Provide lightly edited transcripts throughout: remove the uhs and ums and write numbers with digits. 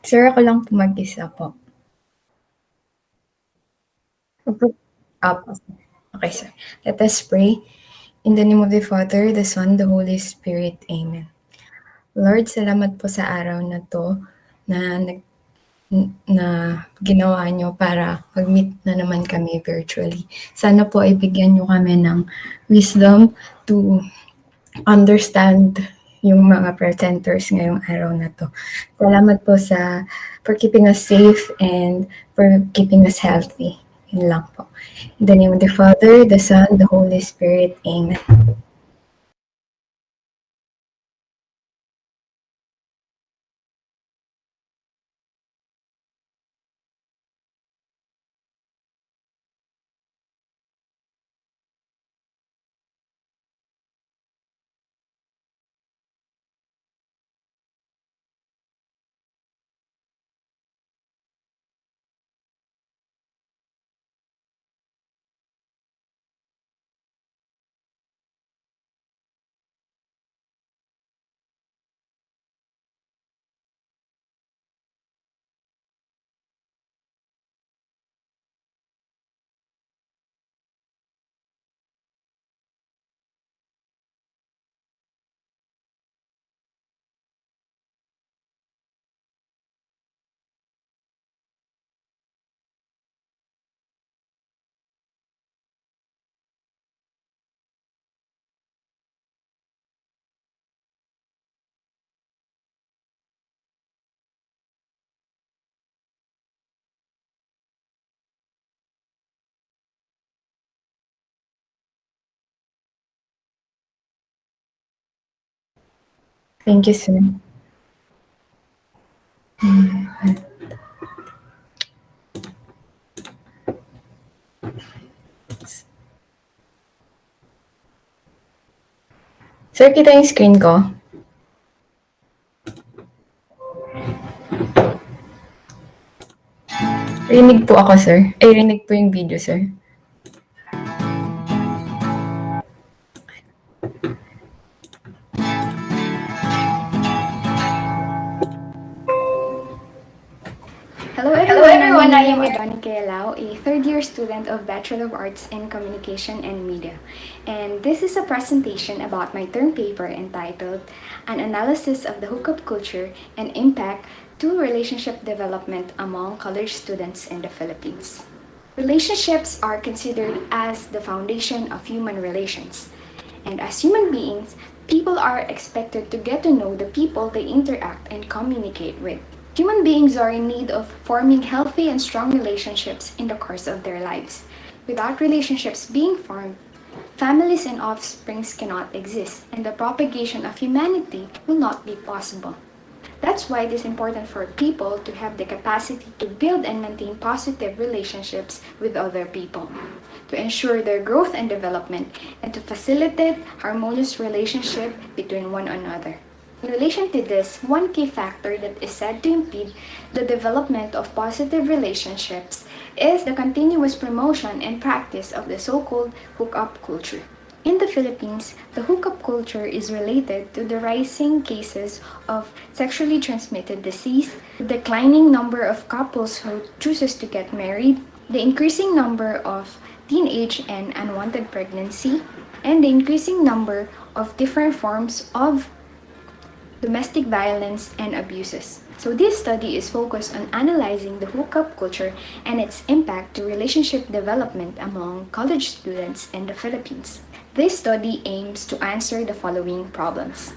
Sir, ako lang po mag-isa po. Opo. Opo. Okay, sir. Let us pray. In the name of the Father, the Son, the Holy Spirit. Amen. Lord, salamat po sa araw na 'to na na ginawa niyo para mag-meet na naman kami virtually. Sana po ay bigyan niyo kami ng wisdom to understand yung mga presenters ngayong araw na 'to. Salamat po for keeping us safe and for keeping us healthy. Yun lang po. In the name of the Father, the Son, the Holy Spirit. Amen. Thank you, sir. Sir, kita yung screen ko? Rinig po ako, sir. Ay, rinig po yung video, sir. Hello everyone, I am Adoni Kayalao, a third-year student of Bachelor of Arts in Communication and Media. And this is a presentation about my term paper entitled An Analysis of the Hookup Culture and Impact to Relationship Development Among College Students in the Philippines. Relationships are considered as the foundation of human relations. And as human beings, people are expected to get to know the people they interact and communicate with. Human beings are in need of forming healthy and strong relationships in the course of their lives. Without relationships being formed, families and offsprings cannot exist, and the propagation of humanity will not be possible. That's why it is important for people to have the capacity to build and maintain positive relationships with other people, to ensure their growth and development, and to facilitate harmonious relationship between one another. In relation to this, one key factor that is said to impede the development of positive relationships is the continuous promotion and practice of the so-called hookup culture. In the Philippines, the hookup culture is related to the rising cases of sexually transmitted disease, the declining number of couples who chooses to get married, the increasing number of teenage and unwanted pregnancy, and the increasing number of different forms of domestic violence and abuses. So this study is focused on analyzing the hookup culture and its impact to relationship development among college students in the Philippines. This study aims to answer the following problems.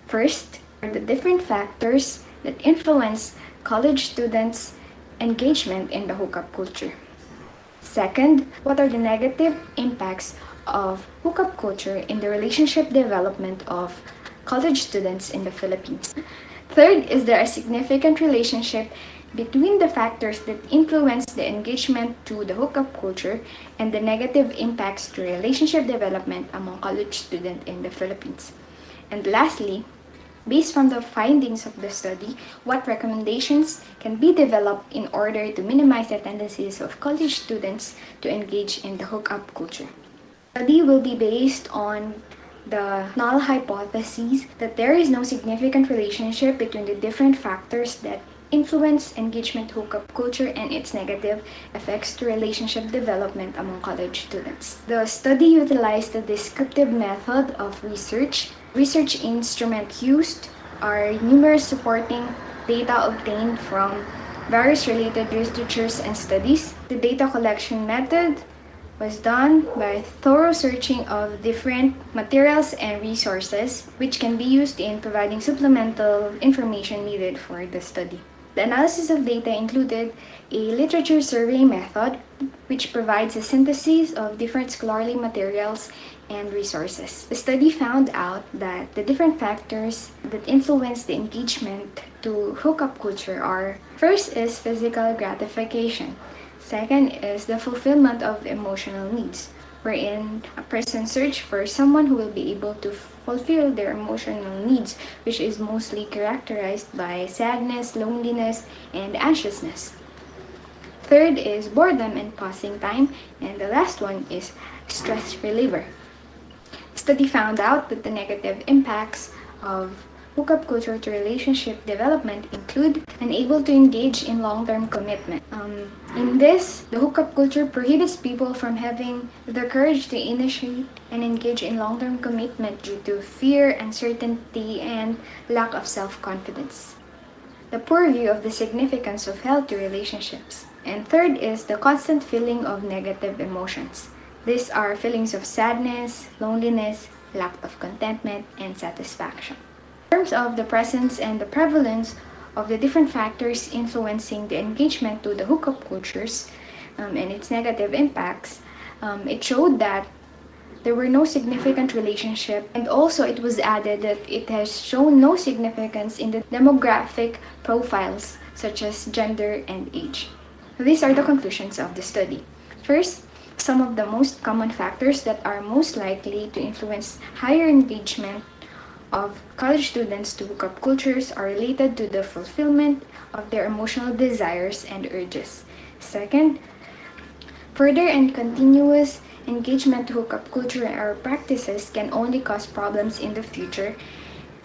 First, are the different factors that influence college students' engagement in the hookup culture. Second, what are the negative impacts of hookup culture in the relationship development of college students in the Philippines? Third, is there a significant relationship between the factors that influence the engagement to the hookup culture and the negative impacts to relationship development among college students in the Philippines? And lastly, based from the findings of the study, what recommendations can be developed in order to minimize the tendencies of college students to engage in the hookup culture? The study will be based on the null hypothesis that there is no significant relationship between the different factors that influence engagement hookup culture and its negative effects to relationship development among college students. The study utilized the descriptive method of research. Research instruments used are numerous supporting data obtained from various related literatures and studies. The data collection method was done by thorough searching of different materials and resources which can be used in providing supplemental information needed for the study. The analysis of data included a literature survey method which provides a synthesis of different scholarly materials and resources. The study found out that the different factors that influence the engagement to hookup culture are: first is physical gratification. Second is the fulfillment of emotional needs, wherein a person search for someone who will be able to fulfill their emotional needs, which is mostly characterized by sadness, loneliness, and anxiousness. Third is boredom and passing time, and the last one is stress reliever. Study found out that the negative impacts of hookup culture to relationship development include unable to engage in long-term commitment. In this, the hookup culture prohibits people from having the courage to initiate and engage in long-term commitment due to fear, uncertainty, and lack of self-confidence. The poor view of the significance of healthy relationships. And third is the constant feeling of negative emotions. These are feelings of sadness, loneliness, lack of contentment, and satisfaction. In terms of the presence and the prevalence of the different factors influencing the engagement to the hookup cultures and its negative impacts, it showed that there were no significant relationship, and also it was added that it has shown no significance in the demographic profiles such as gender and age. These are the conclusions of the study. First, some of the most common factors that are most likely to influence higher engagement of college students to hookup cultures are related to the fulfillment of their emotional desires and urges. Second, further and continuous engagement to hookup culture or practices can only cause problems in the future,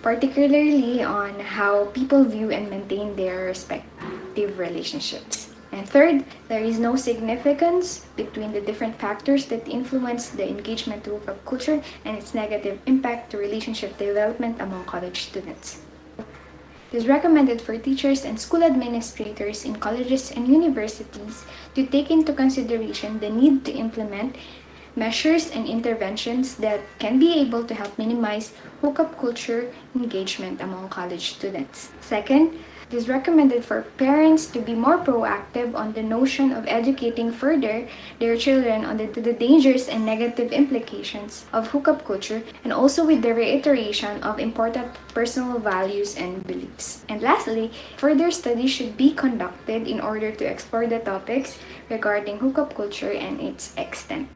particularly on how people view and maintain their respective relationships. And third, there is no significance between the different factors that influence the engagement to hookup culture and its negative impact to relationship development among college students. It is recommended for teachers and school administrators in colleges and universities to take into consideration the need to implement measures and interventions that can be able to help minimize hookup culture engagement among college students. Second, it is recommended for parents to be more proactive on the notion of educating further their children on the dangers and negative implications of hookup culture, and also with the reiteration of important personal values and beliefs. And lastly, further studies should be conducted in order to explore the topics regarding hookup culture and its extent.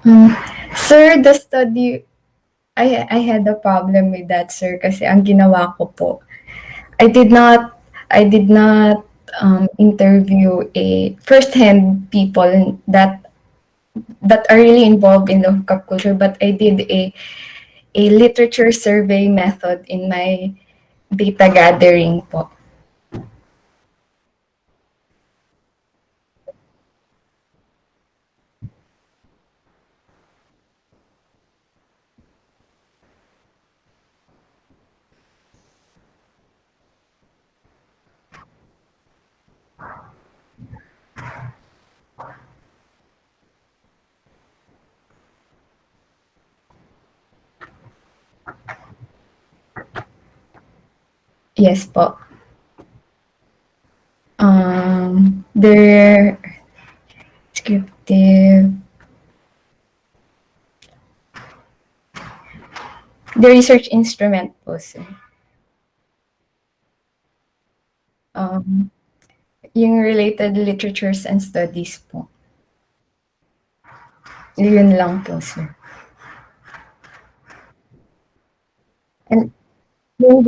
Hmm. Sir, the study, I had a problem with that, sir, kasi ang ginawa ko po, I did not I did not interview a first-hand people that are really involved in the hookup culture, but I did a literature survey method in my data gathering po. Yes po. Their descriptive, the research instrument po, sir. Um, yung related literatures and studies po. Yun lang po, sir. And yung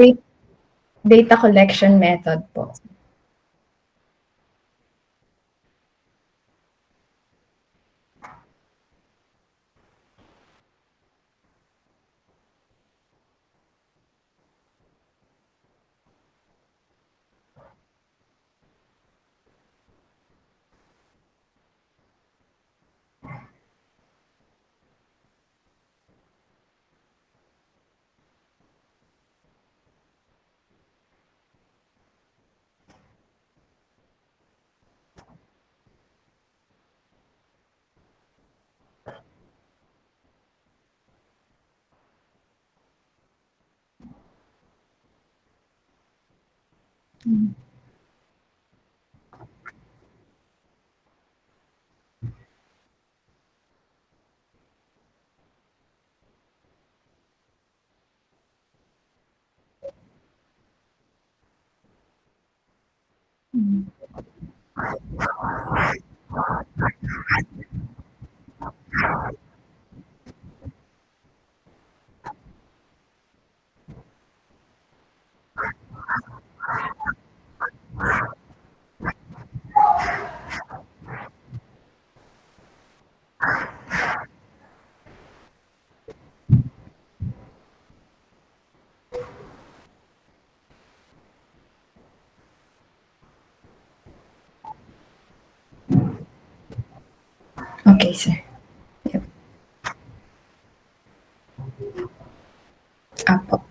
data collection method po. Okay, sir. Yep. Apo.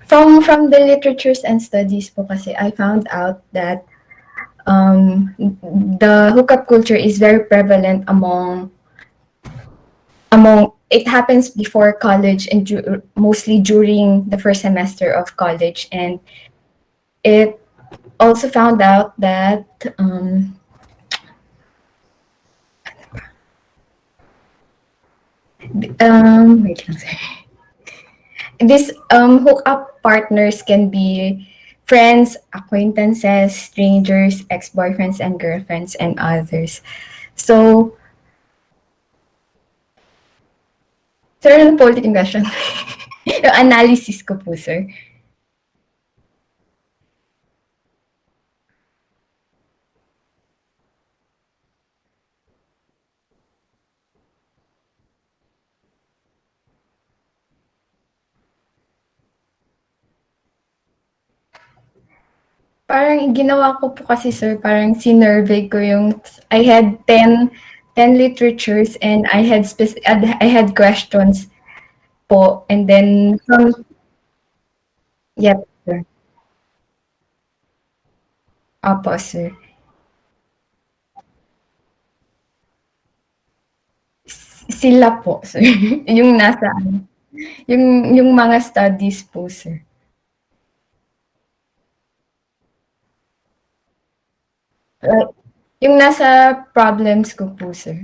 From the literatures and studies po kasi, I found out that the hookup culture is very prevalent among it happens before college and mostly during the first semester of college, and it also found out that wait lang, sir. This hookup partners can be friends, acquaintances, strangers, ex-boyfriends and girlfriends, and others. So, sir, ano po ulit yung question? Yung analysis ko po, sir. Parang ginawa ko po kasi, sir, parang sinurvey ko yung I had 10 literatures, and I had questions po, and then from, yep, sir. Opo, sir. Sila po, sir. Yung nasa ano, yung mga studies po, sir. Like, yung nasa problems ko po, sir.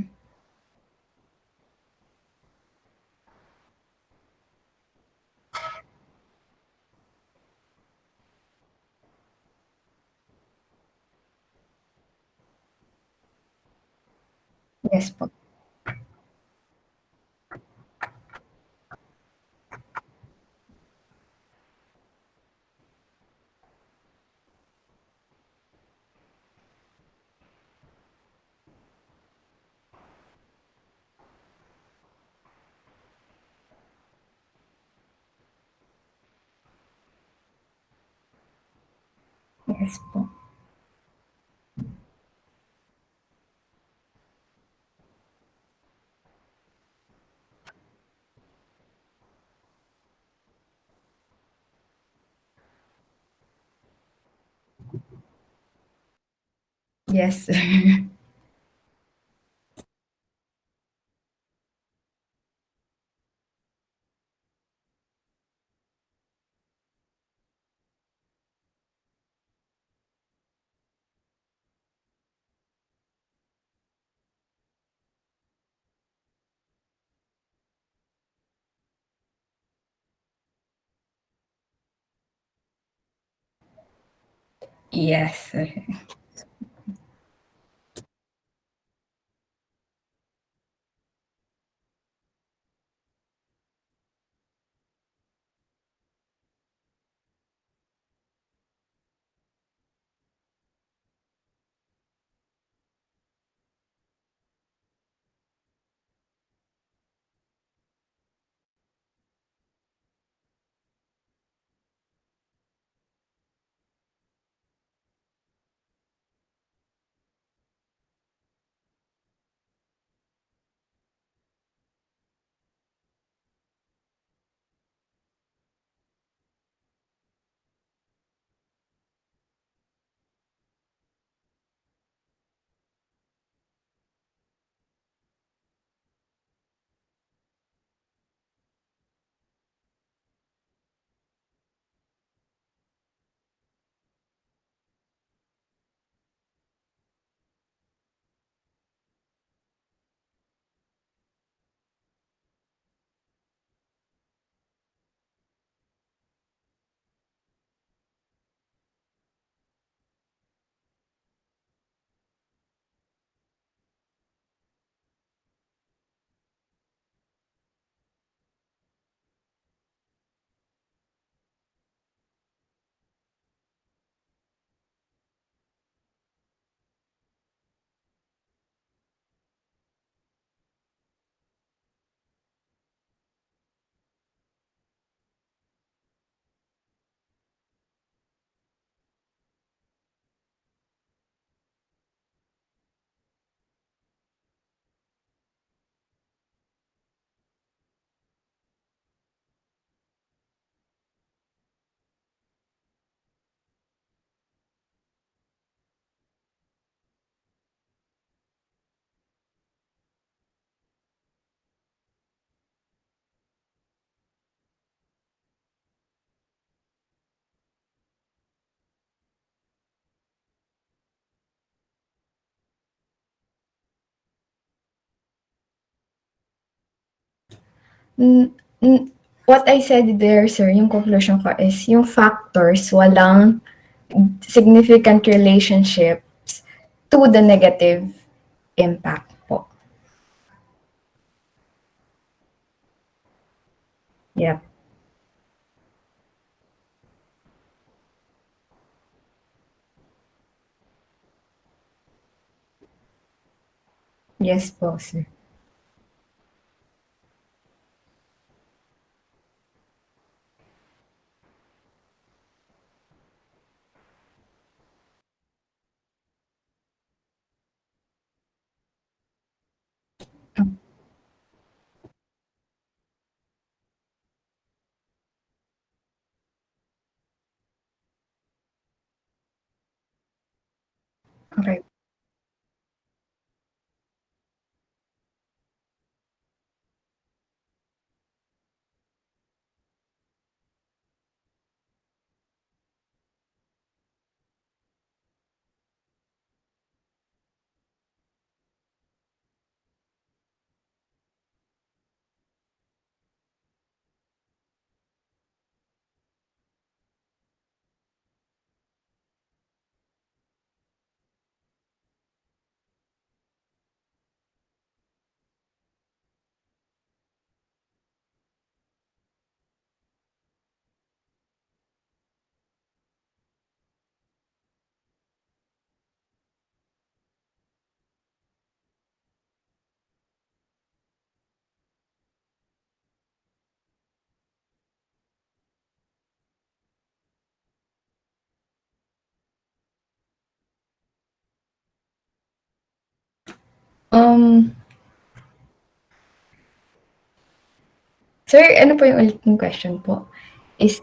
Yes po. Yes po. Yes, sir. Yes, sir. Mm, mm, what I said there, sir, yung conclusion ko is yung factors walang significant relationships to the negative impact po. Yep. Yes po, sir. Okay. Um, Sir, ano po yung ulit yung question po? Is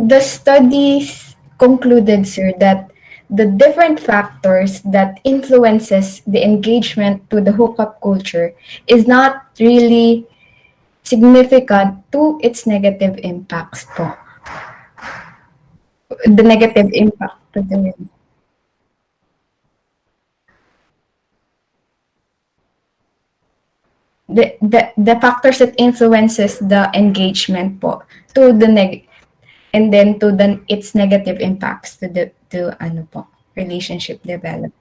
the studies concluded, sir, that the different factors that influences the engagement to the hookup culture is not really significant to its negative impacts po. The negative impact to the factors that influences the engagement po to the and then to the its negative impacts to the to ano po relationship development.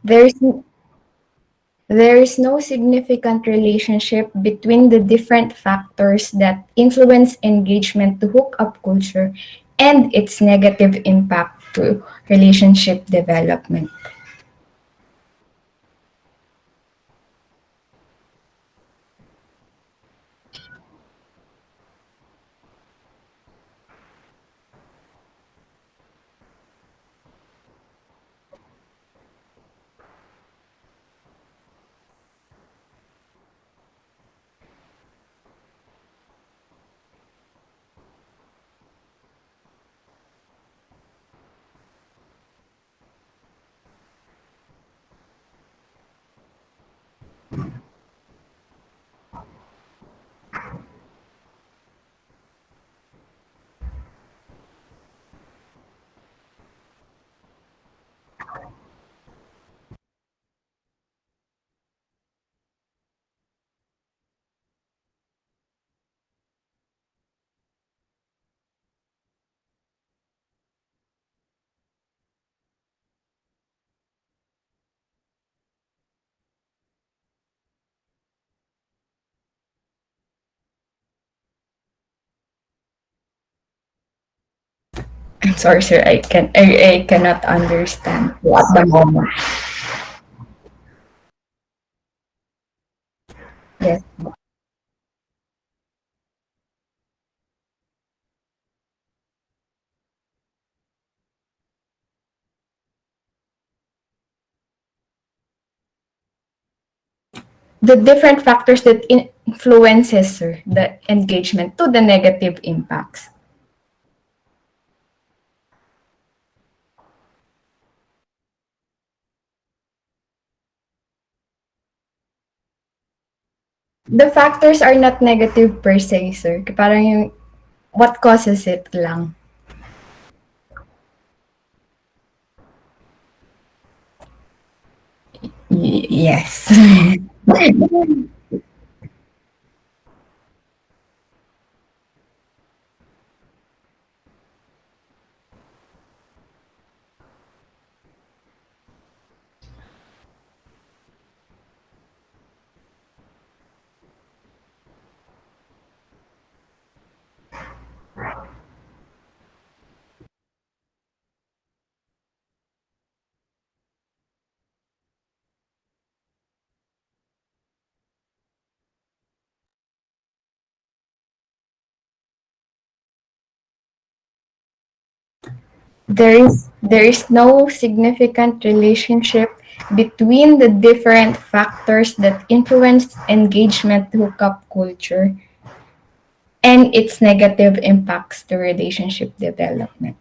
There's There is no significant relationship between the different factors that influence engagement to hookup culture and its negative impact to relationship development. I'm sorry, sir. I cannot understand at the moment. Yes. The different factors that influences, sir, the engagement to the negative impacts. The factors are not negative per se, sir. Parang yung what causes it lang. Yes. There is no significant relationship between the different factors that influence engagement hookup culture and its negative impacts to relationship development.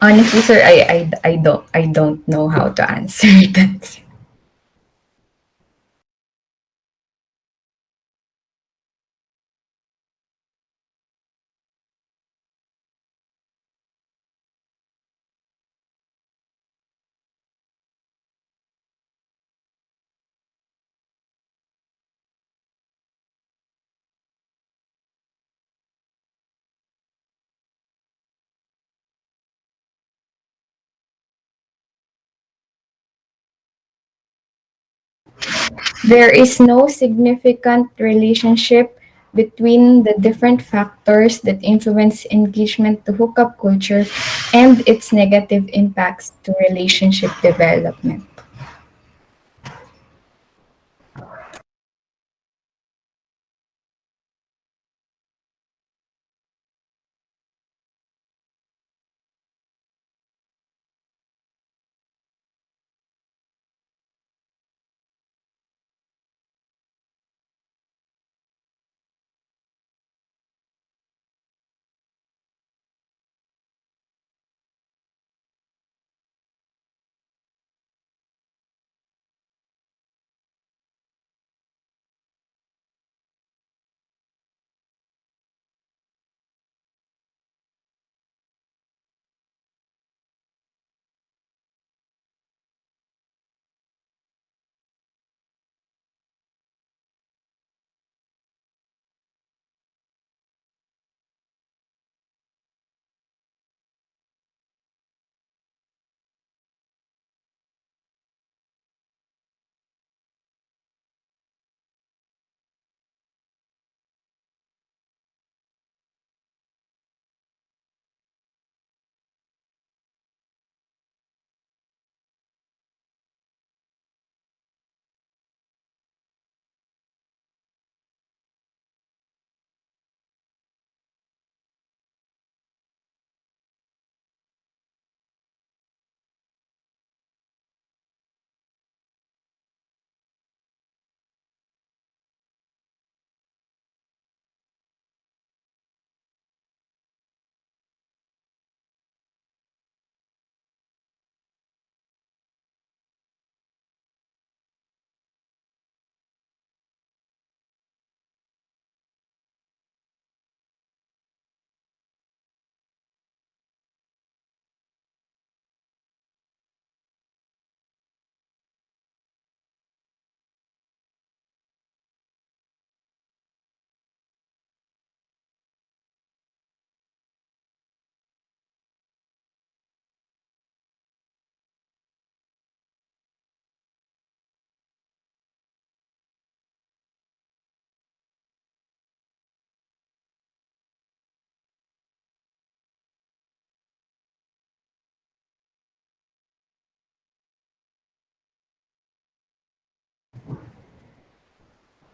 Honestly, sir, I don't know how to answer that. There is no significant relationship between the different factors that influence engagement to hookup culture and its negative impacts to relationship development.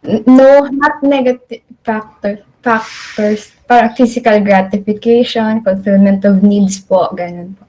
No, not negative factors, parang physical gratification, fulfillment of needs po, ganun po.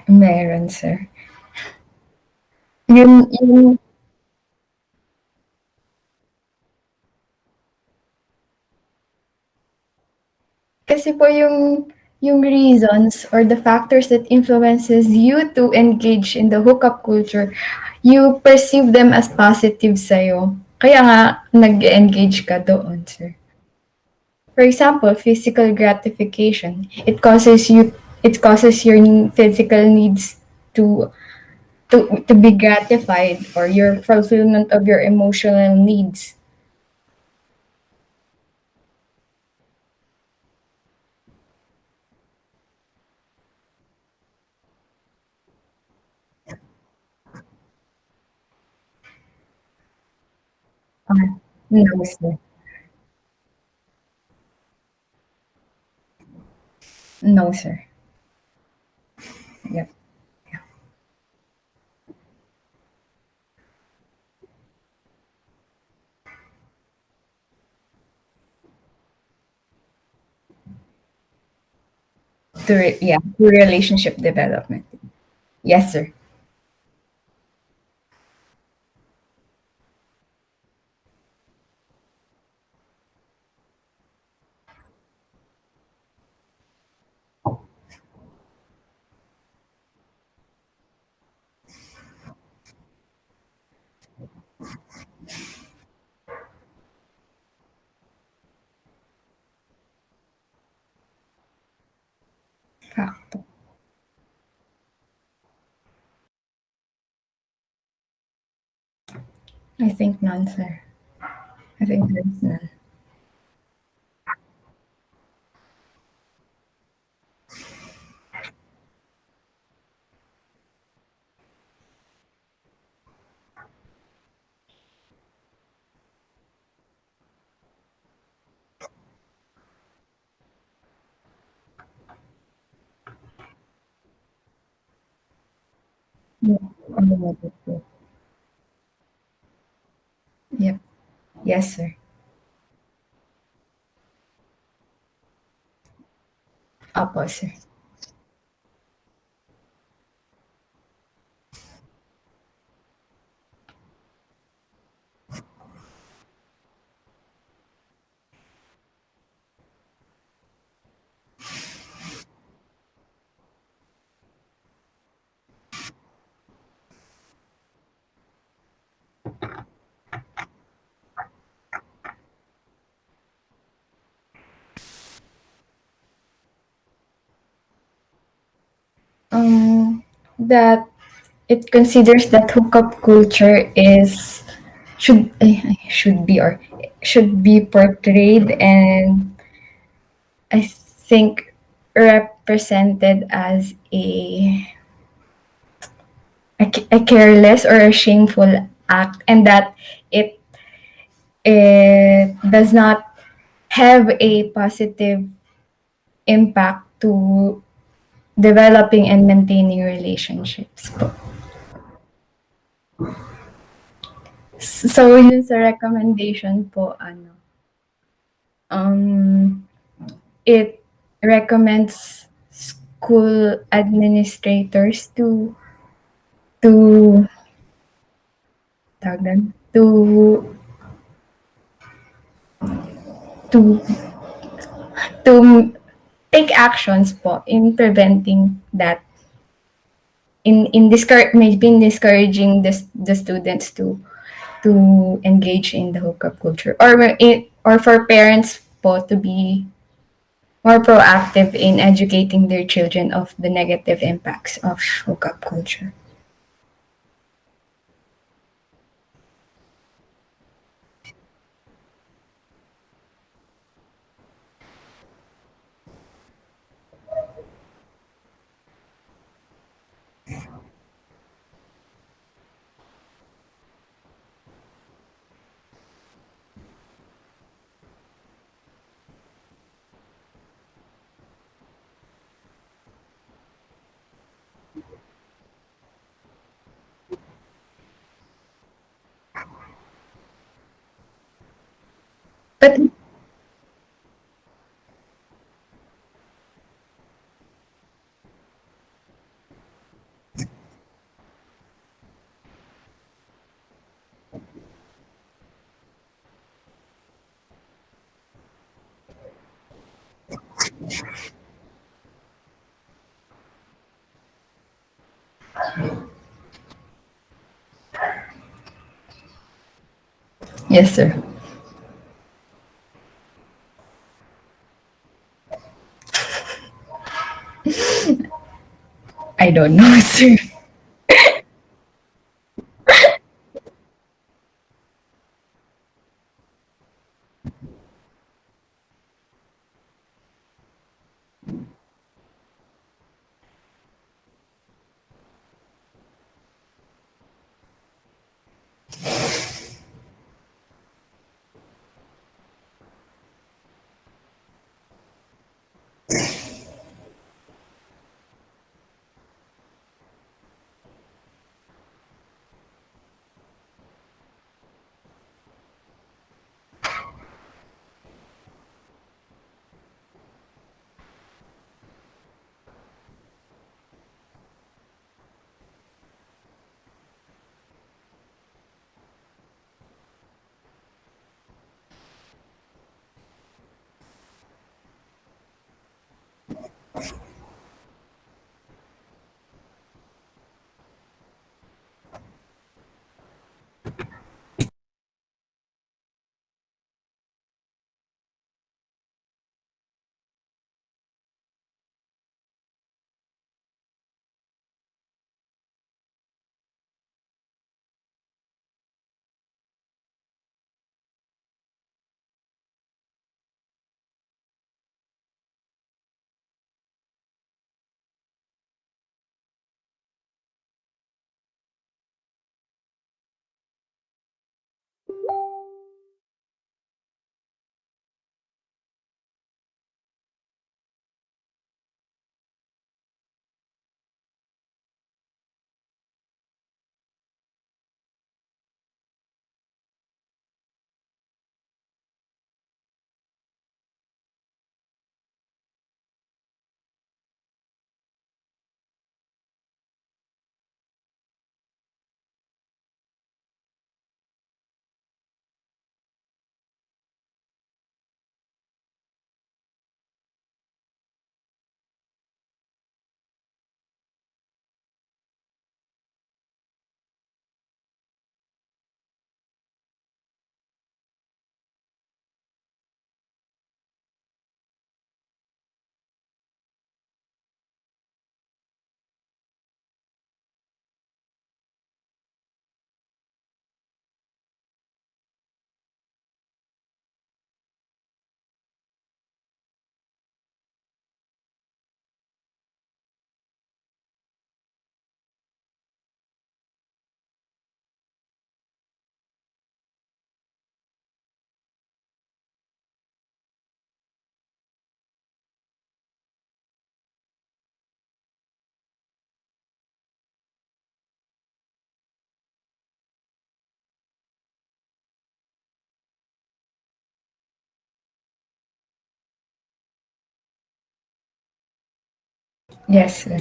Meron, sir. Yung kasi po yung reasons or the factors that influences you to engage in the hookup culture, you perceive them as positive sa'yo. Kaya nga nag-engage ka doon, sir. For example, physical gratification. It causes your physical needs to to be gratified or your fulfillment of your emotional needs. No, sir. No, sir. Yep. To relationship development. Yes, sir. Facto. I think none, sir. I think there's none. Yeah. Yep. Yes, sir. Opo, sir. That it considers that hookup culture is should be or should be portrayed and I think presented as a careless or a shameful act, and that it it does not have a positive impact to developing and maintaining relationships po. So, yun sa recommendation po, um, it recommends school administrators to tawag doon, to to take actions po in preventing that, maybe in discouraging the students to engage in the hookup culture, or for parents po to be more proactive in educating their children of the negative impacts of hookup culture. But yes, sir. I don't know, sir. Yes, sir.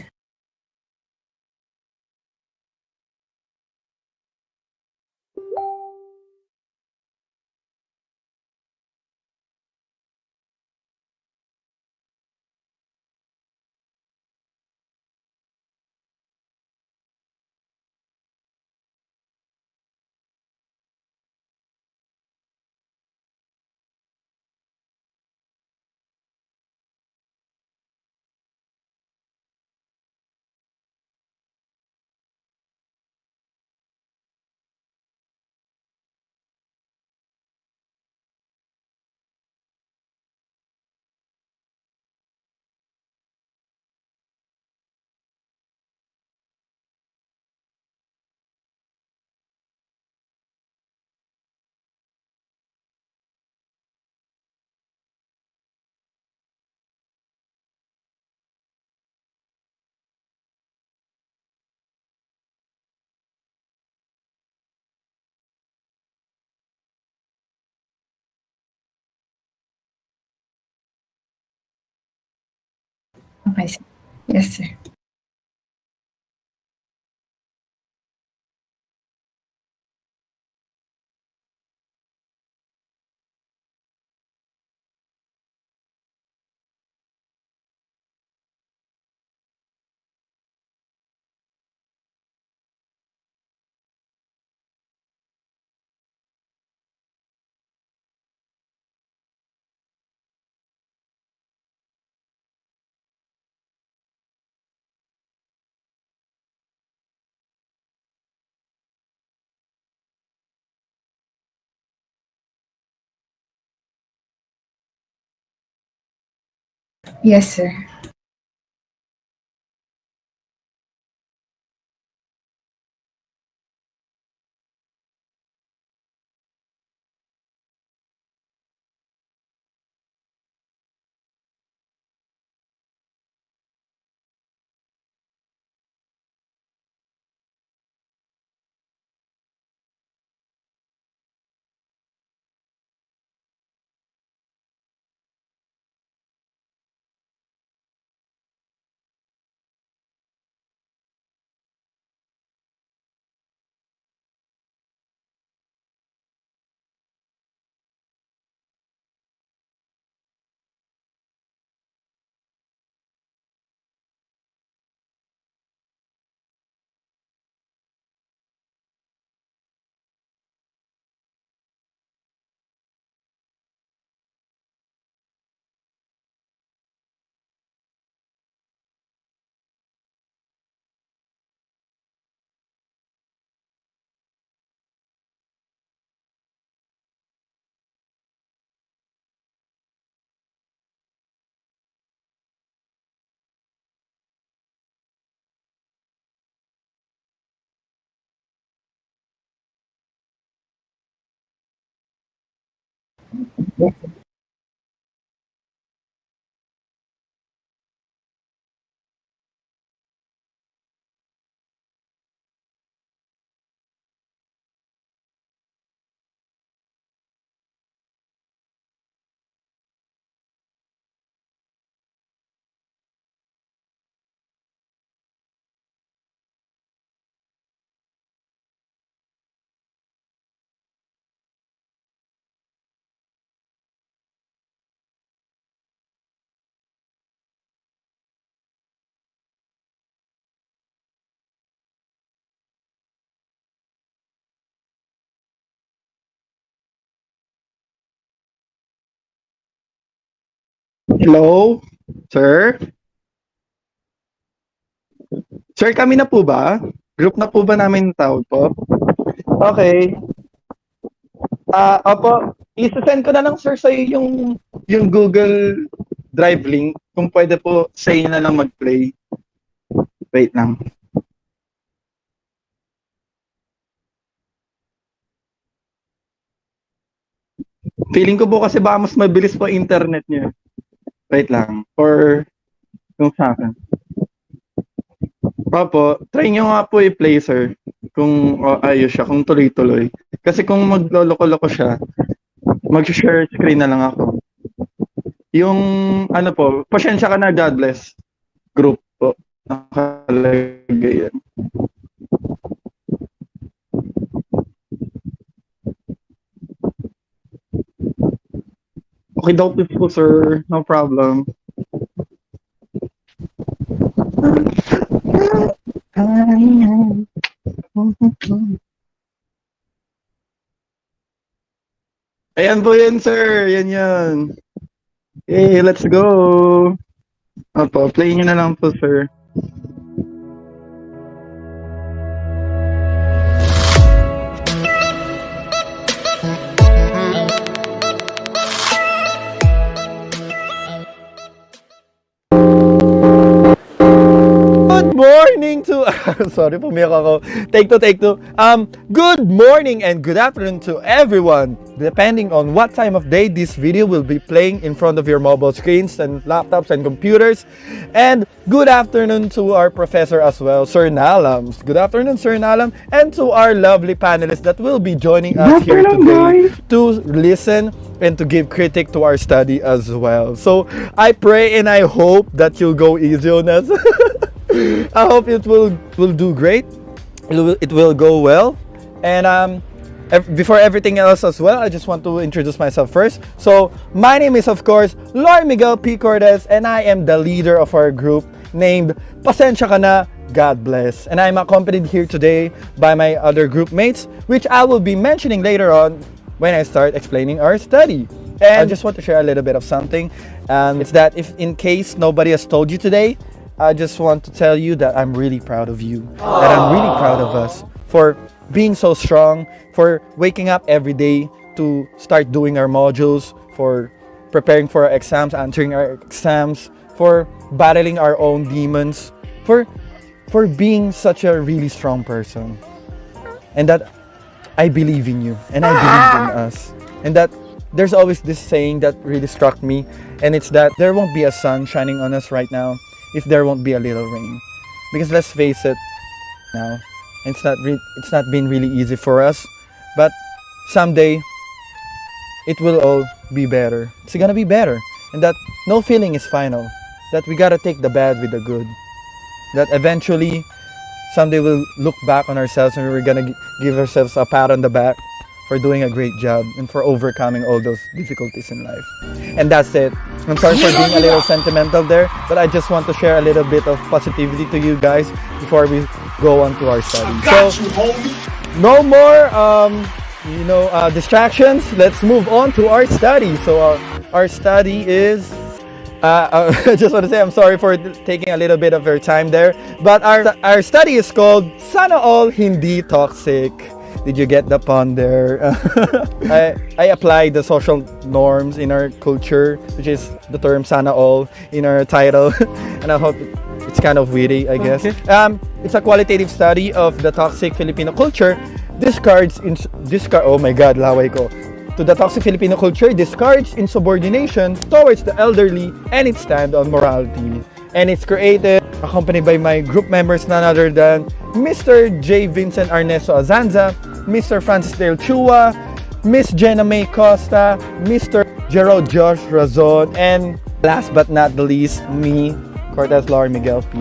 Okay, sir. Yes, sir. Yes, sir. Hello, sir? Sir, kami na po ba? Group na po ba namin tawag po? Okay. Opo, isa-send ko na lang sir sa yung Google Drive link. Kung pwede po sa inyo na lang mag-play. Wait lang. Feeling ko po kasi baka mas mabilis po internet niyo. Wait lang. Or yung sa akin. Opo, try nyo nga po i-play sir. Kung ayos siya, kung tuloy-tuloy. Kasi kung magloloko-loko siya, mag-share screen na lang ako. Yung ano po, pasensya ka na, God bless group po. nakalagay yan. Okay daw po, sir. No problem. Ayan po yan, sir. Yan yan. Hey, let's go. Opo, play nyo na lang po, sir. Good morning to sorry, pumiyak ako. Take two. Good morning and good afternoon to everyone. Depending on what time of day this video will be playing in front of your mobile screens and laptops and computers. And good afternoon to our professor as well, Sir Nalam. Good afternoon, Sir Nalam, and to our lovely panelists that will be joining us here today to listen and to give critique to our study as well. So I pray and I hope that you'll go easy on us. I hope it will do great. It will go well. And before everything else as well, I just want to introduce myself first. So my name is of course Lord Miguel P. Cortez, and I am the leader of our group named Pasensya Ka Na, God Bless. And I'm accompanied here today by my other group mates, which I will be mentioning later on when I start explaining our study. And I just want to share a little bit of something. It's that if in case nobody has told you today, I just want to tell you that I'm really proud of you. That I'm really proud of us for being so strong, for waking up every day to start doing our modules, for preparing for our exams, answering our exams, for battling our own demons, for being such a really strong person. And that I believe in you, and I believe in us. And that there's always this saying that really struck me, and it's that there won't be a sun shining on us right now if there won't be a little rain. Because let's face it, now it's not been really easy for us, but someday it will all be better. It's gonna be better, and that no feeling is final. That we gotta take the bad with the good. That eventually, someday we'll look back on ourselves and we're gonna give ourselves a pat on the back for doing a great job and for overcoming all those difficulties in life. And that's it. I'm sorry for being a little sentimental there, but I just want to share a little bit of positivity to you guys before we go on to our study. So, no more distractions. Let's move on to our study. So our study is I just want to say I'm sorry for taking a little bit of your time there, but our study is called Sana All Hindi Toxic. Did you get the pun there? I applied the social norms in our culture, which is the term Sana All, in our title, and I hope it's kind of witty, I guess. Okay. It's a qualitative study of the toxic Filipino culture. Oh my God, laway ko. To the toxic Filipino culture, discouraged insubordination towards the elderly, and its stand on morality. And it's created, accompanied by my group members, none other than Mr. J. Vincent Arnesto Azanza, Mr. Francis Del Chua, Miss Jenna May Costa, Mr. Gerald Josh Razon, and last but not the least, me, Cortez Lord Miguel P.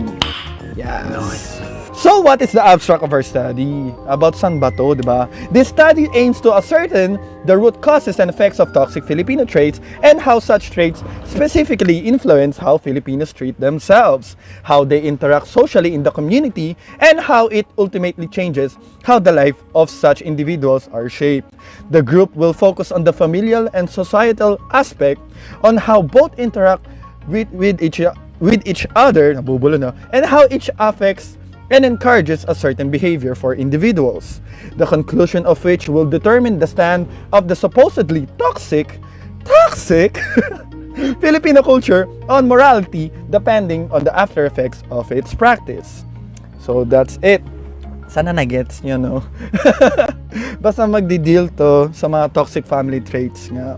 Yes. Nice. So what is the abstract of our study? About san ba to, diba? This study aims to ascertain the root causes and effects of toxic Filipino traits and how such traits specifically influence how Filipinos treat themselves, how they interact socially in the community, and how it ultimately changes how the life of such individuals are shaped. The group will focus on the familial and societal aspect, on how both interact with each other, nabubulo na, and how each affects and encourages a certain behavior for individuals, the conclusion of which will determine the stand of the supposedly toxic Filipino culture on morality, depending on the after effects of its practice. So that's it. Sana na-gets nyo, no? Basta magdi-deal to sa mga toxic family traits nga.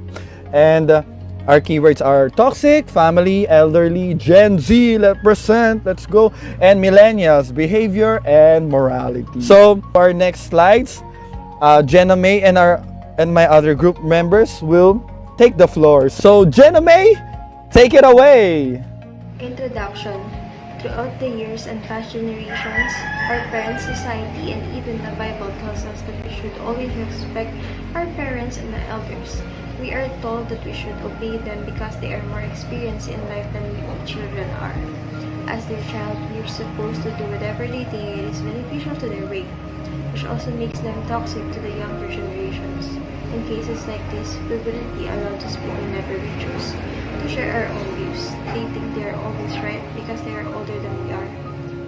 And our keywords are toxic, family, elderly, Gen Z, let's go, and millennials, behavior, and morality. So, our next slides, Jenna May and my other group members will take the floor. So, Jenna May, take it away. Introduction Throughout the years and past generations, our parents, society, and even the Bible tells us that we should always respect our parents and the elders. We are told that we should obey them because they are more experienced in life than we children are. As their child, we are supposed to do whatever they think is beneficial to their way, which also makes them toxic to the younger generations. In cases like this, we wouldn't be allowed to speak whenever we choose to share our own views. They think they are always right because they are older than we are.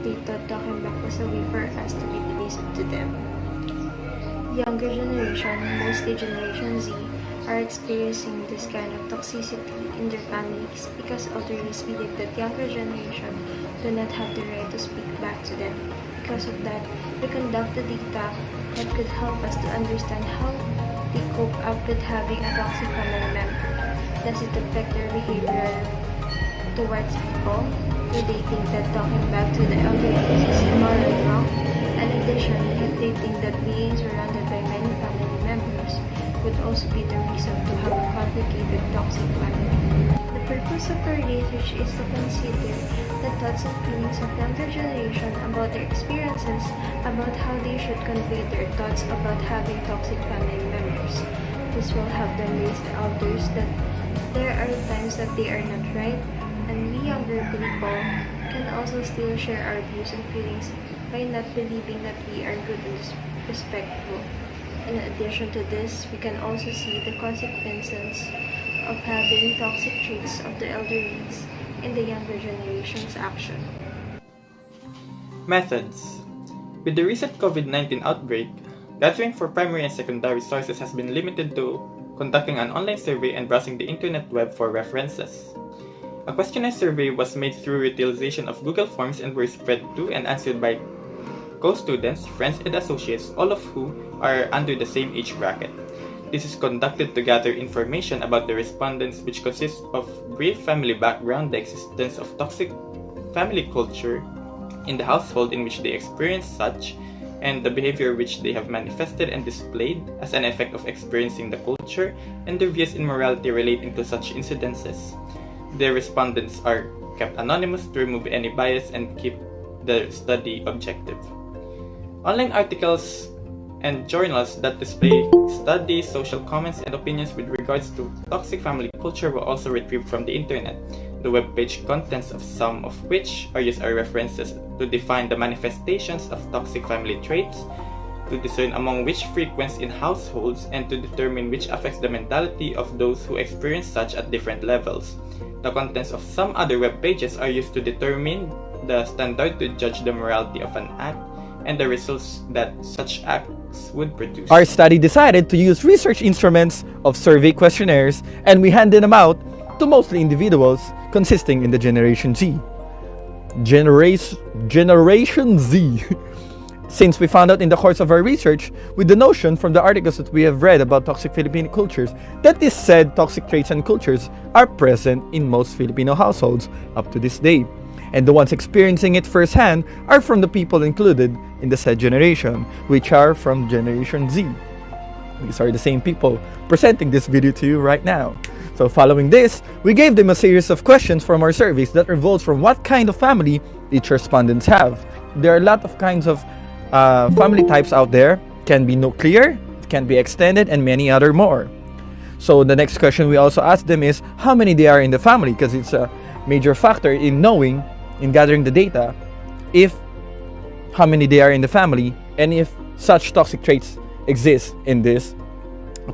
They thought talking back was a way for us to be pleasing to them. Younger generation, mostly Generation Z, are experiencing this kind of toxicity in their families because elders believe that younger generation do not have the right to speak back to them. Because of that, we conduct the data that could help us to understand how they cope up with having a toxic family member. Does it affect their behavior towards people? Do they think that talking back to the elders is immoral and wrong? In addition, if they think that being surrounded by many family members would also be the reason to have a complicated toxic family. The purpose of our research is to consider the thoughts and feelings of younger generation about their experiences, about how they should convey their thoughts about having toxic family members. This will help them raise the elders that there are times that they are not right, and we younger people can also still share our views and feelings by not believing that we are good and respectful. In addition to this, we can also see the consequences of having toxic traits of the elderlies in the younger generation's action. Methods. With the recent COVID-19 outbreak, gathering for primary and secondary sources has been limited to conducting an online survey and browsing the internet web for references. A questionnaire survey was made through utilization of Google Forms and were spread to and answered by co-students, friends, and associates, all of who are under the same age bracket. This is conducted to gather information about the respondents, which consists of brief family background, the existence of toxic family culture in the household in which they experience such, and the behavior which they have manifested and displayed as an effect of experiencing the culture, and their views in morality relating to such incidences. The respondents are kept anonymous to remove any bias and keep the study objective. Online articles and journals that display studies, social comments, and opinions with regards to toxic family culture were also retrieved from the internet. The webpage contents of some of which are used as references to define the manifestations of toxic family traits, to discern among which frequents in households, and to determine which affects the mentality of those who experience such at different levels. The contents of some other web pages are used to determine the standard to judge the morality of an act and the results that such acts would produce. Our study decided to use research instruments of survey questionnaires, and we handed them out to mostly individuals consisting in the Generation Z. Generation Z. Since we found out in the course of our research, with the notion from the articles that we have read about toxic Filipino cultures, that these said toxic traits and cultures are present in most Filipino households up to this day. And the ones experiencing it firsthand are from the people included in the said generation, which are from Generation Z. These are the same people presenting this video to you right now. So following this, we gave them a series of questions from our surveys that revolves from what kind of family each respondents have. There are a lot of kinds of family types out there. Can be nuclear, can be extended, and many other more. So the next question we also asked them is how many they are in the family, because it's a major factor in knowing, in gathering the data, if how many they are in the family and if such toxic traits exist in this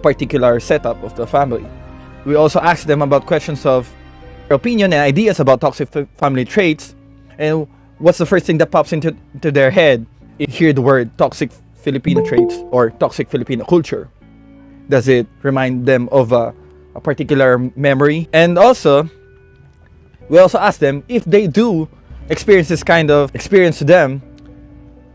particular setup of the family. We also asked them about questions of their opinion and ideas about toxic family traits, and what's the first thing that pops into their head if you hear the word toxic Filipino traits or toxic Filipino culture. Does it remind them of a particular memory? And also, we also asked them if they do experience this kind of experience to them.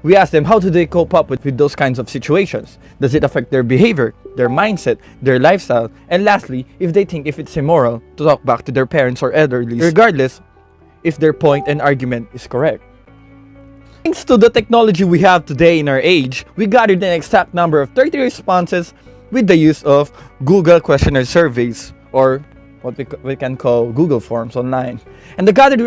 We asked them how do they cope up with those kinds of situations. Does it affect their behavior, their mindset, their lifestyle? And lastly, if they think if it's immoral to talk back to their parents or elderly, regardless if their point and argument is correct. Thanks to the technology we have today in our age, we gathered an exact number of 30 responses with the use of Google questionnaire surveys, or what we can call Google Forms online. And the gathered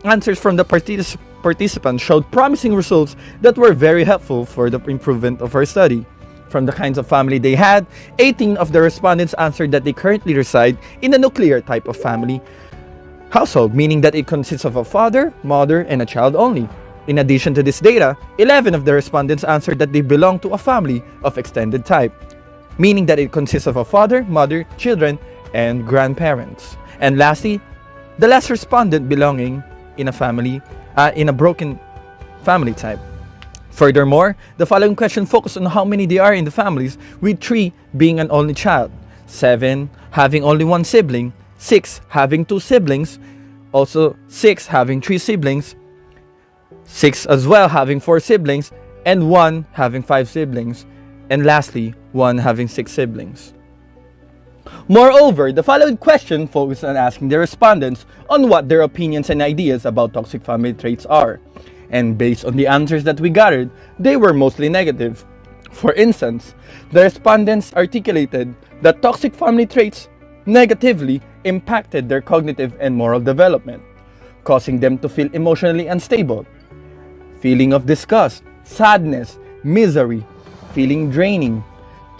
answers from the participants showed promising results that were very helpful for the improvement of our study. From the kinds of family they had, 18 of the respondents answered that they currently reside in a nuclear type of family household, meaning that it consists of a father, mother, and a child only. In addition to this data, 11 of the respondents answered that they belong to a family of extended type, meaning that it consists of a father, mother, children, and grandparents. And lastly, the last respondent belonging in a broken family type. Furthermore, the following question focused on how many there are in the families, with 3 being an only child, 7 having only 1 sibling, 6 having 2 siblings, also 6 having 3 siblings, 6 as well having 4 siblings, and 1 having 5 siblings, and lastly, 1 having 6 siblings. Moreover, the following question focused on asking the respondents on what their opinions and ideas about toxic family traits are. And based on the answers that we gathered, they were mostly negative. For instance, the respondents articulated that toxic family traits negatively impacted their cognitive and moral development, causing them to feel emotionally unstable, feeling of disgust, sadness, misery, feeling draining,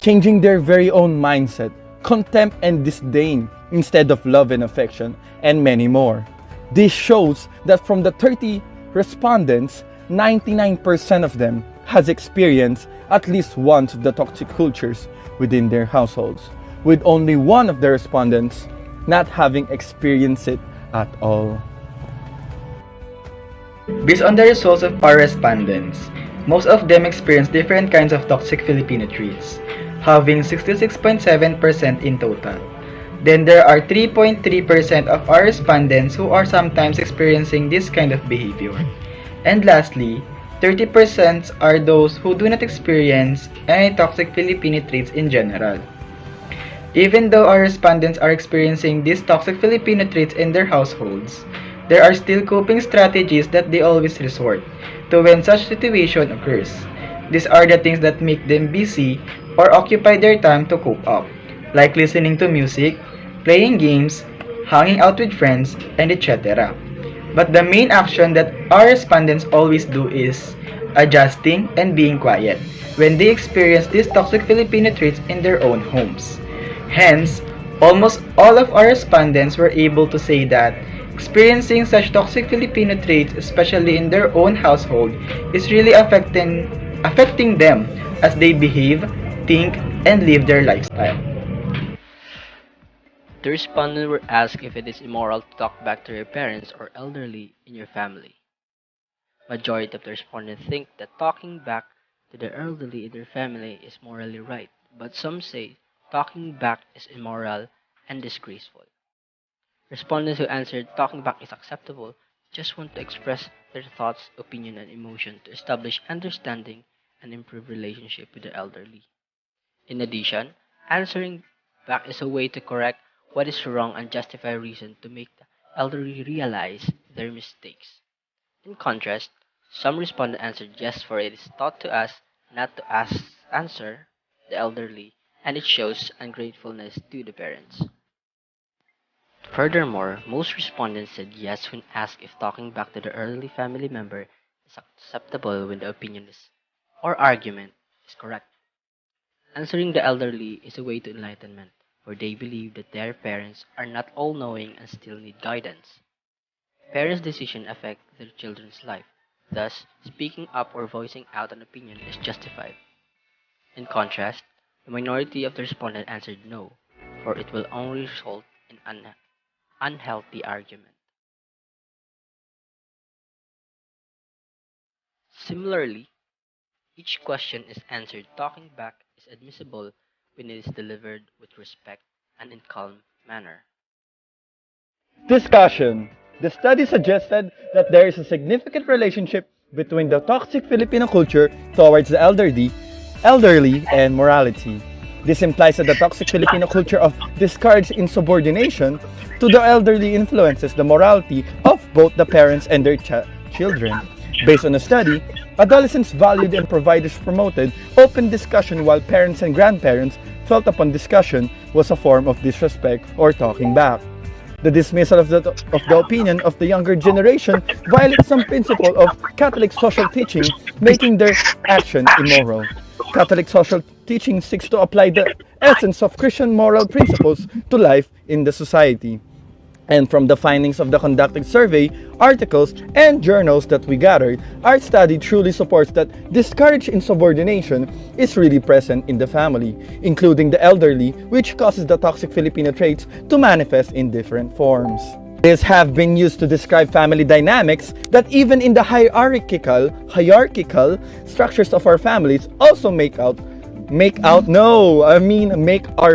changing their very own mindset, contempt and disdain instead of love and affection, and many more. This shows that from the 30 respondents, 99% of them has experienced at least one of the toxic cultures within their households, with only 1 of the respondents not having experienced it at all. Based on the results of our respondents, most of them experienced different kinds of toxic Filipino traits, having 66.7% in total. Then there are 3.3% of our respondents who are sometimes experiencing this kind of behavior. And lastly, 30% are those who do not experience any toxic Filipino traits in general. Even though our respondents are experiencing these toxic Filipino traits in their households, there are still coping strategies that they always resort to when such situation occurs. These are the things that make them busy or occupy their time to cope up, like listening to music, playing games, hanging out with friends, and etc. But the main action that our respondents always do is adjusting and being quiet when they experience these toxic Filipino traits in their own homes. Hence, almost all of our respondents were able to say that experiencing such toxic Filipino traits, especially in their own household, is really affecting them as they behave, think, and live their lifestyle. The respondents were asked if it is immoral to talk back to your parents or elderly in your family. Majority of the respondents think that talking back to the elderly in their family is morally right, but some say talking back is immoral and disgraceful. Respondents who answered talking back is acceptable just want to express their thoughts, opinion, and emotion to establish understanding and improve relationship with the elderly. In addition, answering back is a way to correct what is wrong and justify reason to make the elderly realize their mistakes. In contrast, some respondents answered yes, for it is taught to us not to answer the elderly, and it shows ungratefulness to the parents. Furthermore, most respondents said yes when asked if talking back to the elderly family member is acceptable when the opinion or argument is correct. Answering the elderly is a way to enlightenment, where they believe that their parents are not all-knowing and still need guidance. Parents' decisions affect their children's life, thus, speaking up or voicing out an opinion is justified. In contrast, the minority of the respondents answered no, for it will only result in an unhealthy argument. Similarly, each question is answered talking back is admissible when it is delivered with respect and in calm manner. Discussion. The study suggested that there is a significant relationship between the toxic Filipino culture towards the elderly and morality. This implies that the toxic Filipino culture of discouraged insubordination to the elderly influences the morality of both the parents and their children. Based on a study, adolescents valued and providers promoted open discussion, while parents and grandparents felt upon discussion was a form of disrespect or talking back. The dismissal of the opinion of the younger generation violates some principle of Catholic social teaching, making their action immoral. Catholic social teaching seeks to apply the essence of Christian moral principles to life in the society. And from the findings of the conducted survey, articles, and journals that we gathered, our study truly supports that discouraged insubordination is really present in the family, including the elderly, which causes the toxic Filipino traits to manifest in different forms. These have been used to describe family dynamics that even in the hierarchical structures of our families also make our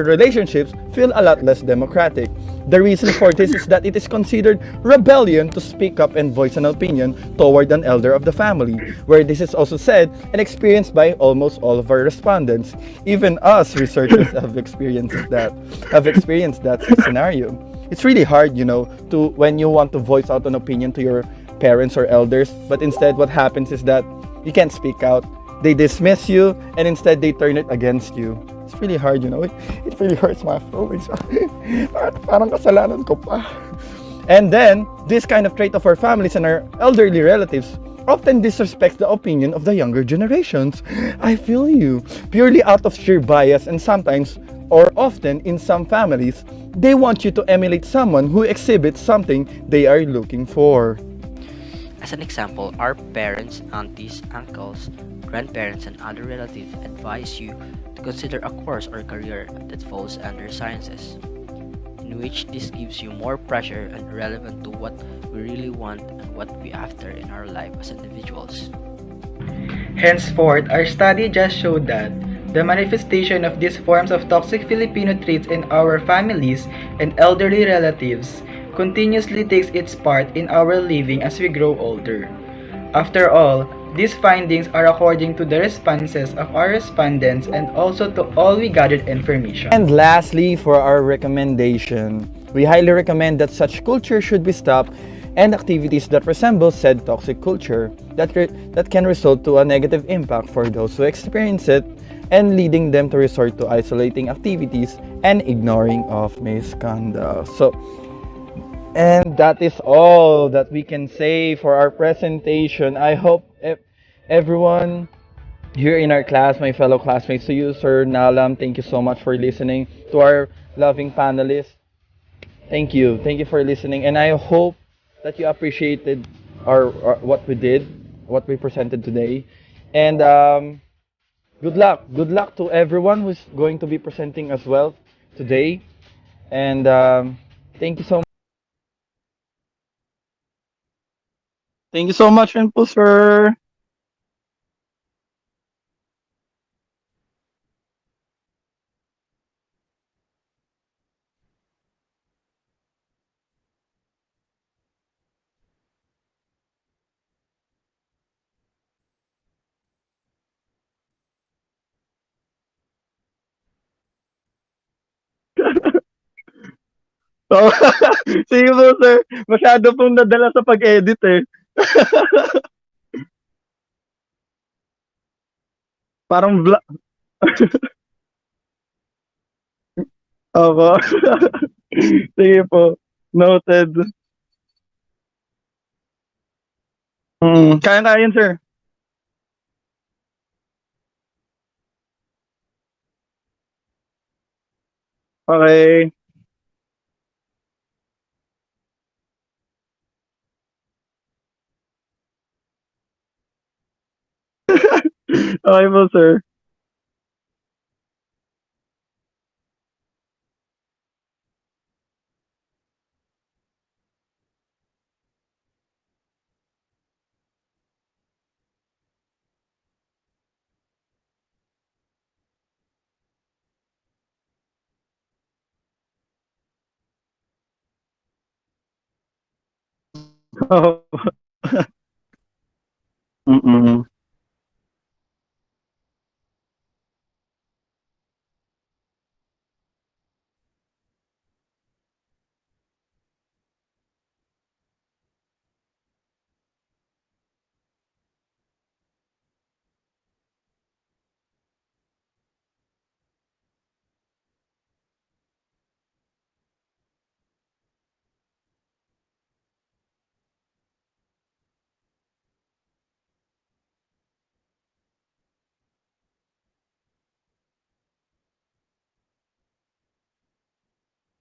relationships feel a lot less democratic. The reason for this is that it is considered rebellion to speak up and voice an opinion toward an elder of the family, where this is also said and experienced by almost all of our respondents. Even us researchers have experienced that scenario. It's really hard, to when you want to voice out an opinion to your parents or elders, but instead what happens is that you can't speak out. They dismiss you, and instead they turn it against you. It's really hard, It really hurts my feelings. Parang kasalanan ko pa. And then, this kind of trait of our families and our elderly relatives often disrespects the opinion of the younger generations. I feel you. Purely out of sheer bias, and sometimes, or often in some families, they want you to emulate someone who exhibits something they are looking for. As an example, our parents, aunties, uncles, grandparents, and other relatives advise you to consider a course or career that falls under sciences, in which this gives you more pressure and relevant to what we really want and what we after in our life as individuals. Henceforth, our study just showed that the manifestation of these forms of toxic Filipino traits in our families and elderly relatives continuously takes its part in our living as we grow older. After all, these findings are according to the responses of our respondents and also to all we gathered information. And lastly, for our recommendation, we highly recommend that such culture should be stopped and activities that resemble said toxic culture that can result to a negative impact for those who experience it and leading them to resort to isolating activities and ignoring of misconduct. And that is all that we can say for our presentation. I hope everyone here in our class, my fellow classmates, to you, Sir Nalam, thank you so much for listening. To our loving panelists, thank you. Thank you for listening. And I hope that you appreciated our what we did, what we presented today. And good luck. Good luck to everyone who's going to be presenting as well today. And thank you so much. Thank you so much, rin po, sir. Oh, sige po, sir. Masyado pong nadala sa pag-edit eh. Parang Opo. Sige po. Noted. Kaya-kaya yun, sir. Okay. Okay po, sir. Opo. Mm.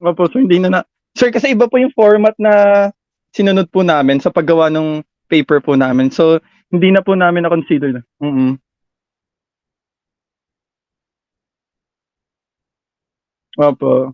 Opo, so hindi na sir, kasi iba po yung format na sinunod po namin sa paggawa ng paper po namin. So, hindi na po namin na-consider na. Opo.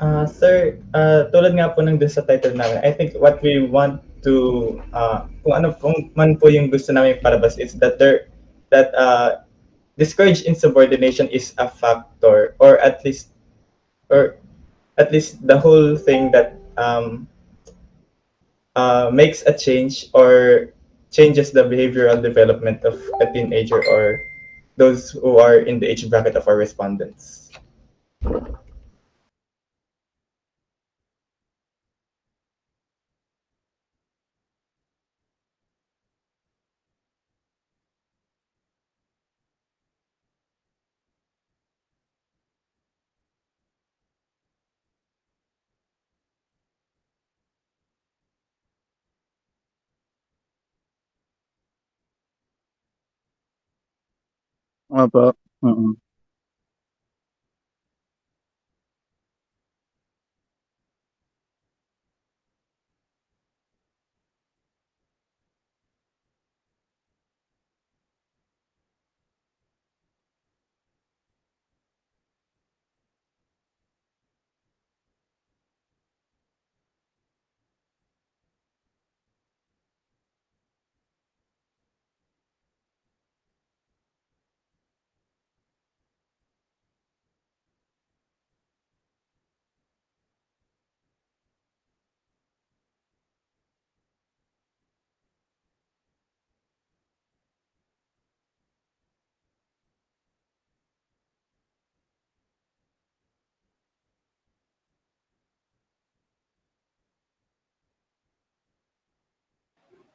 Ah, Sir, tulad nga po ng dun sa title namin, I think what we want to, kung ano kung man po yung gusto namin palabas is that discourage insubordination is a factor, or at least the whole thing that makes a change or changes the behavioral development of a teenager or those who are in the age bracket of our respondents. opo. Mm.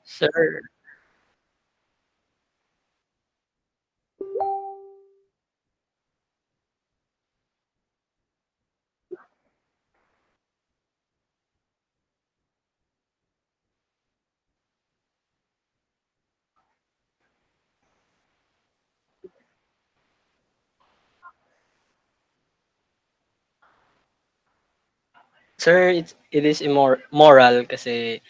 Sir, sir, it is moral kasi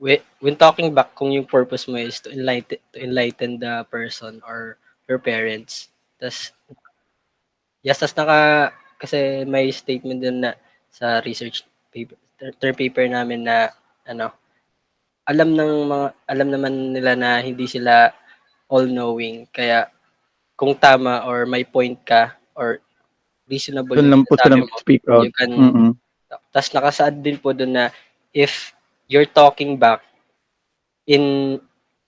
when talking back, kung yung purpose mo is to enlighten the person or your parents, tas yes, tas kasi may statement din na sa research paper, term paper namin na ano, alam naman nila na hindi sila all knowing, kaya kung tama or may point ka or reasonable Do'n yung lang po sila sinasabi mo, mag-speak out. you can Mm. tas nakasaad din po dun na if you're talking back in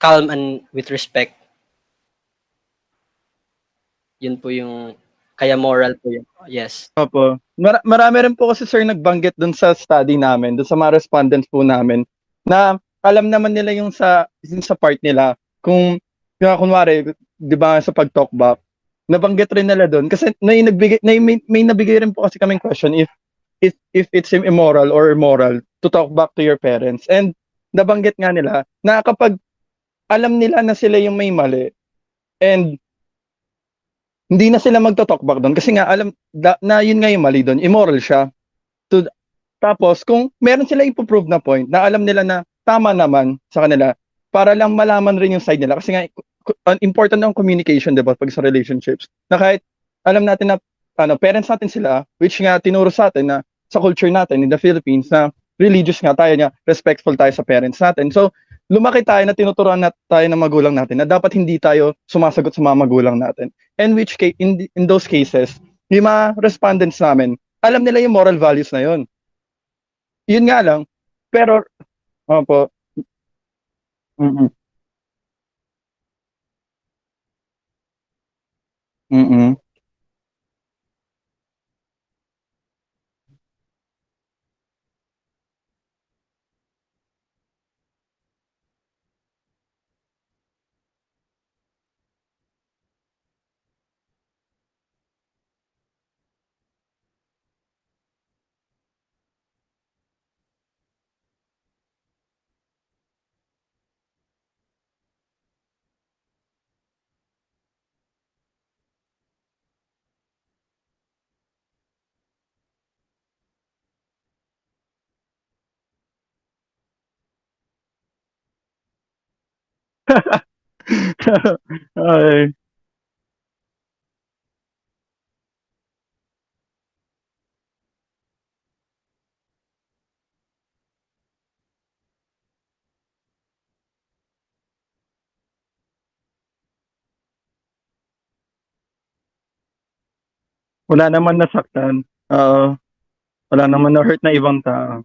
calm and with respect, yun po yung kaya moral po yun. Yes. Opo. Marami rin po kasi sir nagbanggit dun sa study namin, dun sa mga respondents po namin, na alam naman nila yung sa part nila kung kunwari, 'di ba sa pag-talk back, nabanggit rin nila dun kasi may nabigay rin po kasi kaming question if it's immoral or immoral to talk back to your parents. And nabanggit nga nila na kapag alam nila na sila yung may mali and hindi na sila magto-talk back dun kasi nga alam na yun nga yung mali dun, immoral siya. To Tapos kung meron silang ipo-prove na point na alam nila na tama naman sa kanila, para lang malaman rin yung side nila kasi nga ang important ng communication 'di ba pag sa relationships. Na kahit alam natin na parents natin sila, which nga tinuro sa atin na sa culture natin in the Philippines na religious nga tayo, nga respectful tayo sa parents natin. So lumaki tayo na tinuturuan na tayo ng magulang natin na dapat hindi tayo sumasagot sa mga magulang natin. And which case, in those cases, yung mga respondents namin, alam nila yung moral values na yun. Yun nga lang, pero opo, mm. Mm. Ay, wala naman nasaktan. Oo, wala naman na-hurt na ibang tao.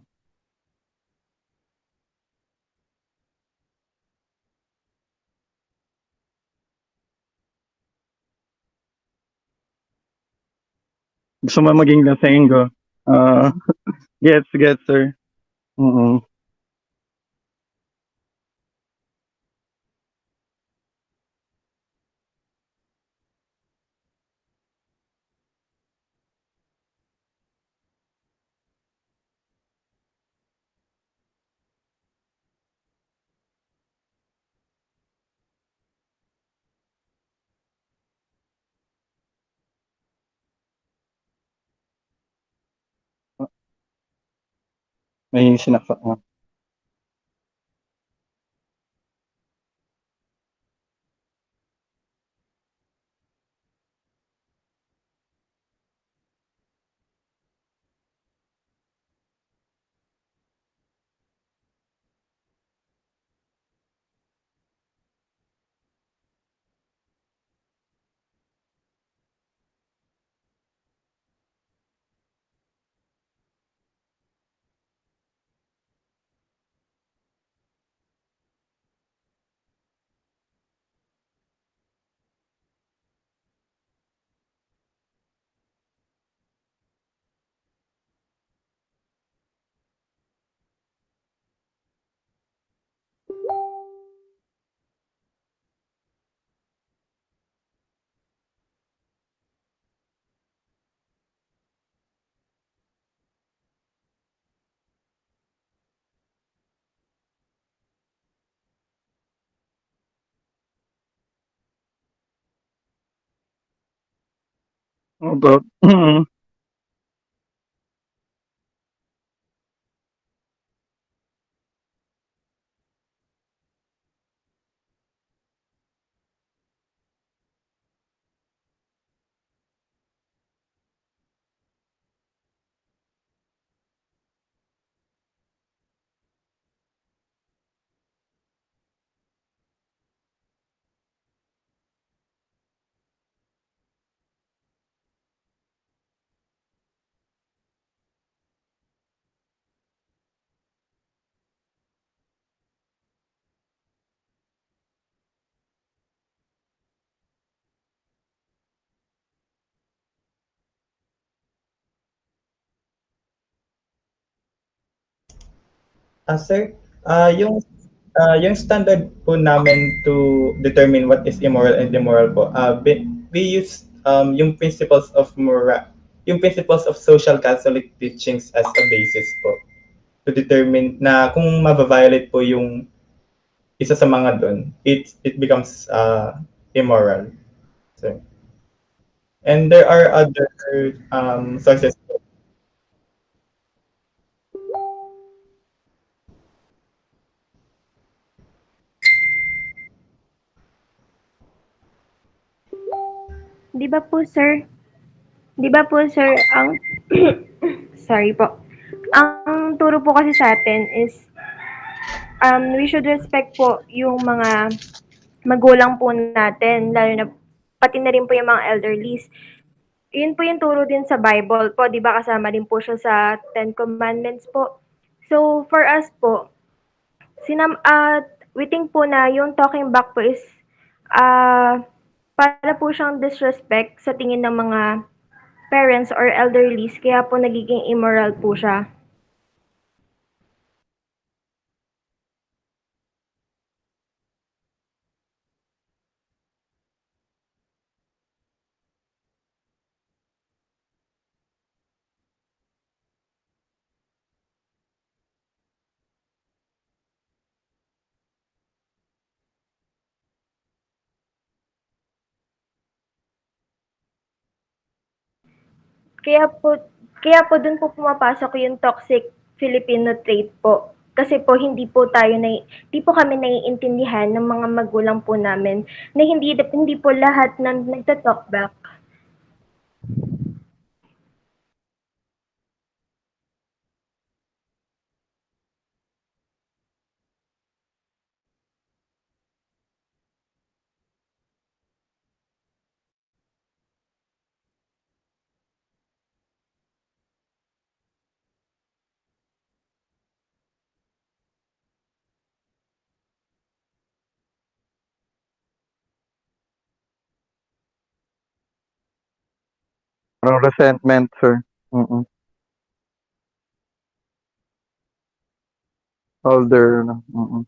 Gusto mo maging lasenggo. Oo, gets, sir. Mm. May sinaksak mo. Opo. Mm. Sir, yung standard po namin to determine what is immoral and immoral po, we use yung principles of social Catholic teachings as a basis po to determine na kung mababiolate po yung isa sa mga doon, it becomes immoral. So, and there are other sources. 'Di ba po sir 'Di ba po sir ang sorry po. Ang turo po kasi sa'tin is, we should respect po yung mga magulang po natin, lalo na pati na rin po yung mga elderlies. Yun po yung turo din sa Bible po, 'di ba kasama din po siya sa Ten Commandments po. So, for us po, we think po na yung talking back po is, ah para po siyang disrespect sa tingin ng mga parents or elderlies, kaya po nagiging immoral po siya. Kaya po kaya po dun po pumapasok yung toxic Filipino trait po. Kasi po hindi po kami naiintindihan ng mga magulang po namin na hindi po lahat ng nagta-talk back. Parang resentment, sir. Mm. Older, no? Mm.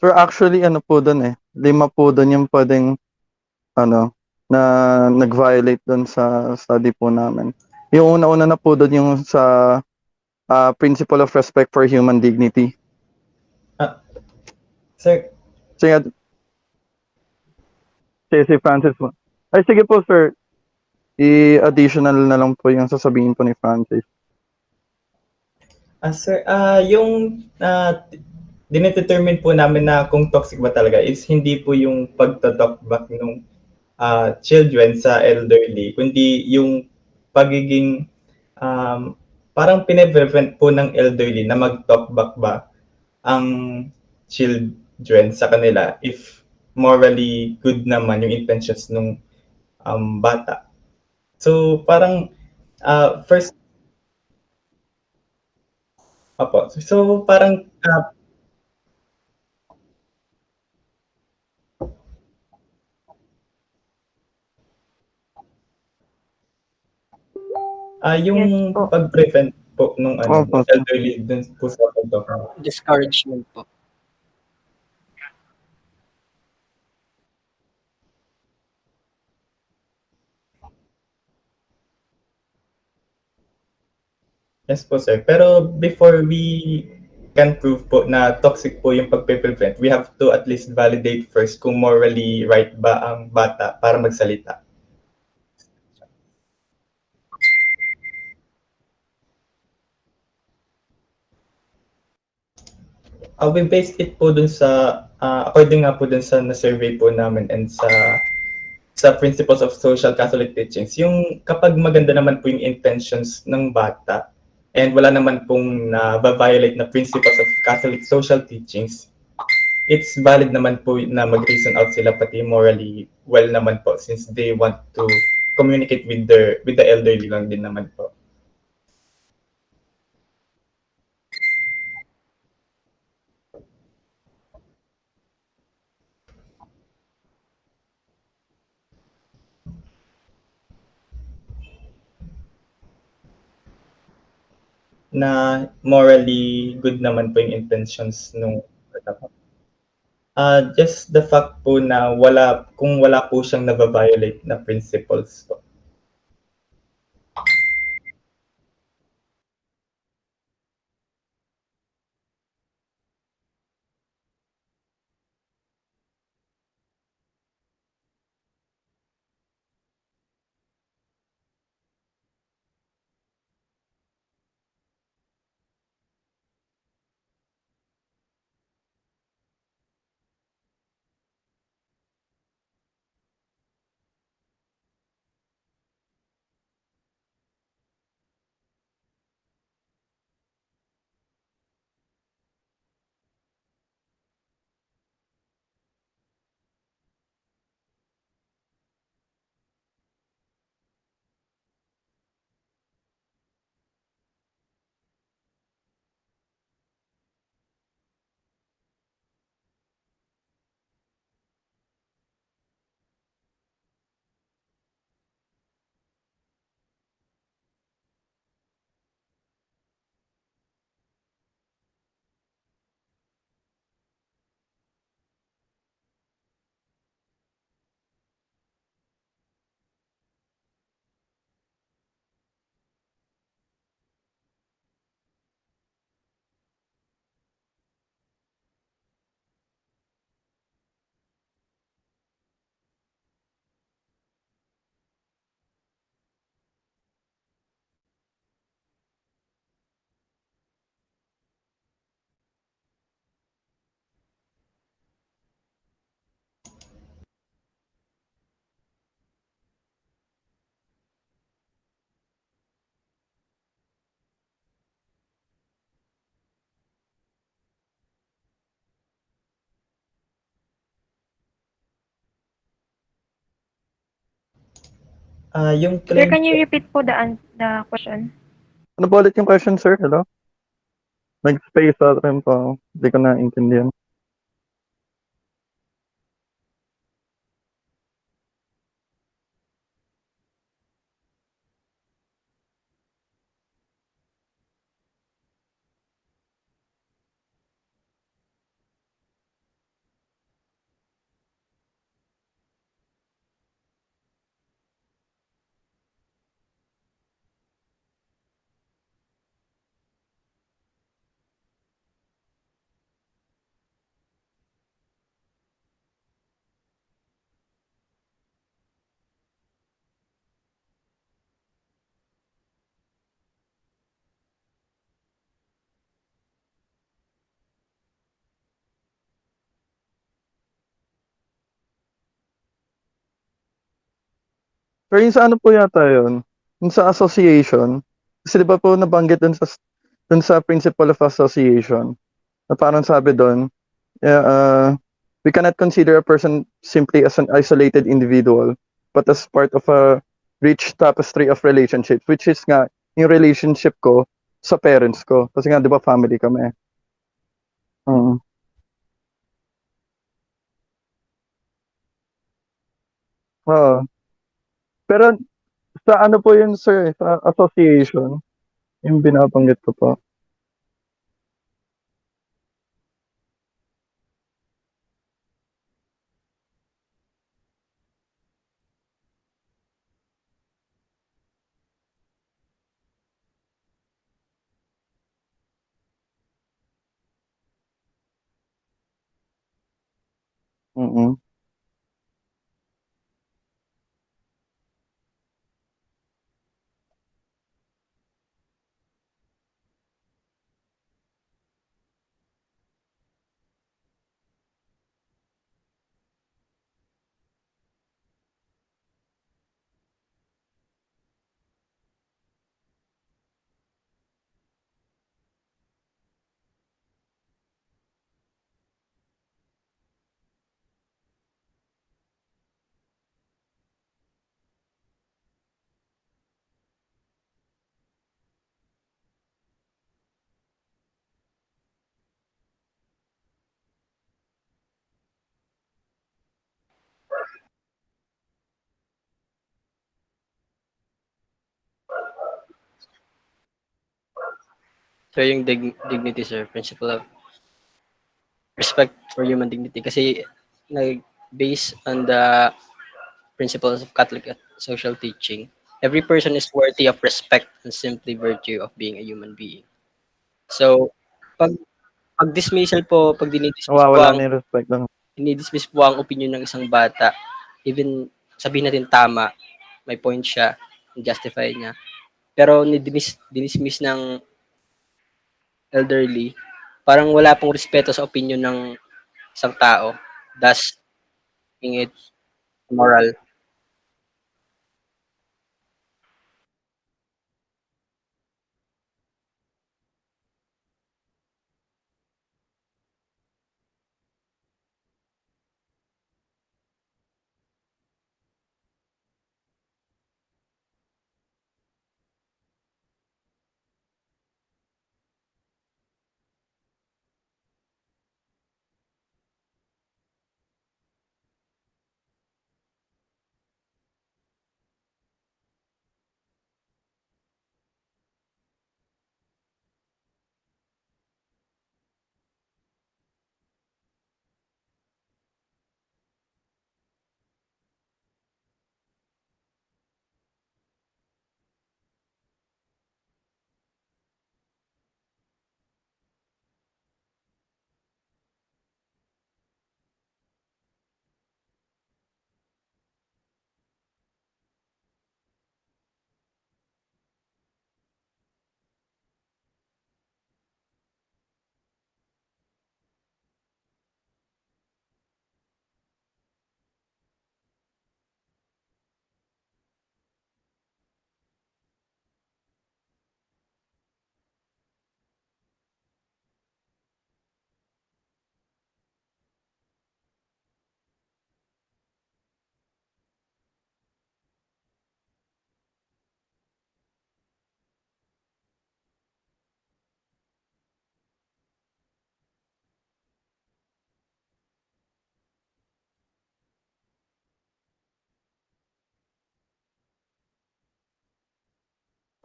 Sir, actually, ano po dun eh. 5 po dun yung pwedeng, ano, na nag-violate dun sa study po namin. Yung una-una na po dun yung sa principle of respect for human dignity. Sir, Sige, si Francis po. Ay, sige po, sir. I-additional na lang po yung sasabihin po ni Francis. sir, yung dinedetermine po namin na kung toxic ba talaga is hindi po yung pagto-talk back ng children sa elderly, kundi yung pagiging parang pine-prevent po ng elderly na mag-talk back ba ang children sa kanila if morally good naman yung intentions ng bata. So parang first Opo. So parang yung Yes po. pag-prevent po nung Opo, nung elderly dun po sa pagtulog. Discouragement po. Yes po, sir. Pero before we can prove po na toxic po yung pagpe-prevent, we have to at least validate first kung morally right ba ang bata para magsalita. We based it po dun sa, according nga po dun sa na-survey po namin and sa principles of social Catholic teachings, yung kapag maganda naman po yung intentions ng bata and wala naman pong na-violate na principles of Catholic social teachings, it's valid naman po na mag-reason out sila pati morally well naman po since they want to communicate with the elderly lang din naman po. Na morally good naman po yung intentions nung bata po. Just the fact po na kung wala po siyang na-violate na principles po. Yung Sir, claim can you po, repeat po the question? Ano po ulit yung question, sir? Hello? Nag-space out rin po. Hindi ko naintindihan. Pero yung sa ano po yata yun? Yung sa association. Kasi di ba po nabanggit dun sa principle of association. Na parang sabi dun, yeah, we cannot consider a person simply as an isolated individual, but as part of a rich tapestry of relationships, which is nga yung relationship ko sa parents ko. Kasi nga, di ba, family kami. Oo. Oo. Pero sa ano po yun, sir, sa association, yung binabanggit ko po. Mm. So yung dignity, sir, principle of respect for human dignity kasi nag-based on the principles of Catholic social teaching, every person is worthy of respect and simply virtue of being a human being. So, pag pag dismissal po, pag Nawawala na yung respect ng dinidismiss po ang opinion ng isang bata, even sabihin natin tama, may point siya, justify niya, pero dinismiss ng elderly, parang wala pong respeto sa opinion ng isang tao, thus making it moral.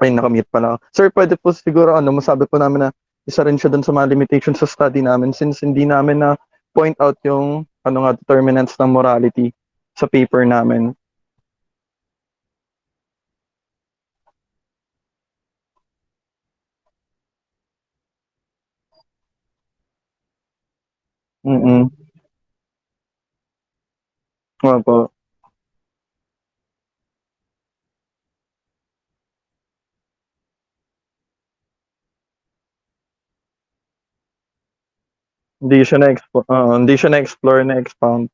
ay, nakamute pala ako. Sir, pwede po siguro masabi po namin na isa rin siya dun sa mga limitations sa study namin since hindi namin na point out yung determinants ng morality sa paper namin. Mm. Opo. Hindi siya na-explore, na-expound.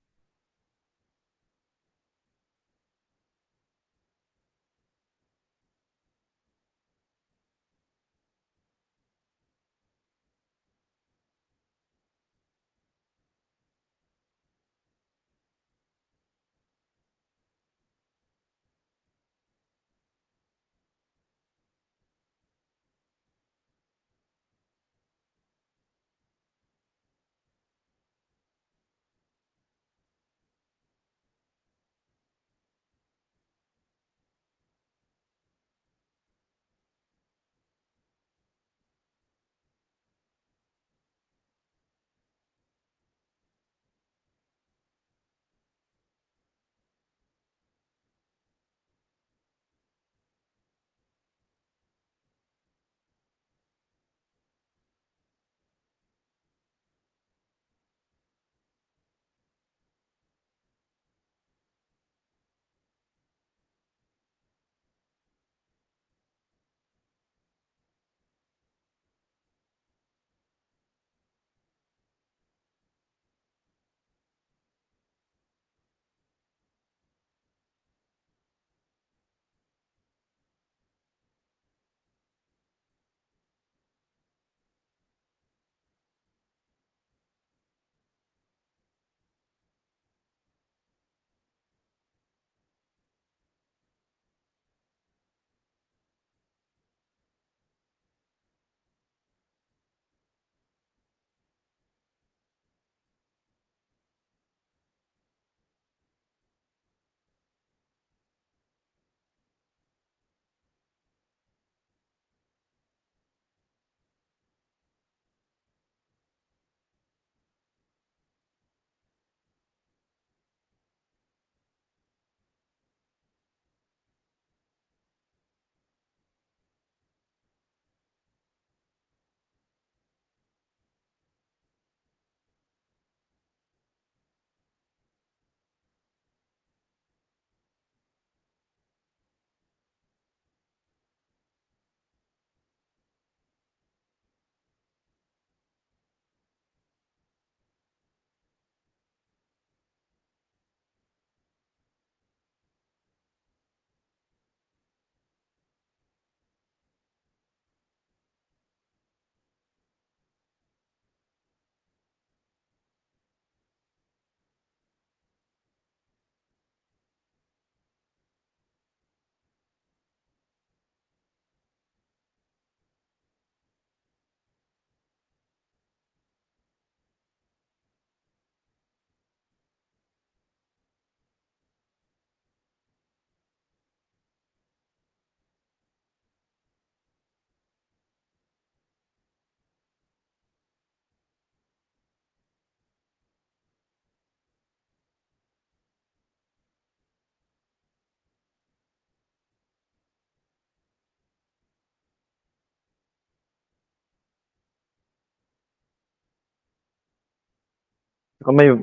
Saka may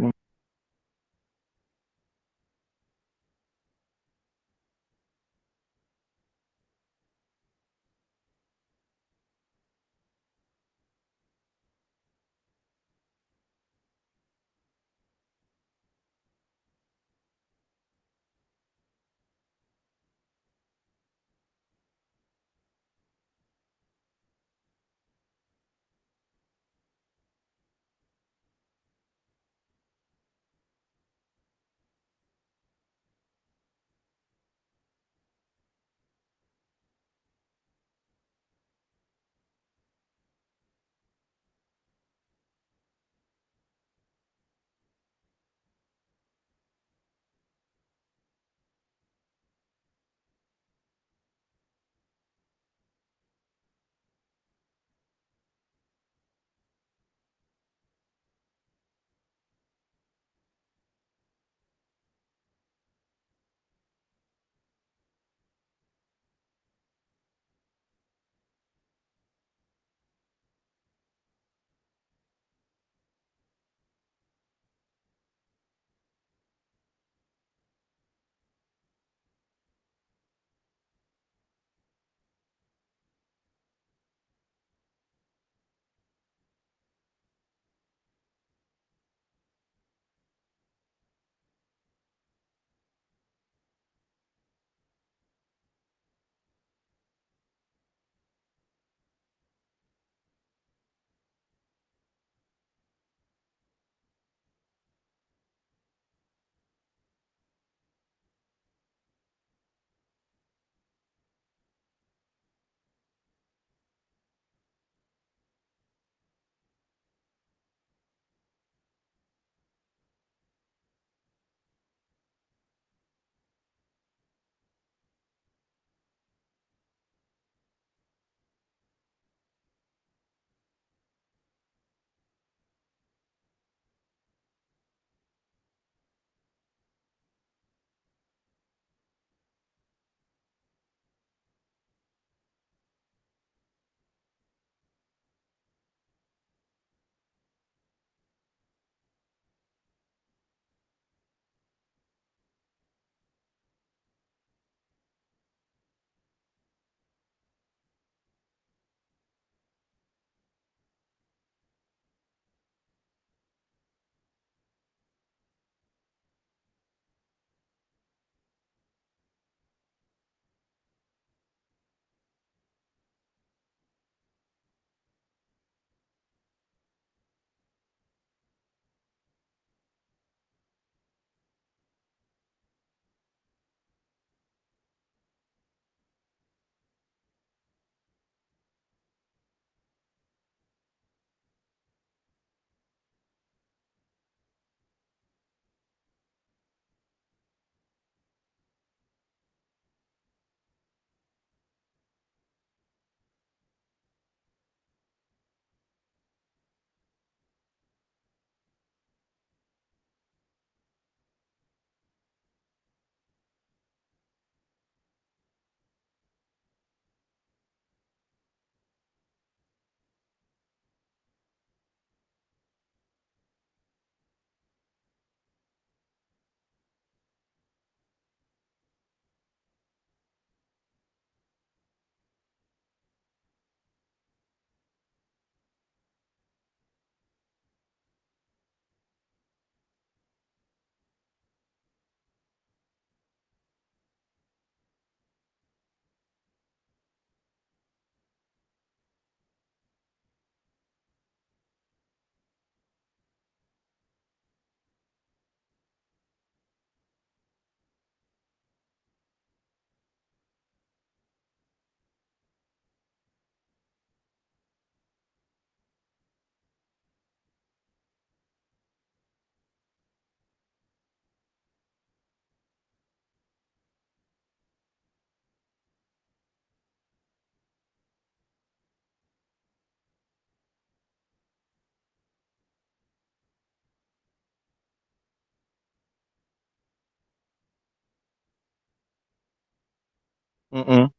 mm.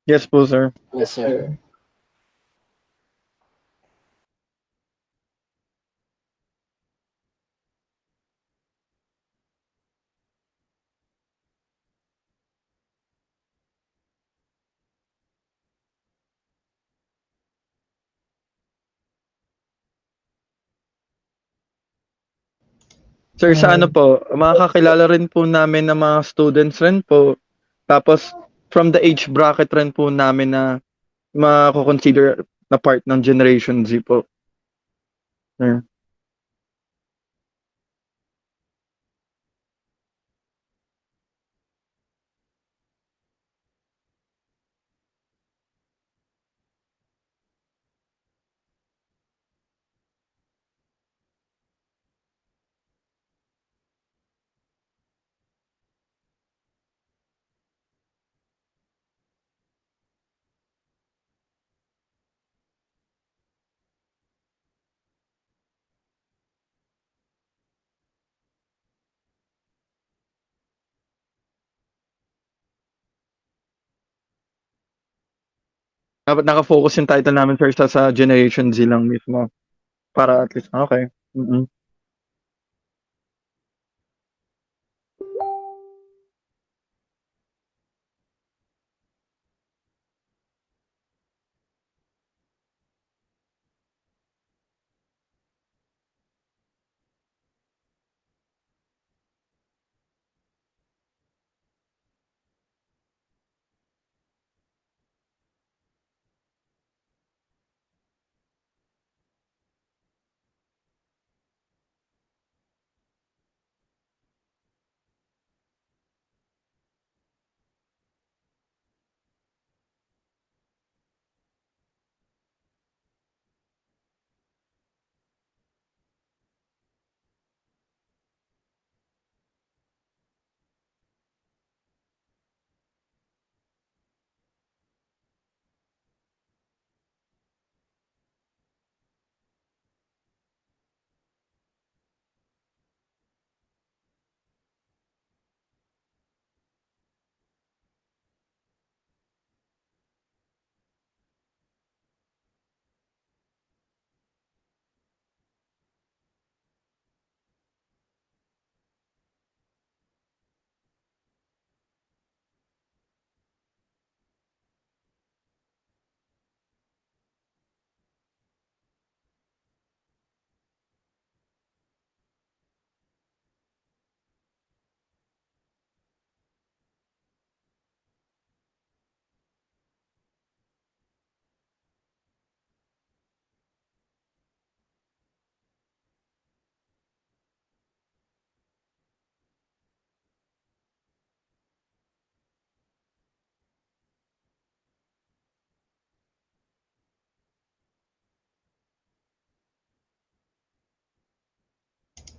Yes po, sir. Yes, sir. Sir, sa ano po, makakakilala rin po namin ng mga students rin po. Tapos, from the age bracket rin po namin na mako-consider na part ng Generation Z po. Sir. Dapat naka-focus yung title namin, sir, sa Generation Z lang mismo. Para at least, okay. Mm-mm.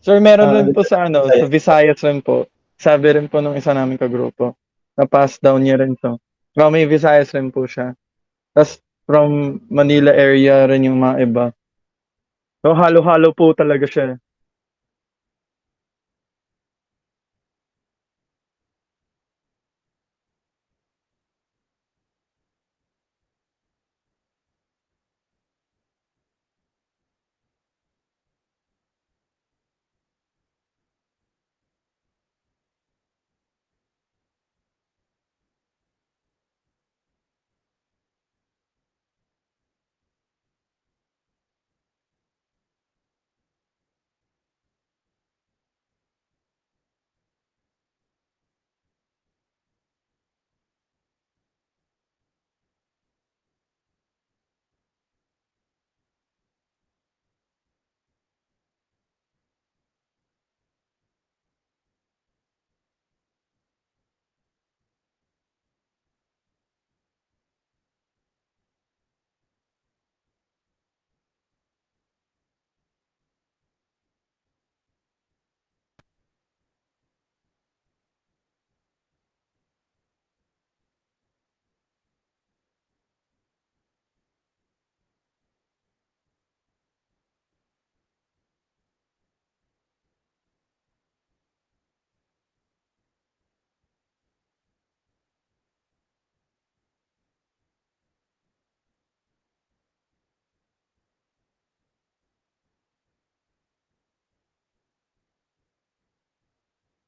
Sir, meron rin po sa ano, sa Visayas rin po. Sabi rin po nung isa namin kagrupo. Na-pass down niya rin to. May Visayas rin po siya. Tapos from Manila area rin yung mga iba. So halo-halo po talaga siya.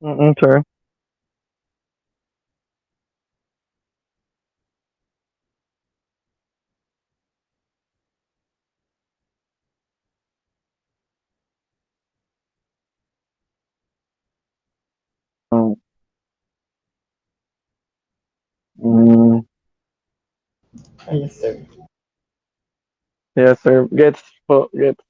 Sir. Mm, mm, Yes, sir. yes, sir. Gets po, gets.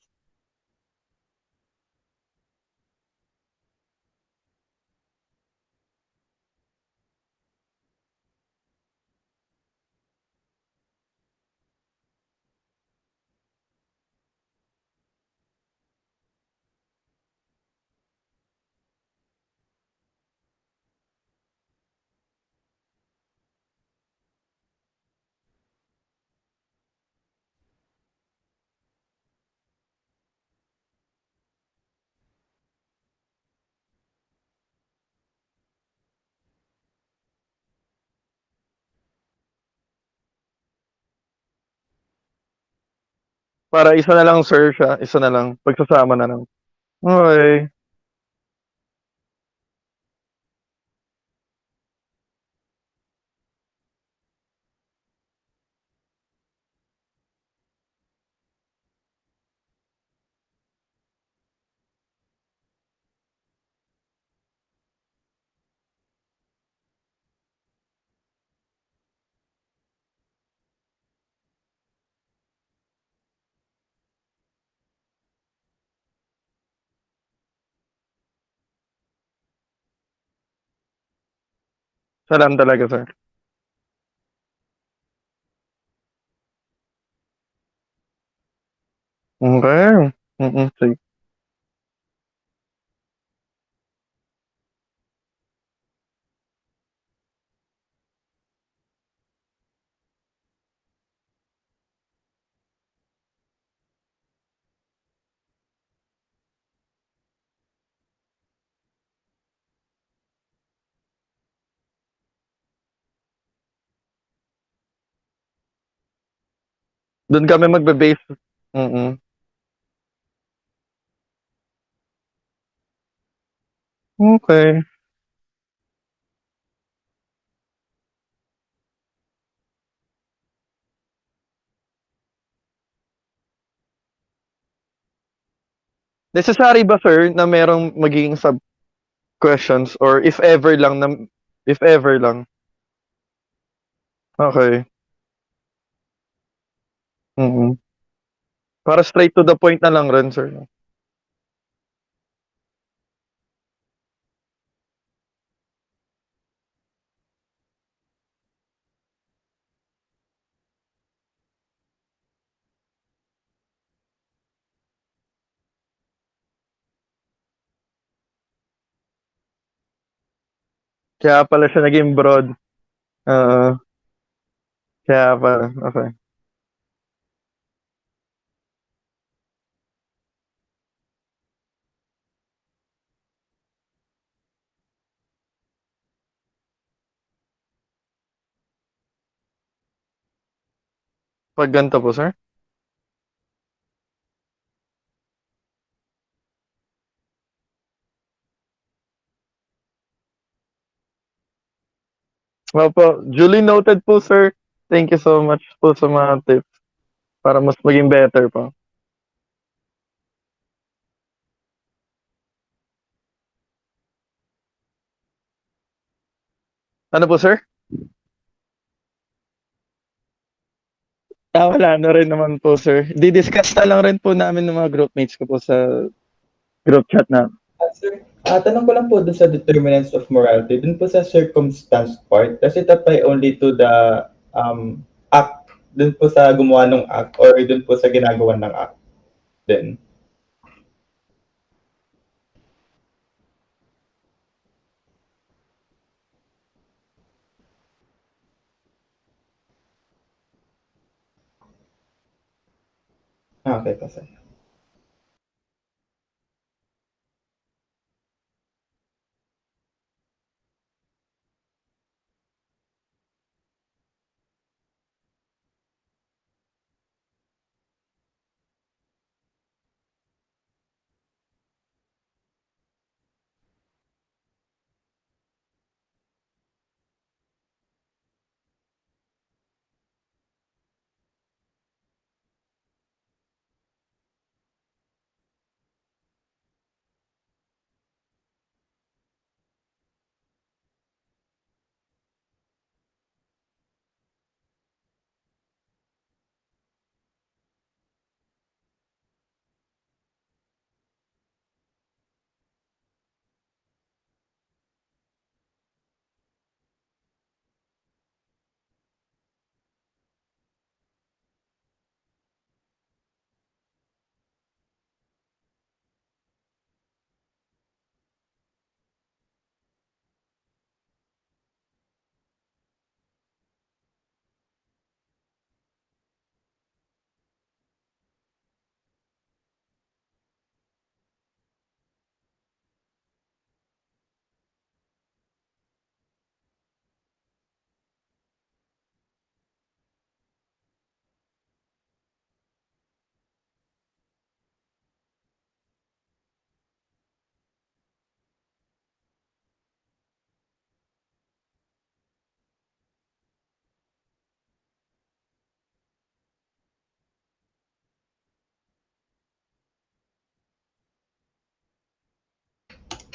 Para isa na lang, sir, siya. Isa na lang. Pagsasama na lang. Okay. Salam talaga, sir. Okay. Sige. Doon kami magbe-base. Mm. Okay. Necessary ba, sir, na merong magiging sub-questions or if ever lang na if ever lang? Okay. Mm. Para straight to the point na lang rin, sir. Kaya pala siya naging broad. Oo. Kaya pala. Okay. Pag ganito po, sir? Opo. Duly noted po, sir. Thank you so much po sa mga tips para mas maging better po. Ano po, sir? Wala na rin naman po, sir. Di-discuss na lang rin po namin ng mga groupmates ko po sa group chat na. Sir, tanong ko lang po dun sa determinants of morality, dun po sa circumstance part, does it apply only to the act, dun po sa gumawa ng act, or dun po sa ginagawa ng act din? Okay po, sir.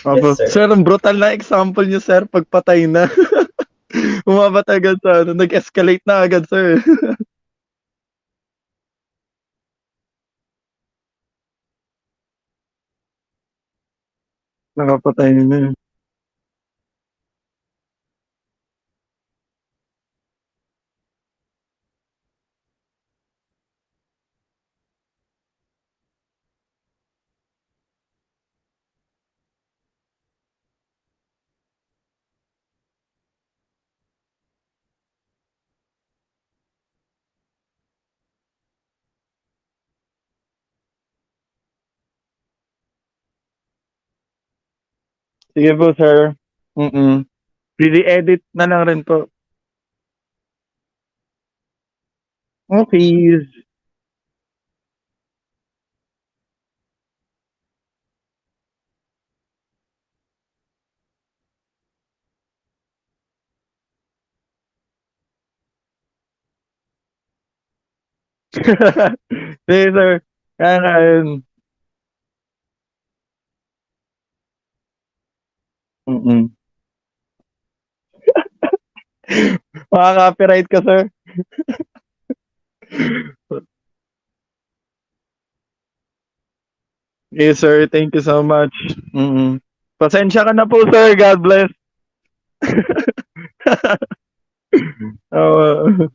Opo. Yes, sir. Sir, ang brutal na example niyo, sir, pagpatay na. Umabat agad sa ano, nag-escalate na agad, sir. Nakapatay na. Sige po, sir. Mm. Edit na lang rin po. Okay. Sige, sir. Kaya nga yun. Mm. Makaka-copyright ka, sir. Yes, sir. Thank you so much. Mm. Pasensya ka na po, sir. God bless. Oo.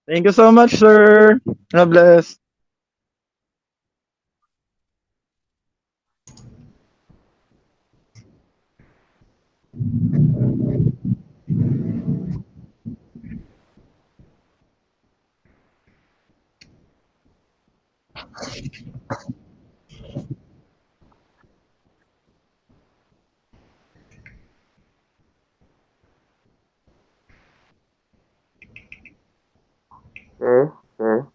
Thank you so much, sir. God bless. Sir, sir,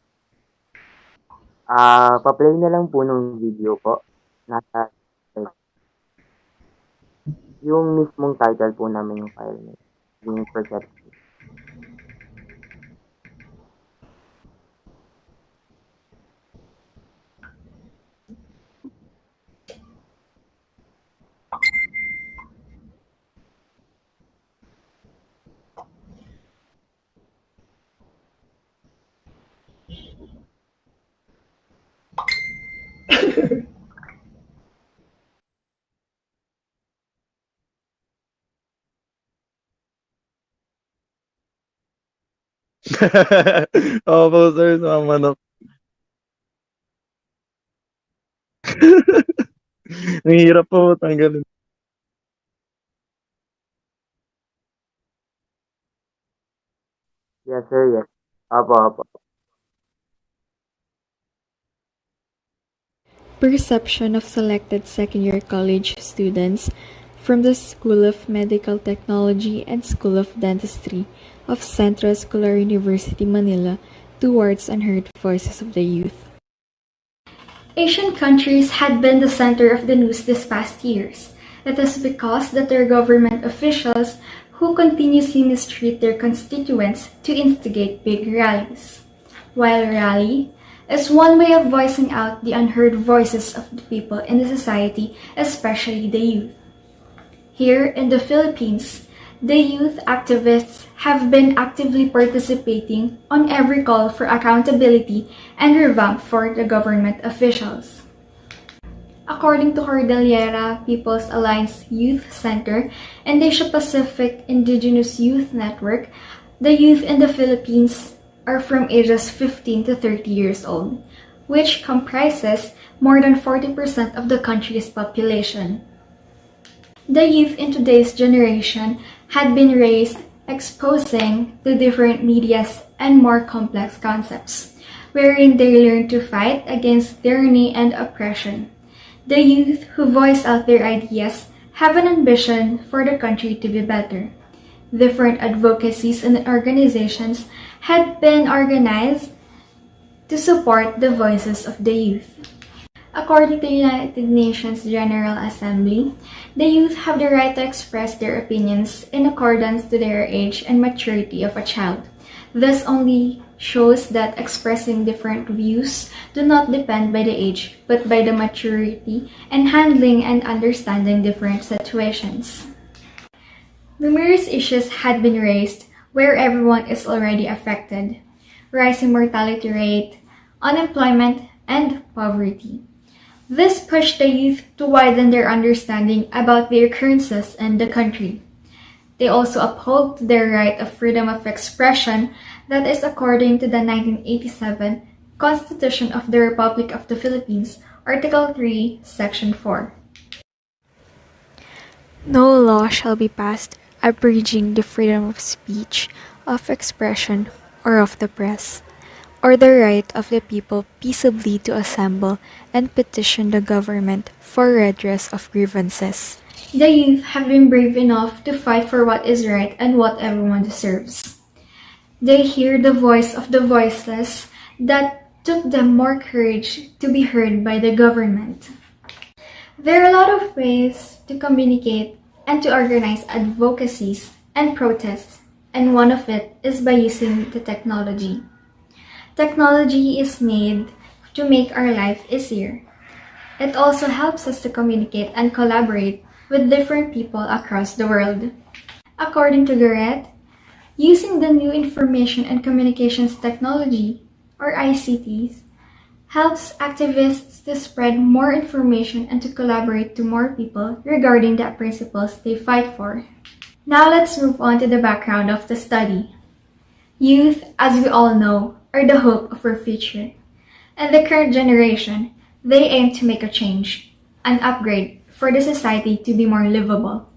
pa-play na lang po nung video po. Nasa yung mismong title po namin yung file niyo. Yung project. Opo, sir. Sa manok. Ang hirap po tanggalin. Yes, sir, yes. Apo, apo. Perception of selected second-year college students from the School of Medical Technology and School of Dentistry of Central Scholar University Manila towards unheard voices of the youth. Asian countries had been the center of the news this past years. It is because that their government officials who continuously mistreat their constituents to instigate big rallies. While rally is one way of voicing out the unheard voices of the people in the society, especially the youth. Here in the Philippines, the youth activists have been actively participating on every call for accountability and revamp for the government officials. According to Cordillera People's Alliance Youth Center and the Asia Pacific Indigenous Youth Network, the youth in the Philippines are from ages 15 to 30 years old, which comprises more than 40% of the country's population. The youth in today's generation had been raised exposing the different medias and more complex concepts, wherein they learn to fight against tyranny and oppression. The youth who voice out their ideas have an ambition for the country to be better. Different advocacies and organizations had been organized to support the voices of the youth. According to United Nations General Assembly, the youth have the right to express their opinions in accordance to their age and maturity of a child. This only shows that expressing different views do not depend by the age, but by the maturity and handling and understanding different situations. Numerous issues had been raised where everyone is already affected: rising mortality rate, unemployment, and poverty. This pushed the youth to widen their understanding about the occurrences in the country. They also uphold their right of freedom of expression that is according to the 1987 Constitution of the Republic of the Philippines, Article 3, Section 4. No law shall be passed abridging the freedom of speech, of expression, or of the press, or the right of the people peaceably to assemble and petition the government for redress of grievances. The youth have been brave enough to fight for what is right and what everyone deserves. They hear the voice of the voiceless that took them more courage to be heard by the government. There are a lot of ways to communicate and to organize advocacies and protests, and one of it is by using the technology. Technology is made to make our life easier. It also helps us to communicate and collaborate with different people across the world. According to QUR'AN, using the new information and communications technology, or ICTs, helps activists to spread more information and to collaborate to more people regarding the principles they fight for. Now let's move on to the background of the study. Youth, as we all know, are the hope of our future. And the current generation, they aim to make a change, an upgrade for the society to be more livable.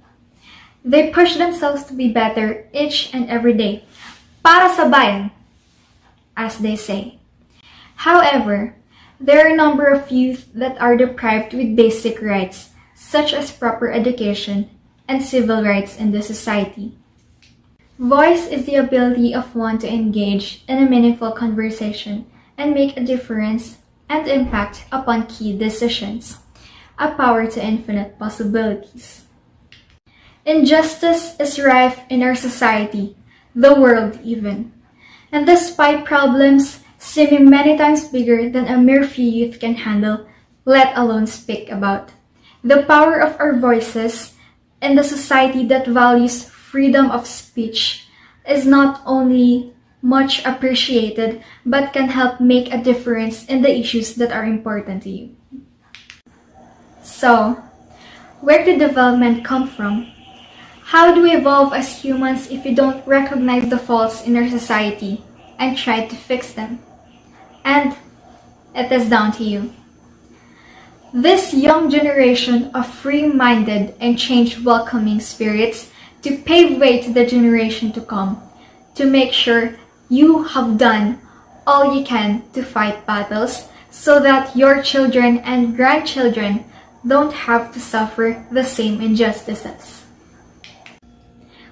They push themselves to be better each and every day, para sa bayan, as they say. However, there are a number of youth that are deprived with basic rights, such as proper education and civil rights in the society. Voice is the ability of one to engage in a meaningful conversation and make a difference and impact upon key decisions, a power to infinite possibilities. Injustice is rife in our society, the world even, and despite problems seeming many times bigger than a mere few youth can handle, let alone speak about, the power of our voices in the society that values freedom of speech is not only much appreciated, but can help make a difference in the issues that are important to you. So, where did development come from? How do we evolve as humans if we don't recognize the faults in our society and try to fix them? And it is down to you. This young generation of free-minded and change-welcoming spirits to pave way to the generation to come, to make sure you have done all you can to fight battles so that your children and grandchildren don't have to suffer the same injustices.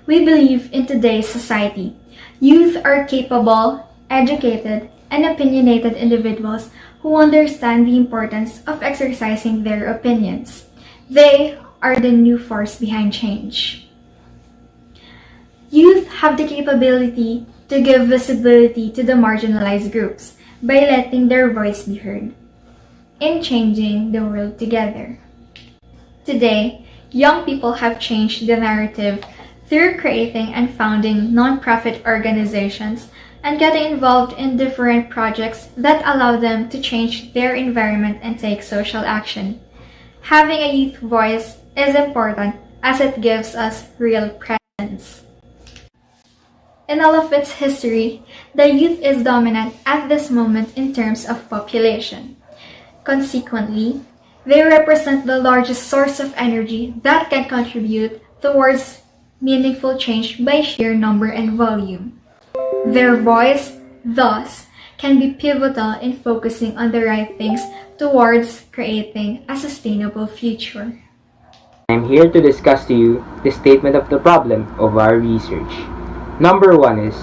We believe in today's society, youth are capable, educated, and opinionated individuals who understand the importance of exercising their opinions. They are the new force behind change. Youth have the capability to give visibility to the marginalized groups by letting their voice be heard in changing the world together. Today, young people have changed the narrative through creating and founding non-profit organizations and getting involved in different projects that allow them to change their environment and take social action. Having a youth voice is important as it gives us real presence. In all of its history, the youth is dominant at this moment in terms of population. Consequently, they represent the largest source of energy that can contribute towards meaningful change by sheer number and volume. Their voice, thus, can be pivotal in focusing on the right things towards creating a sustainable future. I'm here to discuss to you the statement of the problem of our research. Number 1 is,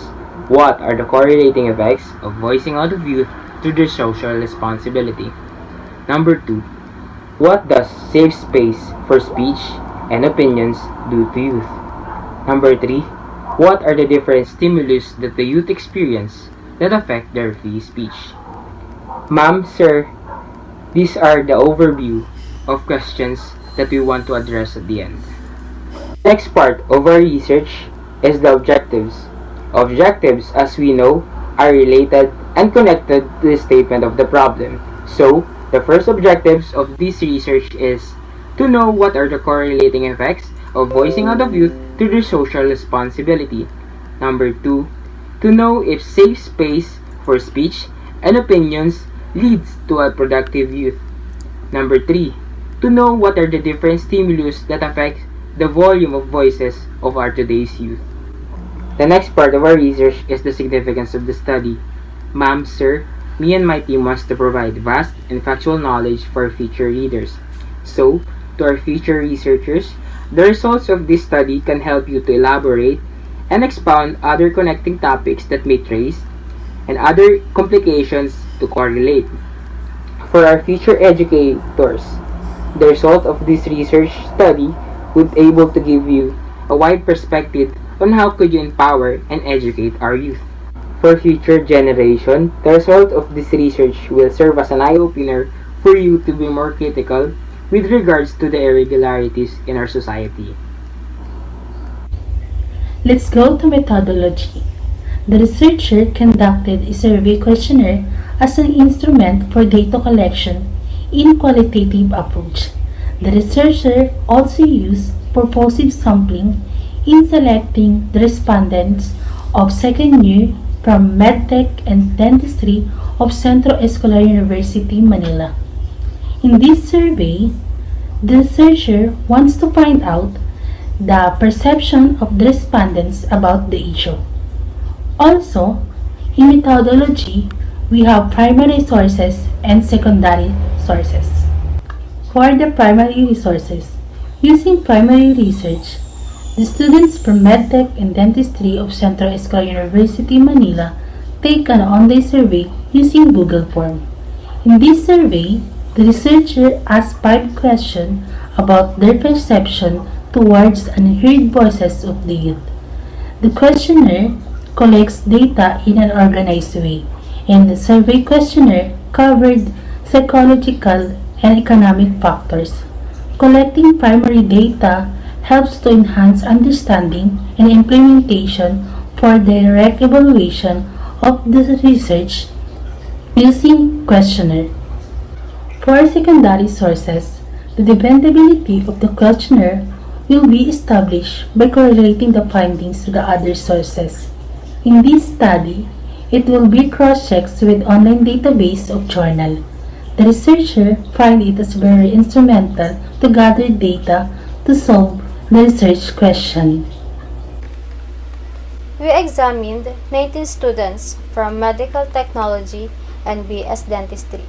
what are the correlating effects of voicing out of youth to their social responsibility? Number 2, what does safe space for speech and opinions do to youth? Number 3, what are the different stimulus that the youth experience that affect their free speech? Ma'am, sir, these are the overview of questions that we want to address at the end. Next part of our research is the objectives. Objectives, as we know, are related and connected to the statement of the problem. So, the first objectives of this research is to know what are the correlating effects of voicing out of youth to their social responsibility. Number 2, to know if safe space for speech and opinions leads to a productive youth. Number 3, to know what are the different stimulus that affect the volume of voices of our today's youth. The next part of our research is the significance of the study. Ma'am, sir, me and my team wants to provide vast and factual knowledge for future readers. So, to our future researchers, the results of this study can help you to elaborate and expound other connecting topics that may trace and other complications to correlate. For our future educators, the result of this research study would be able to give you a wide perspective on how could you empower and educate our youth. For future generation, the result of this research will serve as an eye-opener for you to be more critical with regards to the irregularities in our society. Let's go to methodology. The researcher conducted a survey questionnaire as an instrument for data collection in qualitative approach. The researcher also used purposive sampling in selecting the respondents of second year from MedTech and Dentistry of Centro Escolar University, Manila. In this survey, the researcher wants to find out the perception of the respondents about the issue. Also, in methodology, we have primary sources and secondary sources. For the primary resources, using primary research, the students from MedTech and Dentistry of Central Escolar University, Manila take an online survey using Google Form. In this survey, the researcher asked 5 questions about their perception towards unheard voices of the youth. The questionnaire collects data in an organized way, and the survey questionnaire covered psychological and economic factors. Collecting primary data helps to enhance understanding and implementation for direct evaluation of the research using questionnaire. For secondary sources, the dependability of the questionnaire will be established by correlating the findings to the other sources. In this study, it will be cross-checked with online database of journal. The researcher find it as very instrumental to gather data to solve the research question. We examined 19 students from Medical Technology and BS Dentistry.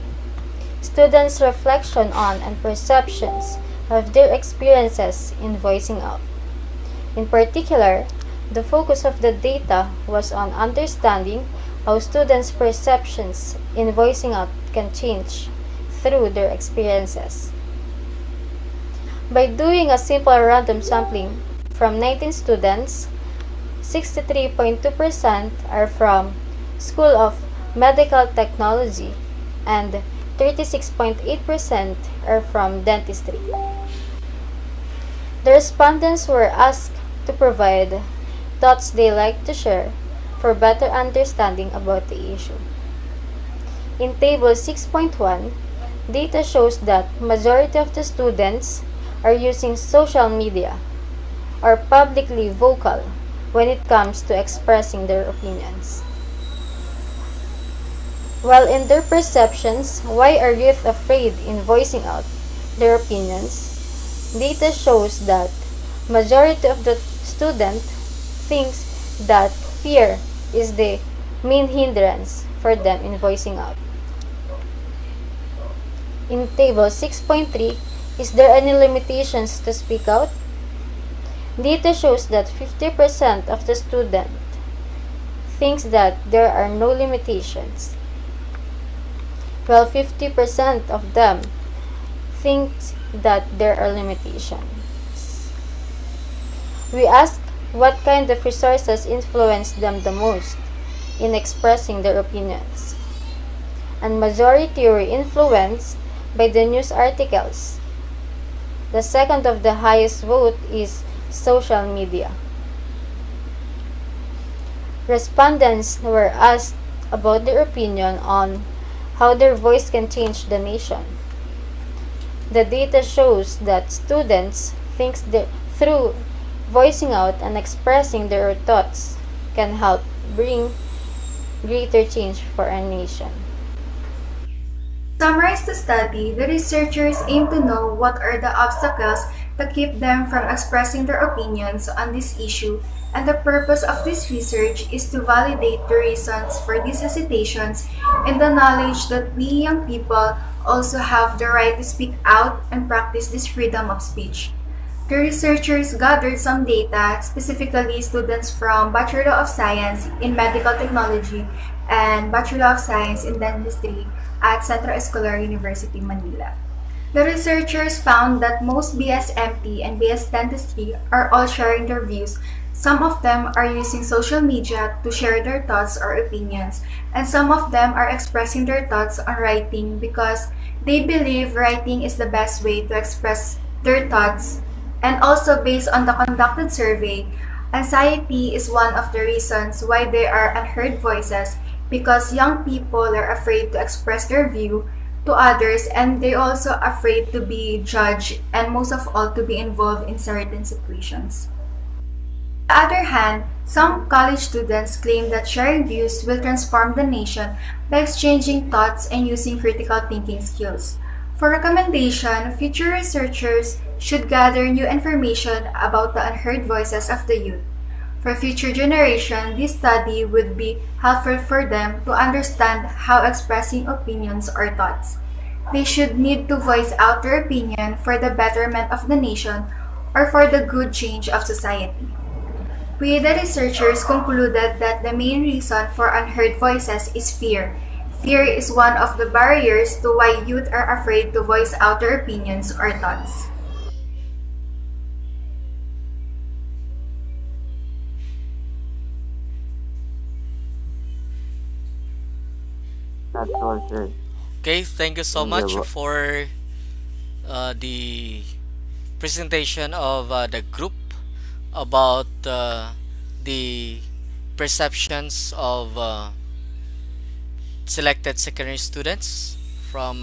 Students' reflection on and perceptions of their experiences in voicing out. In particular, the focus of the data was on understanding how students' perceptions in voicing out can change through their experiences. By doing a simple random sampling from 19 students, 63.2% are from School of Medical Technology and 36.8% are from Dentistry. The respondents were asked to provide thoughts they like to share for better understanding about the issue. In Table 6.1, data shows that majority of the students are using social media or publicly vocal when it comes to expressing their opinions. While in their perceptions, why are youth afraid in voicing out their opinions? Data shows that majority of the student thinks that fear is the main hindrance for them in voicing out. In Table 6.3, is there any limitations to speak out? Data shows that 50% of the student thinks that there are no limitations. while 50% of them think that there are limitations. We ask what kind of resources influence them the most in expressing their opinions. And majority were influenced by the news articles. The second of the highest vote is social media. Respondents were asked about their opinion on how their voice can change the nation. The data shows that students think that through voicing out and expressing their thoughts can help bring greater change for our nation. To summarize the study, the researchers aim to know what are the obstacles that keep them from expressing their opinions on this issue, and the purpose of this research is to validate the reasons for these hesitations and the knowledge that we young people also have the right to speak out and practice this freedom of speech. The researchers gathered some data, specifically students from Bachelor of Science in Medical Technology and Bachelor of Science in Dentistry at Central Escolar University, Manila. The researchers found that most BSMT and BS Dentistry are all sharing their views. Some of them are using social media to share their thoughts or opinions, and some of them are expressing their thoughts on writing because they believe writing is the best way to express their thoughts. And also based on the conducted survey, anxiety is one of the reasons why there are unheard voices because young people are afraid to express their view to others and they also afraid to be judged and most of all to be involved in certain situations. On the other hand, some college students claim that sharing views will transform the nation by exchanging thoughts and using critical thinking skills. For recommendation, future researchers should gather new information about the unheard voices of the youth. For future generation, this study would be helpful for them to understand how expressing opinions or thoughts. They should need to voice out their opinion for the betterment of the nation or for the good change of society. We, the researchers, concluded that the main reason for unheard voices is fear. Fear is one of the barriers to why youth are afraid to voice out their opinions or thoughts. That's all, sir. Okay, thank you so much for the presentation of the group about the perceptions of selected secondary students from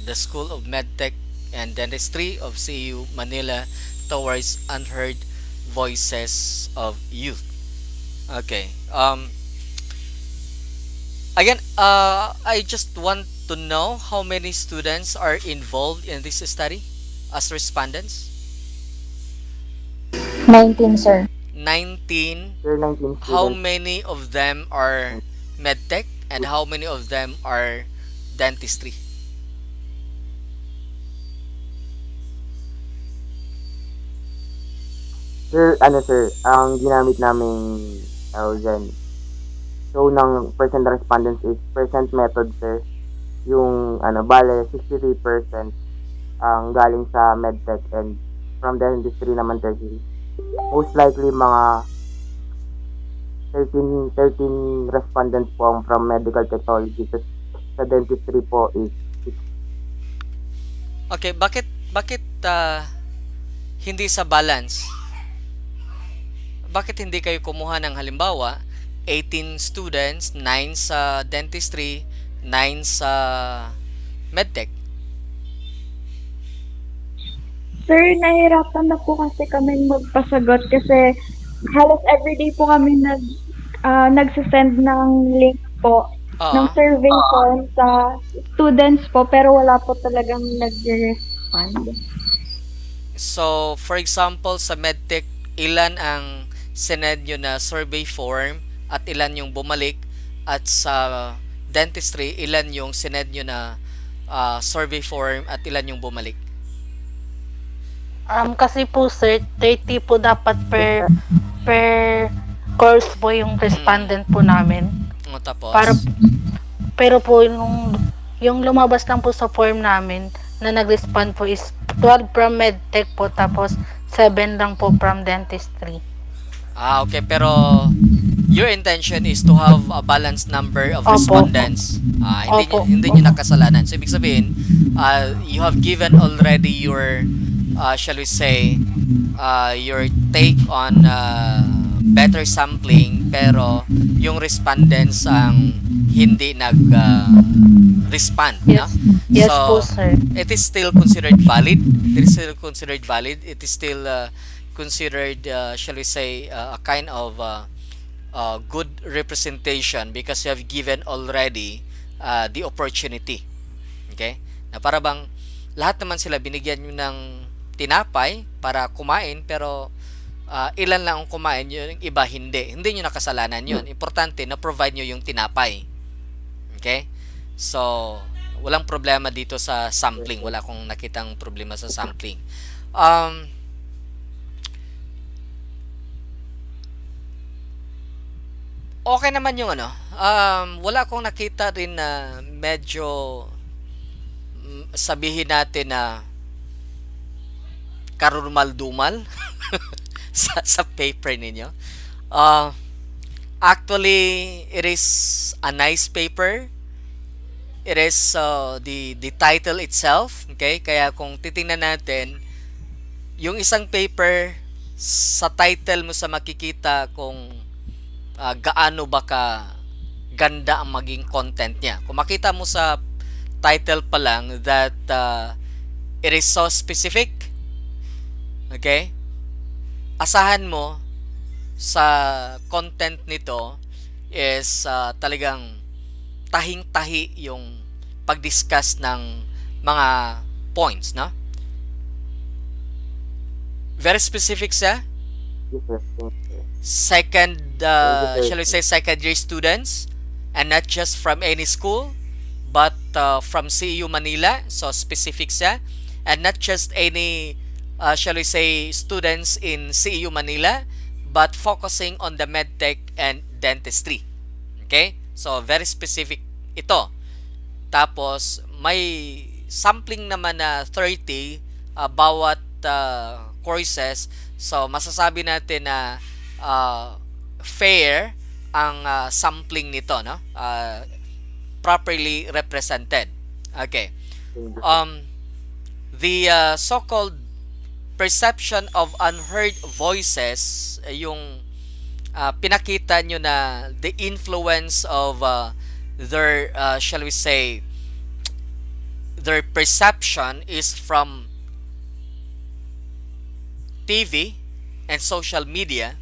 the School of MedTech and Dentistry of CU Manila towards unheard voices of youth. Okay. Again, I just want to know how many students are involved in this study as respondents. 19, sir. 19. Sir, 19 How students. many of them are medtech and how many of them are dentistry? Sir, sir, ang ginamit naming dyan, so ng percent respondents is percent method, sir. Yung, bale, 63% ang galing sa medtech and from the industry naman 30. Most likely, mga 13 respondents po ang from medical technology. Tapos sa dentistry po is 6. Okay, bakit hindi sa balance? Bakit hindi kayo kumuha ng halimbawa 18 students, 9 sa dentistry, 9 sa medtech? Sir, nahirapan na po kasi kami magpasagot kasi halos everyday po kami nagsasend ng link po ng survey form sa students po pero wala po talagang nag-respond. So, for example, sa medtech, ilan ang sinend nyo na survey form at ilan yung bumalik, at sa dentistry, ilan yung sinend nyo na survey form at ilan yung bumalik? Kasi po sir, 30 po dapat per course po yung respondent po namin. Tapos? Pero po yung Yung lumabas lang po sa form namin na nag-respond po is 12 from medtech po, tapos 7 lang po from dentistry. Okay, pero your intention is to have a balanced number of Opo. respondents. Opo. Hindi nyo nakasalanan. So, ibig sabihin, you have given already your, shall we say, your take on better sampling, pero yung respondents ang hindi respond, no? Yes So, po, sir. it is still considered valid. It is still considered valid. It is still considered, shall we say, a kind of good representation because you have given already the opportunity. Okay? Na para bang lahat naman sila binigyan nyo ng tinapay para kumain, pero ilan lang ang kumain, yung iba hindi. Hindi nyo nakasalanan yun. Importante na provide nyo yung tinapay. Okay? So, walang problema dito sa sampling. Wala akong nakitang problema sa sampling. Okay naman yung wala akong nakita rin na medyo sabihin natin na karumal-dumal sa paper ninyo. Actually, it is a nice paper. It is the title itself. Okay? Kaya kung titingnan natin, yung isang paper, sa title mo sa makikita kung gaano ba ka ganda ang maging content niya. Kung makita mo sa title pa lang that it is so specific, okay? Asahan mo sa content nito is talagang tahing-tahi yung pag-discuss ng mga points, no? Very specific siya. Second, shall we say, second-year students, and not just from any school, but from CEU Manila, so specific siya, and not just any, shall we say, students in CEU Manila, but focusing on the medtech and dentistry. Okay? So, very specific ito. Tapos, may sampling naman na 30 bawat courses. So, masasabi natin na fair ang sampling nito, no? Properly represented. Okay. The so-called perception of unheard voices, yung pinakita nyo na the influence of their, shall we say, their perception is from TV and social media.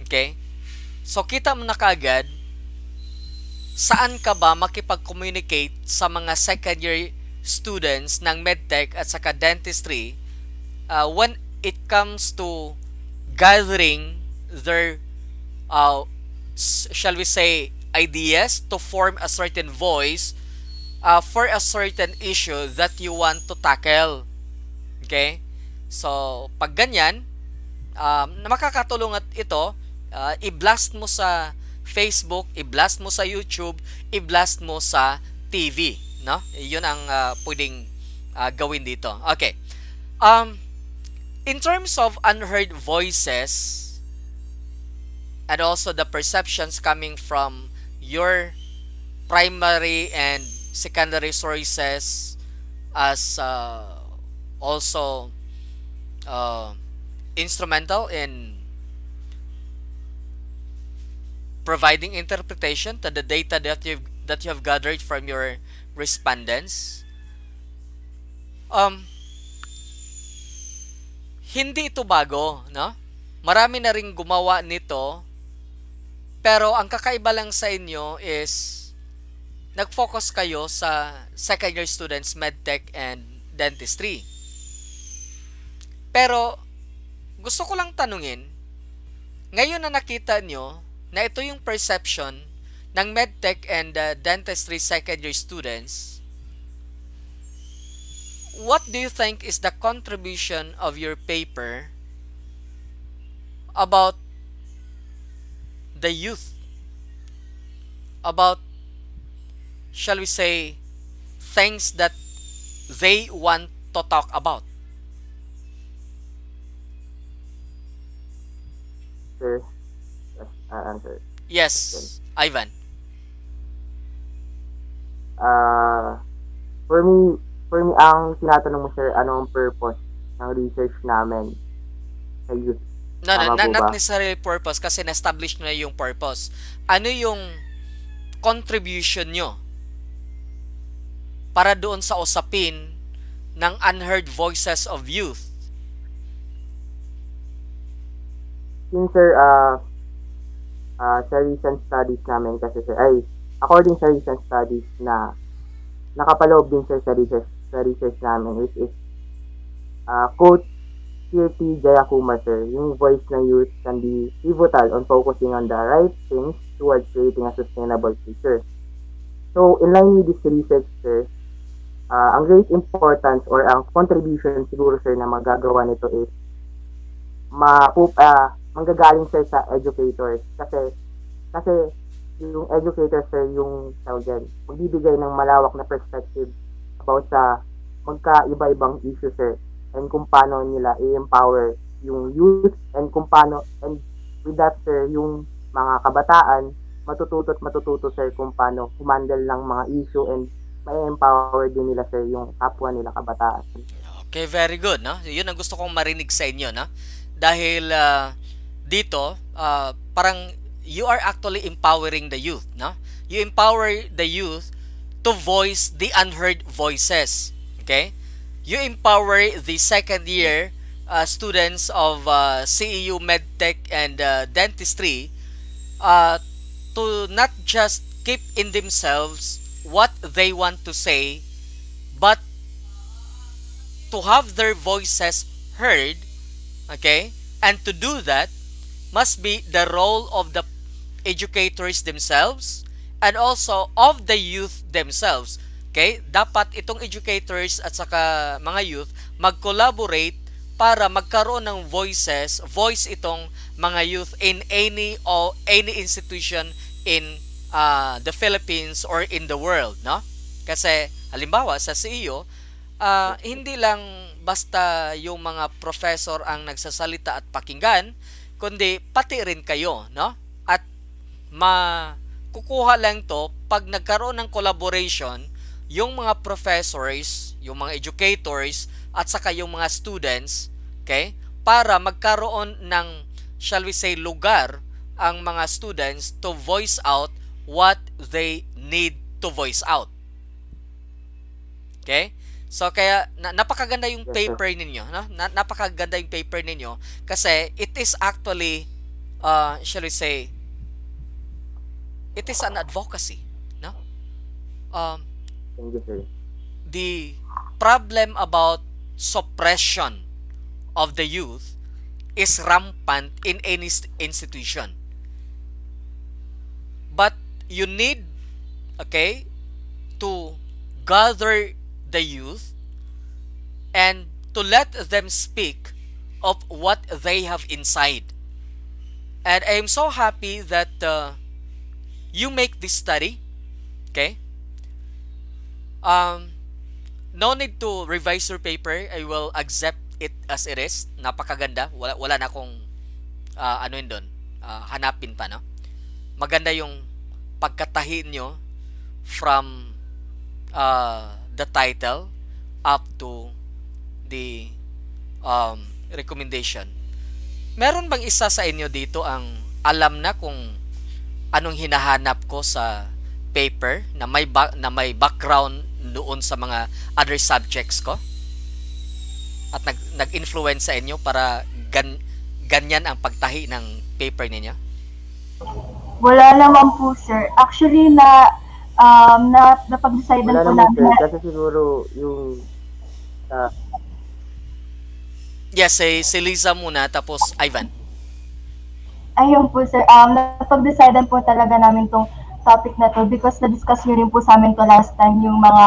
Okay? So, kita mo na kaagad, saan ka ba makipag-communicate sa mga second-year students ng medtech at saka dentistry when it comes to gathering their, shall we say, ideas to form a certain voice for a certain issue that you want to tackle. Okay? So, pag ganyan, na makakatulong at ito, i-blast mo sa Facebook, i-blast mo sa YouTube, i-blast mo sa TV, no? 'Yun ang pwedeng gawin dito. Okay. In terms of unheard voices and also the perceptions coming from your primary and secondary sources as also instrumental in providing interpretation to the data that you have gathered from your respondents. Hindi ito bago, no? Marami na ring gumawa nito, pero ang kakaiba lang sa inyo is nag-focus kayo sa second year students, medtech and dentistry. Pero gusto ko lang tanungin, ngayon na nakita nyo na ito yung perception ng medtech and dentistry second year students, what do you think is the contribution of your paper about the youth, about, shall we say, things that they want to talk about. Sir, yes, answer. Question. Yes, Ivan. Ah, for me, ang tinatanong mo, sir, ano ang purpose ng research namin sa youth? No, no, Tama po not ba? necessarily purpose kasi na-establish na yung purpose. Ano yung contribution nyo para doon sa usapin ng unheard voices of youth? Since, sir, sa recent studies namin kasi, sir, according sa recent studies na nakapaloob din, sir, sa research namin, which is, quote, Kirti Jayakumar, sir, yung voice ng youth can be pivotal on focusing on the right things towards creating a sustainable future. So, in line with this research, sir, ang great importance or ang contribution siguro, sir, na magagawa nito is manggagaling, sir, sa educators. Kasi yung educators, sir, yung magbibigay ng malawak na perspective about sa magkaiba-ibang issue, sir, and kung paano nila i-empower yung youth, and with that, sir, yung mga kabataan matututo, sir, kung paano humandle ng mga issue, and may-empower din nila, sir, yung kapwa nila kabataan. Okay, very good, no? Yun ang gusto kong marinig sa inyo, no? Dahil dito, parang you are actually empowering the youth, no? You empower the youth to voice the unheard voices, okay? You empower the second year students of CEU MedTech and Dentistry to not just keep in themselves what they want to say, but to have their voices heard, okay? And to do that must be the role of the educators themselves and also of the youth themselves. Okay? Dapat itong educators at saka mga youth mag-collaborate para magkaroon ng voice itong mga youth in any institution in the Philippines or in the world, no? Kasi halimbawa sa CEO, hindi lang basta yung mga professor ang nagsasalita at pakinggan, kundi pati rin kayo, no? At kukuha lang to pag nagkaroon ng collaboration yung mga professors, yung mga educators, at saka yung mga students, okay? Para magkaroon ng, shall we say, lugar ang mga students to voice out what they need to voice out. Okay? So, kaya, napakaganda yung paper ninyo, no? Napakaganda yung paper ninyo kasi it is actually, shall we say, it is an advocacy, no? Thank you, sir. The problem about suppression of the youth is rampant in any institution. But you need, okay, to gather the youth and to let them speak of what they have inside. And I am so happy that you make this study, okay? No need to revise your paper. I will accept it as it is. Napakaganda. Wala na akong ano yun doon. Hanapin pa, no? Maganda yung pagkatahin nyo from the title up to the recommendation. Meron bang isa sa inyo dito ang alam na kung anong hinahanap ko sa paper na may background noon sa mga other subjects ko at nag-influence sa inyo para ganyan ang pagtahi ng paper ninyo? Wala naman po, sir. Actually, napag-decidean po namin. Sir, kasi siguro yung yes, si Liza muna tapos Ivan. Ayun po, sir. Napag-decidean po talaga namin tong topic na to because na-discuss nyo rin po sa amin to last time yung mga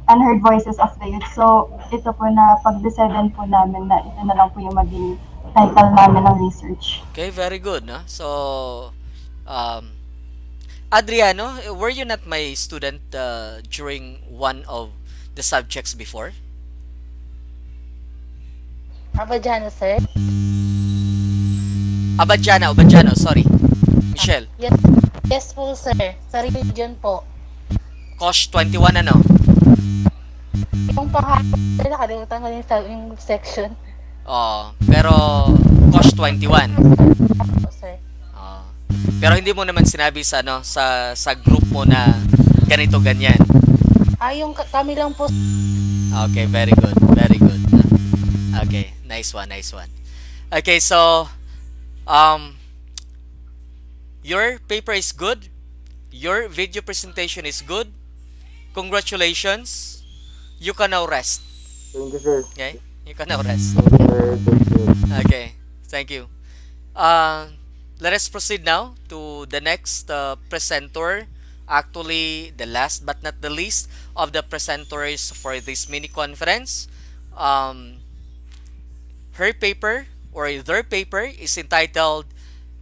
unheard voices of the youth. So, ito po na pag-decidean po namin na ito na lang po yung maging title namin ng research. Okay, very good, no? So, Adriano, were you not my student during one of the subjects before? Abadiano, sir? Abadiano, sorry. Michelle. Yes po, sir. Sa religion po. Kosh 21 ano? Yung panghapon, sir, nakalimutan ko yung section. Pero Kosh 21. Opo, sir. Pero hindi mo naman sinabi sa sa group mo na ganito ganyan. Yung kami lang po. Okay, very good. Very good. Okay, nice one. Okay, so your paper is good. Your video presentation is good. Congratulations. You can now rest. Thank you, sir. Okay? You can now rest. Thank you, sir. Thank you. Okay, thank you. Let us proceed now to the next presenter. Actually, the last but not the least of the presenters for this mini conference. Her paper or their paper is entitled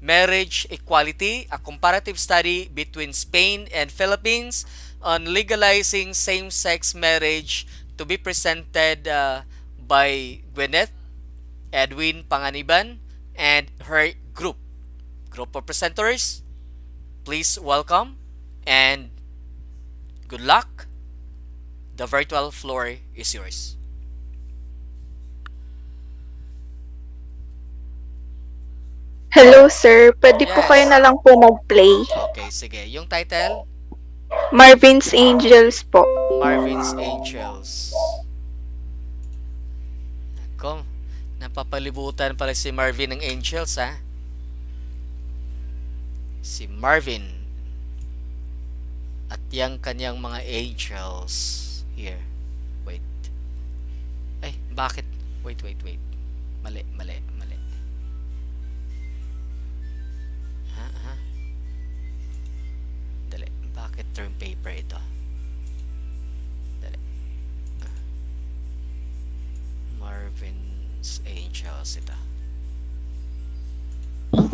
Marriage Equality, a comparative study between Spain and Philippines on legalizing same-sex marriage, to be presented by Gwyneth Edwin Panganiban and her group of presenters. Please welcome and good luck. The virtual floor is yours. Hello sir, pwede po kayo na lang po mag-play. Okay, sige. Yung title? Marvin's Angels po. Marvin's Angels. Ako, napapalibutan pala si Marvin ng Angels, ha? Si Marvin at yung kanyang mga angels. Here. Wait. Ay, bakit? Wait. Mali. Dali. Bakit term paper ito? Dali. Marvin's Angels ito.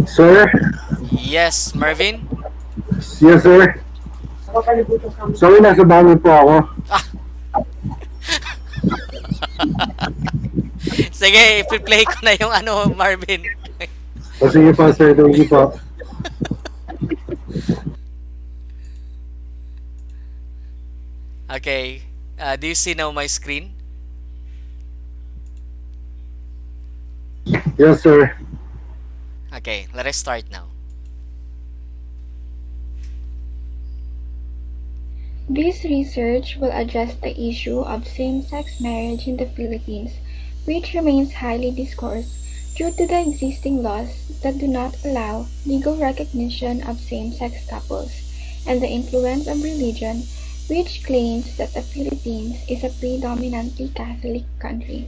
Sir? Yes, Marvin? Yes, sir. Sorry, nasa banyo po ako. Sige, i-play ko na yung Marvin. Sige po, sir. Thank you po. Okay. Do you see now my screen? Yes, sir. Okay, let us start now. This research will address the issue of same-sex marriage in the Philippines, which remains highly discussed due to the existing laws that do not allow legal recognition of same-sex couples, and the influence of religion, which claims that the Philippines is a predominantly Catholic country.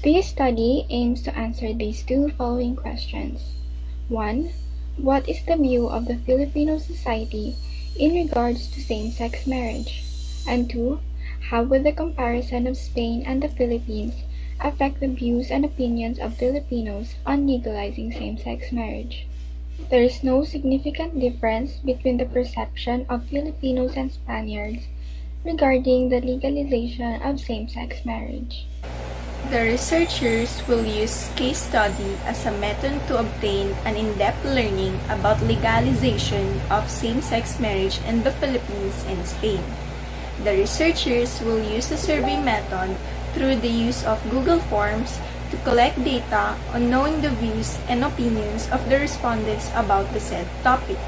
This study aims to answer these two following questions. 1. What is the view of the Filipino society in regards to same-sex marriage? And 2. How will the comparison of Spain and the Philippines affect the views and opinions of Filipinos on legalizing same-sex marriage? There is no significant difference between the perception of Filipinos and Spaniards regarding the legalization of same-sex marriage. The researchers will use case study as a method to obtain an in-depth learning about legalization of same-sex marriage in the Philippines and Spain. The researchers will use the survey method through the use of Google Forms to collect data on knowing the views and opinions of the respondents about the said topic.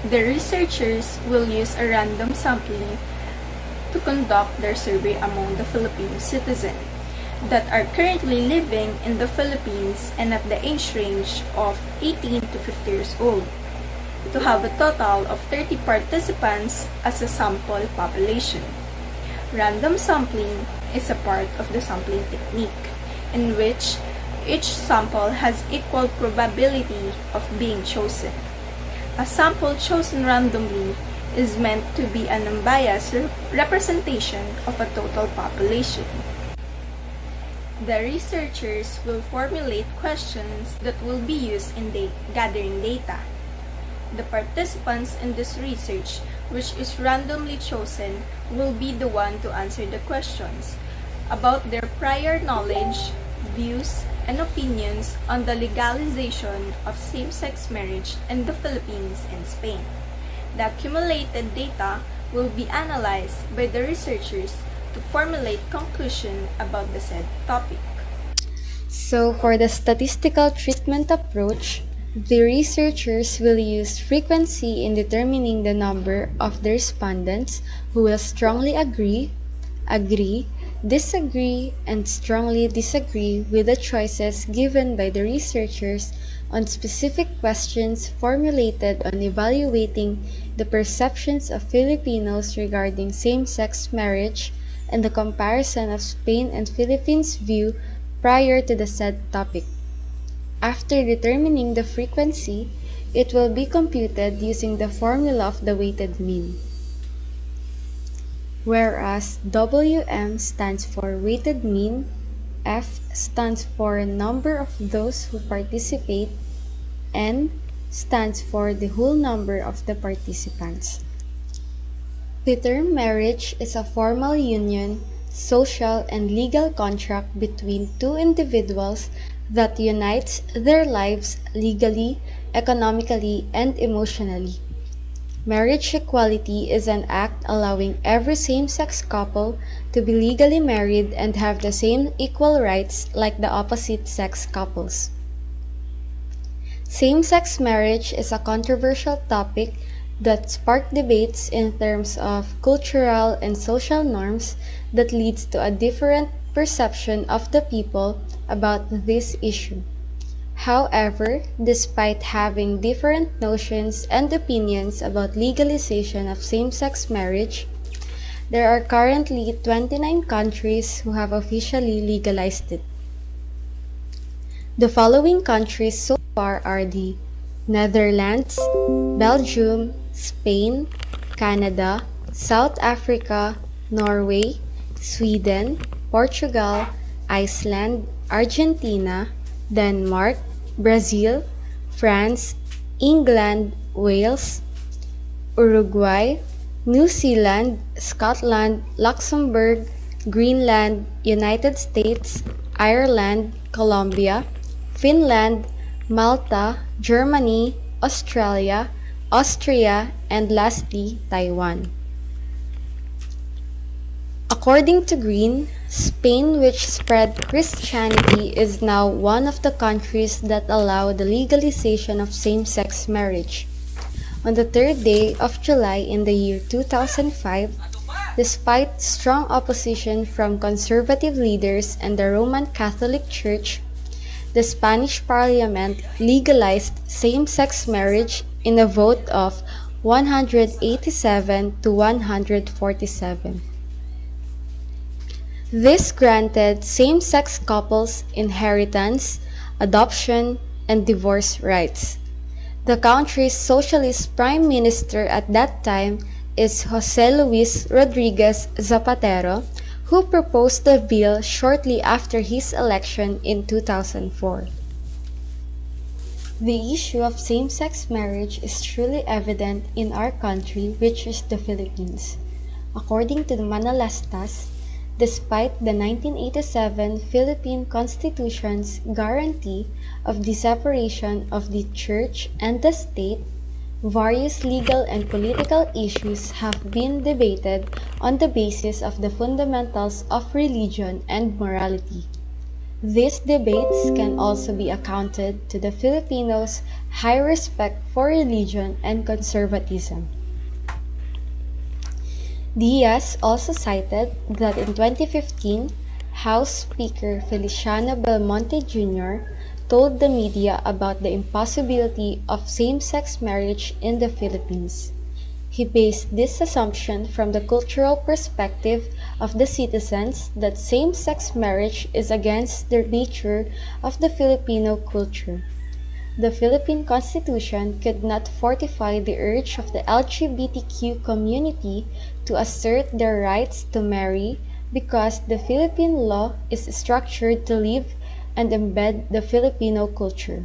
The researchers will use a random sampling to conduct their survey among the Filipino citizens that are currently living in the Philippines and at the age range of 18 to 50 years old, to have a total of 30 participants as a sample population. Random sampling is a part of the sampling technique, in which each sample has equal probability of being chosen. A sample chosen randomly is meant to be an unbiased representation of a total population. The researchers will formulate questions that will be used in gathering data. The participants in this research, which is randomly chosen, will be the one to answer the questions about their prior knowledge, views, and opinions on the legalization of same-sex marriage in the Philippines and Spain. The accumulated data will be analyzed by the researchers to formulate conclusion about the said topic. So for the statistical treatment approach, the researchers will use frequency in determining the number of the respondents who will strongly agree, disagree, and strongly disagree with the choices given by the researchers on specific questions formulated on evaluating the perceptions of Filipinos regarding same-sex marriage and the comparison of Spain and Philippines' view prior to the said topic. After determining the frequency, it will be computed using the formula of the weighted mean, whereas WM stands for weighted mean, F stands for number of those who participate, N stands for the whole number of the participants. The term marriage is a formal union, social and legal contract between two individuals that unites their lives legally, economically, and emotionally. Marriage equality is an act allowing every same-sex couple to be legally married and have the same equal rights like the opposite-sex couples. Same-sex marriage is a controversial topic that sparked debates in terms of cultural and social norms that leads to a different perception of the people about this issue. However, despite having different notions and opinions about legalization of same-sex marriage, there are currently 29 countries who have officially legalized it. The following countries so far are the Netherlands, Belgium, Spain, Canada, South Africa, Norway, Sweden, Portugal, Iceland, Argentina, Denmark, Brazil, France, England, Wales, Uruguay, New Zealand, Scotland, Luxembourg, Greenland, United States, Ireland, Colombia, Finland, Malta, Germany, Australia, Austria, and lastly, Taiwan. According to Green, Spain, which spread Christianity, is now one of the countries that allow the legalization of same-sex marriage. On the 3rd day of July in the year 2005, despite strong opposition from conservative leaders and the Roman Catholic Church, the Spanish Parliament legalized same-sex marriage in a vote of 187 to 147. This granted same-sex couples inheritance, adoption, and divorce rights. The country's socialist prime minister at that time is José Luis Rodríguez Zapatero, who proposed the bill shortly after his election in 2004. The issue of same-sex marriage is truly evident in our country, which is the Philippines. According to the Manalastas, despite the 1987 Philippine Constitution's guarantee of the separation of the church and the state, various legal and political issues have been debated on the basis of the fundamentals of religion and morality. These debates can also be accounted to the Filipinos' high respect for religion and conservatism. Diaz also cited that in 2015, House Speaker Feliciano Belmonte Jr. told the media about the impossibility of same-sex marriage in the Philippines. He based this assumption from the cultural perspective of the citizens that same-sex marriage is against the nature of the Filipino culture. The Philippine Constitution could not fortify the urge of the LGBTQ community to assert their rights to marry because the Philippine law is structured to live and embed the Filipino culture.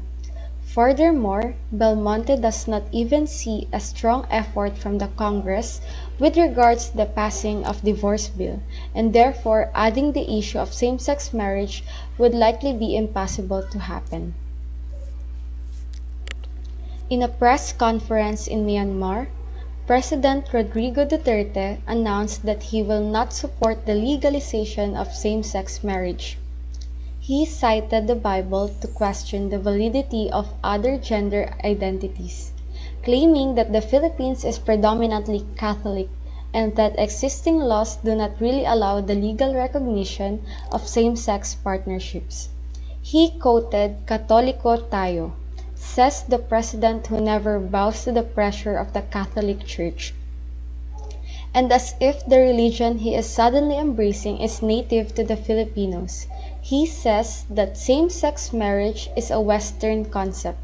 Furthermore, Belmonte does not even see a strong effort from the Congress with regards to the passing of divorce bill, and therefore adding the issue of same-sex marriage would likely be impossible to happen. In a press conference in Myanmar, President Rodrigo Duterte announced that he will not support the legalization of same-sex marriage. He cited the Bible to question the validity of other gender identities, claiming that the Philippines is predominantly Catholic and that existing laws do not really allow the legal recognition of same-sex partnerships. He quoted, "Katoliko tayo," says the president who never bows to the pressure of the Catholic Church. And as if the religion he is suddenly embracing is native to the Filipinos, he says that same-sex marriage is a Western concept,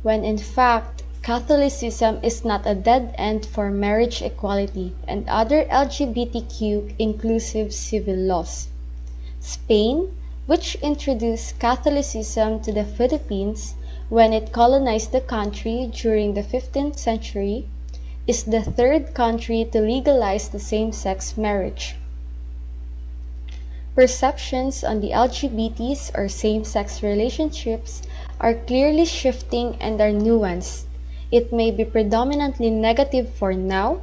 when in fact, Catholicism is not a dead end for marriage equality and other LGBTQ inclusive civil laws. Spain, which introduced Catholicism to the Philippines when it colonized the country during the 15th century, is the third country to legalize the same-sex marriage. Perceptions on the LGBTs or same-sex relationships are clearly shifting and are nuanced. It may be predominantly negative for now,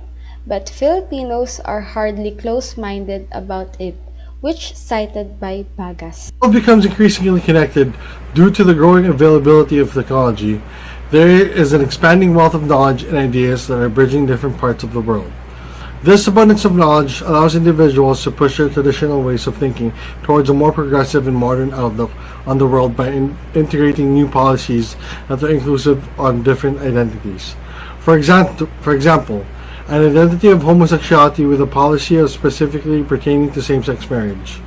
but Filipinos are hardly close-minded about it, which cited by Bagas. The world becomes increasingly connected due to the growing availability of technology. There is an expanding wealth of knowledge and ideas that are bridging different parts of the world. This abundance of knowledge allows individuals to push their traditional ways of thinking towards a more progressive and modern outlook on the world by integrating new policies that are inclusive on different identities. For example, an identity of homosexuality with a policy of specifically pertaining to same-sex marriage.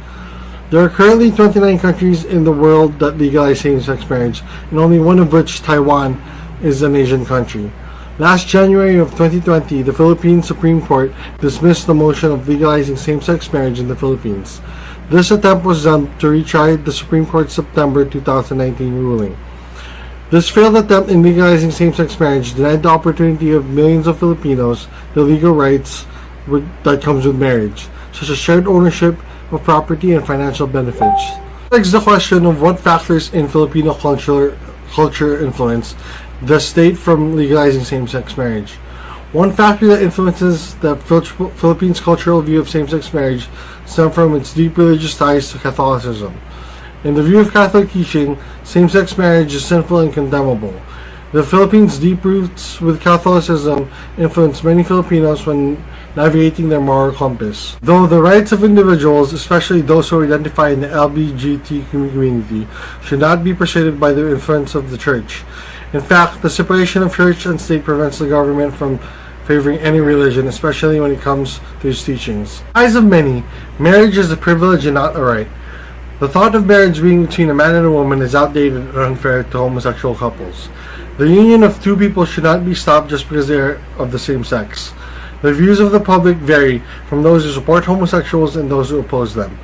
There are currently 29 countries in the world that legalize same-sex marriage, and only one of which, Taiwan, is an Asian country. Last January of 2020, the Philippine Supreme Court dismissed the motion of legalizing same-sex marriage in the Philippines. This attempt was done to retry the Supreme Court's September 2019 ruling. This failed attempt in legalizing same-sex marriage denied the opportunity of millions of Filipinos the legal rights that comes with marriage, such as shared ownership of property and financial benefits. Begs the question of what factors in Filipino culture influence the state from legalizing same-sex marriage. One factor that influences the Philippines' cultural view of same-sex marriage stems from its deep religious ties to Catholicism. In the view of Catholic teaching, same-sex marriage is sinful and condemnable. The Philippines' deep roots with Catholicism influence many Filipinos when navigating their moral compass. Though the rights of individuals, especially those who identify in the LGBT community, should not be persuaded by the influence of the Church. In fact, the separation of church and state prevents the government from favoring any religion, especially when it comes to its teachings. In the eyes of many, marriage is a privilege and not a right. The thought of marriage being between a man and a woman is outdated and unfair to homosexual couples. The union of two people should not be stopped just because they are of the same sex. The views of the public vary from those who support homosexuals and those who oppose them.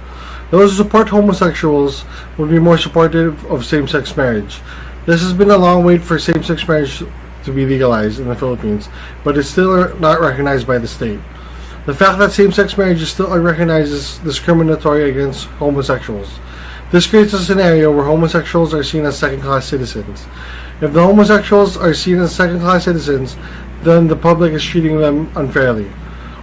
Those who support homosexuals would be more supportive of same-sex marriage. This has been a long wait for same-sex marriage to be legalized in the Philippines, but it's still not recognized by the state. The fact that same-sex marriage is still unrecognized is discriminatory against homosexuals. This creates a scenario where homosexuals are seen as second-class citizens. If the homosexuals are seen as second-class citizens, then the public is treating them unfairly.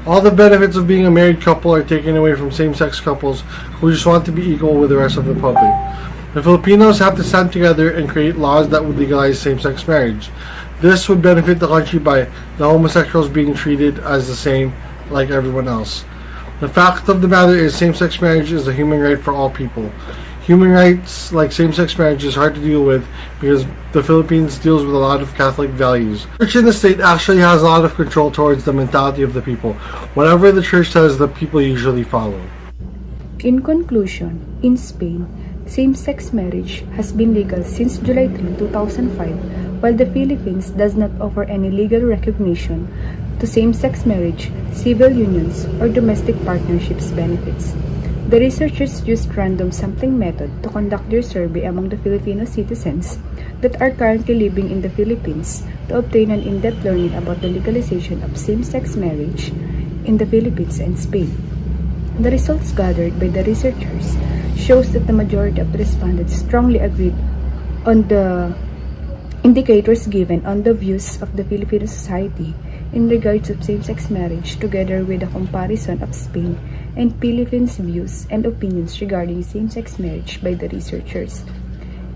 All the benefits of being a married couple are taken away from same-sex couples who just want to be equal with the rest of the public. The Filipinos have to stand together and create laws that would legalize same-sex marriage. This would benefit the country by the homosexuals being treated as the same like everyone else. The fact of the matter is same-sex marriage is a human right for all people. Human rights like same-sex marriage is hard to deal with because the Philippines deals with a lot of Catholic values. The church in the state actually has a lot of control towards the mentality of the people. Whatever the church says, the people usually follow. In conclusion, in Spain, same-sex marriage has been legal since July 3, 2005, while the Philippines does not offer any legal recognition to same-sex marriage, civil unions, or domestic partnerships benefits. The researchers used random sampling method to conduct their survey among the Filipino citizens that are currently living in the Philippines to obtain an in-depth learning about the legalization of same-sex marriage in the Philippines and Spain. The results gathered by the researchers shows that the majority of the respondents strongly agreed on the indicators given on the views of the Filipino society in regards of same-sex marriage, together with a comparison of Spain and Philippines' views and opinions regarding same-sex marriage by the researchers.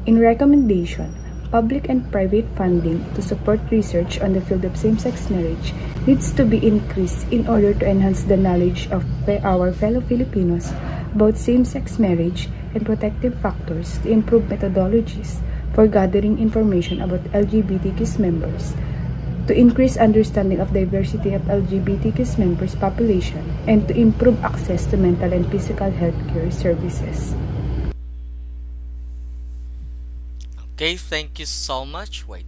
In recommendation, public and private funding to support research on the field of same-sex marriage needs to be increased in order to enhance the knowledge of our fellow Filipinos about same-sex marriage and protective factors to improve methodologies for gathering information about LGBTQ members, to increase understanding of diversity of LGBTQ members population, and to improve access to mental and physical health care services. Okay, thank you so much. Wait.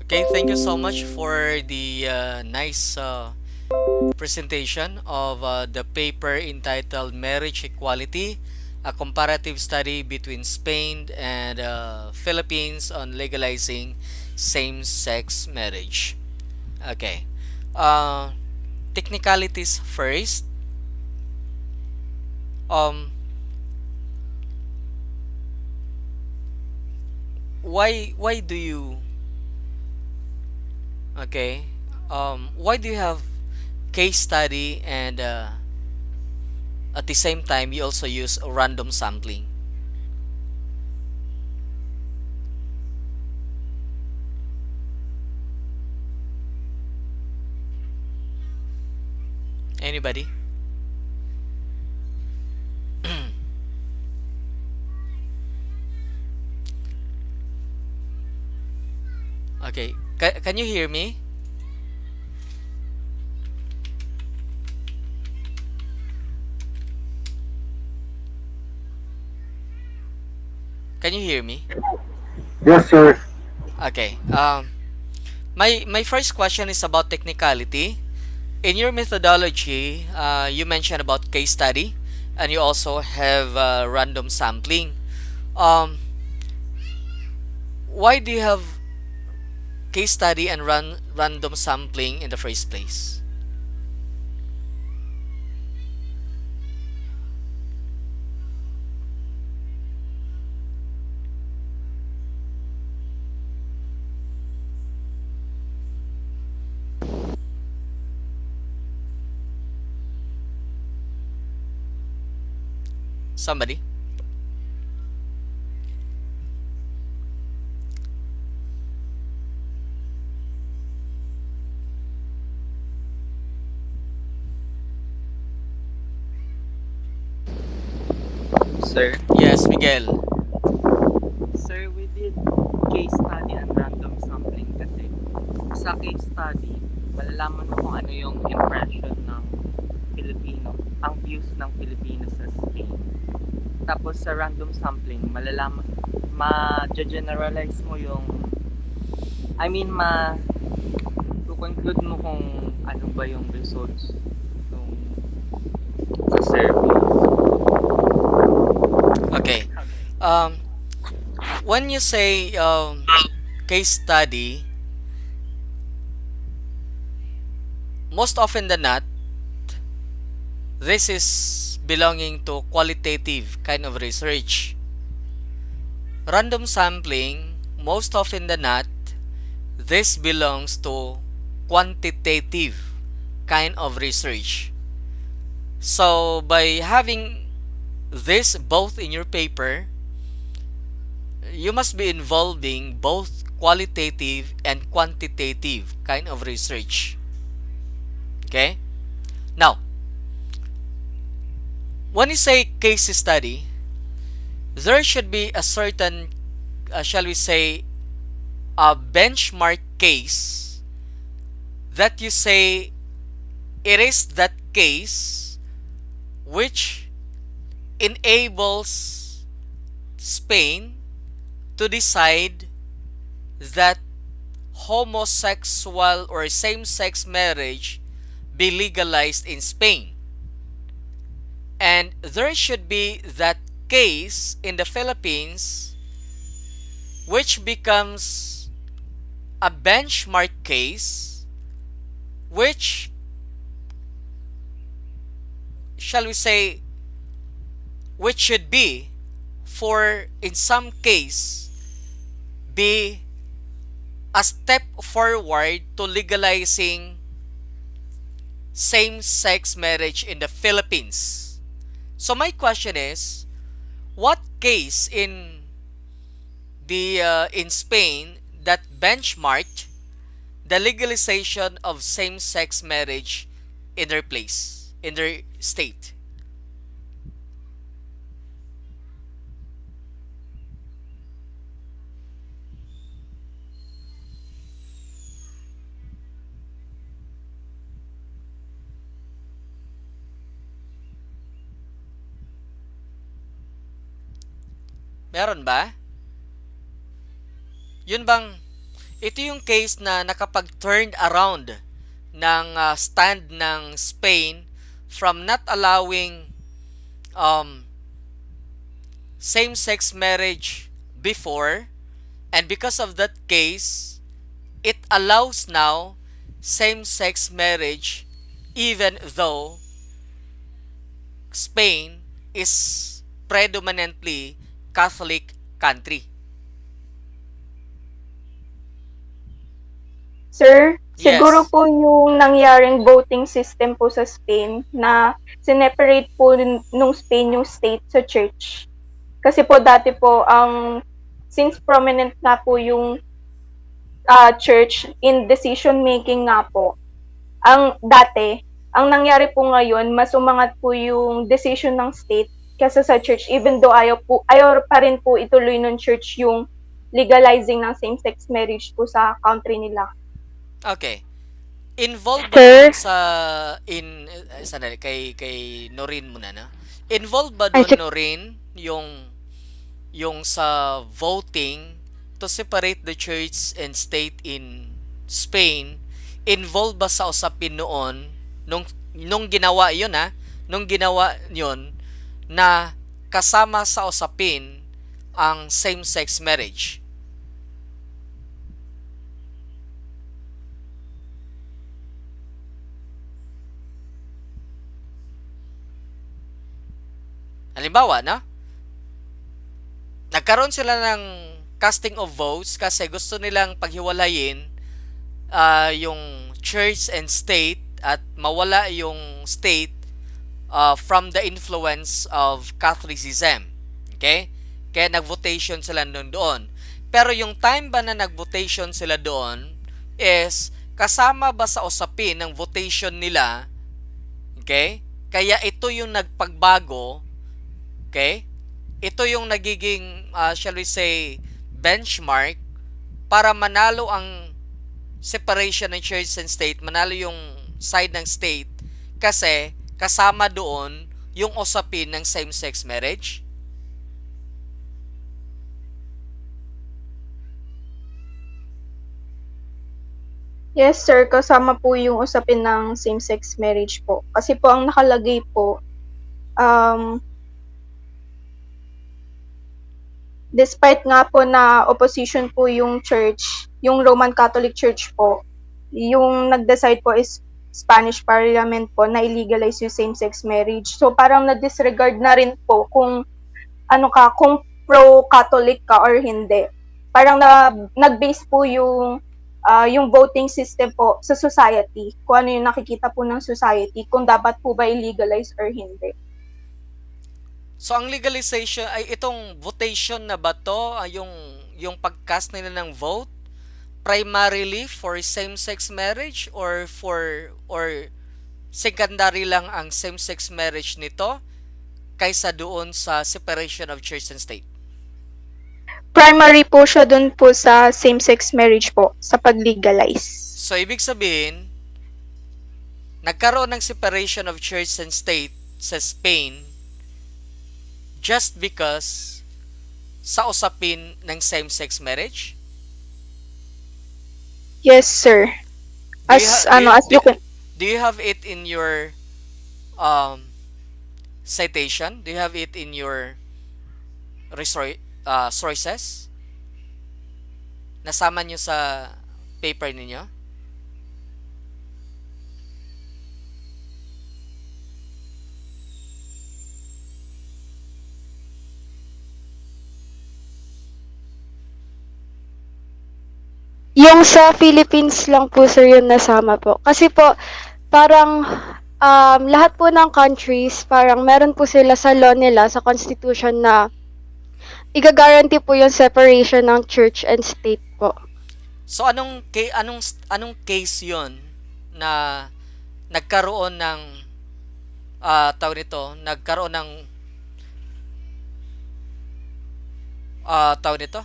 Okay, thank you so much for the nice presentation of the paper entitled Marriage Equality, a comparative study between Spain and Philippines on legalizing same-sex marriage. Okay. Technicalities first. Why do you why do you have case study and at the same time you also use random sampling? Anybody? Okay, can you hear me? Can you hear me? Yes, sir. Okay. My first question is about technicality. In your methodology, you mentioned about case study, and you also have random sampling. Um, why do you have case study and random sampling in the first place? Somebody? Sir? Yes, Miguel. Sir, we did case study and random sampling kasi sa case study, malalaman mo kung ano yung impression ng Filipino, ang views ng Filipino sa Spain. Tapos sa random sampling, malalaman, ma-generalize mo yung, to-conclude mo kung ano ba yung results ng sa survey. Okay. When you say case study, most often than not, this is belonging to qualitative kind of research. Random sampling, most often than not, this belongs to quantitative kind of research. So by having this both in your paper, you must be involving both qualitative and quantitative kind of research. Okay? Now, when you say case study, there should be a certain, shall we say, a benchmark case that you say it is that case which enables Spain to decide that homosexual or same-sex marriage be legalized in Spain. And there should be that case in the Philippines which becomes a benchmark case which, shall we say, which should be, for in some case, be a step forward to legalizing same-sex marriage in the Philippines. So my question is, what case in Spain that benchmarked the legalization of same-sex marriage in their place, in their state? Meron ba? Yun bang, ito yung case na nakapag-turned around ng stand ng Spain from not allowing um, same-sex marriage before, and because of that case, it allows now same-sex marriage even though Spain is predominantly Catholic country. Sir, siguro Yes. po yung nangyaring voting system po sa Spain na sineparate po nung Spain yung state sa church. Kasi po dati po, since prominent na po yung church in decision making nga po, ang nangyari po ngayon, mas umangat po yung decision ng state kaysa sa church, even though ayaw pa rin po ituloy ng church yung legalizing ng same-sex marriage po sa country nila. Okay. Involved ba doon sa sandali, kay Norin muna na? Involved ba doon, Norin, yung sa voting to separate the church and state in Spain? Involved ba sa usapin noon nung ginawa yun, nung ginawa yun na kasama sa usapin ang same-sex marriage? Halimbawa, nagkaroon sila ng casting of votes kasi gusto nilang paghiwalayin yung church and state at mawala yung state from the influence of Catholicism. Okay? Kaya nag-votation sila doon. Pero yung time ba na nag-votation sila doon is kasama ba sa usapin ng votation nila? Okay? Kaya ito yung nagpagbago. Okay? Ito yung nagiging, shall we say, benchmark para manalo ang separation ng church and state, manalo yung side ng state kasi kasama doon yung usapin ng same-sex marriage. Yes, sir. Kasama po yung usapin ng same-sex marriage po. Kasi po ang nakalagay po, despite nga po na opposition po yung church, yung Roman Catholic Church po, yung nag-decide po is Spanish Parliament po na illegalize yung same-sex marriage. So parang na-disregard na rin po kung kung pro-Catholic ka or hindi. Parang nag-base po yung voting system po sa society, kung ano yung nakikita po ng society, kung dapat po ba i-legalize or hindi. So ang legalization ay itong votation na ba to, yung pag-cast nila ng vote primarily for same-sex marriage or secondary lang ang same-sex marriage nito kaysa doon sa separation of church and state? Primary po siya doon po sa same-sex marriage po, sa pag-legalize. So ibig sabihin, nagkaroon ng separation of church and state sa Spain just because sa usapin ng same-sex marriage? Yes, sir. Do you have it in your um, citation? Do you have it in your sources? Nasama nyo sa paper ninyo? Yung sa Philippines lang po sir yung nasama po. Kasi po parang lahat po ng countries parang meron po sila sa law nila sa constitution na iga-guarantee po yung separation ng church and state po. So anong case 'yon na nagkaroon ng tawag nito, nagkaroon ng tawag nito?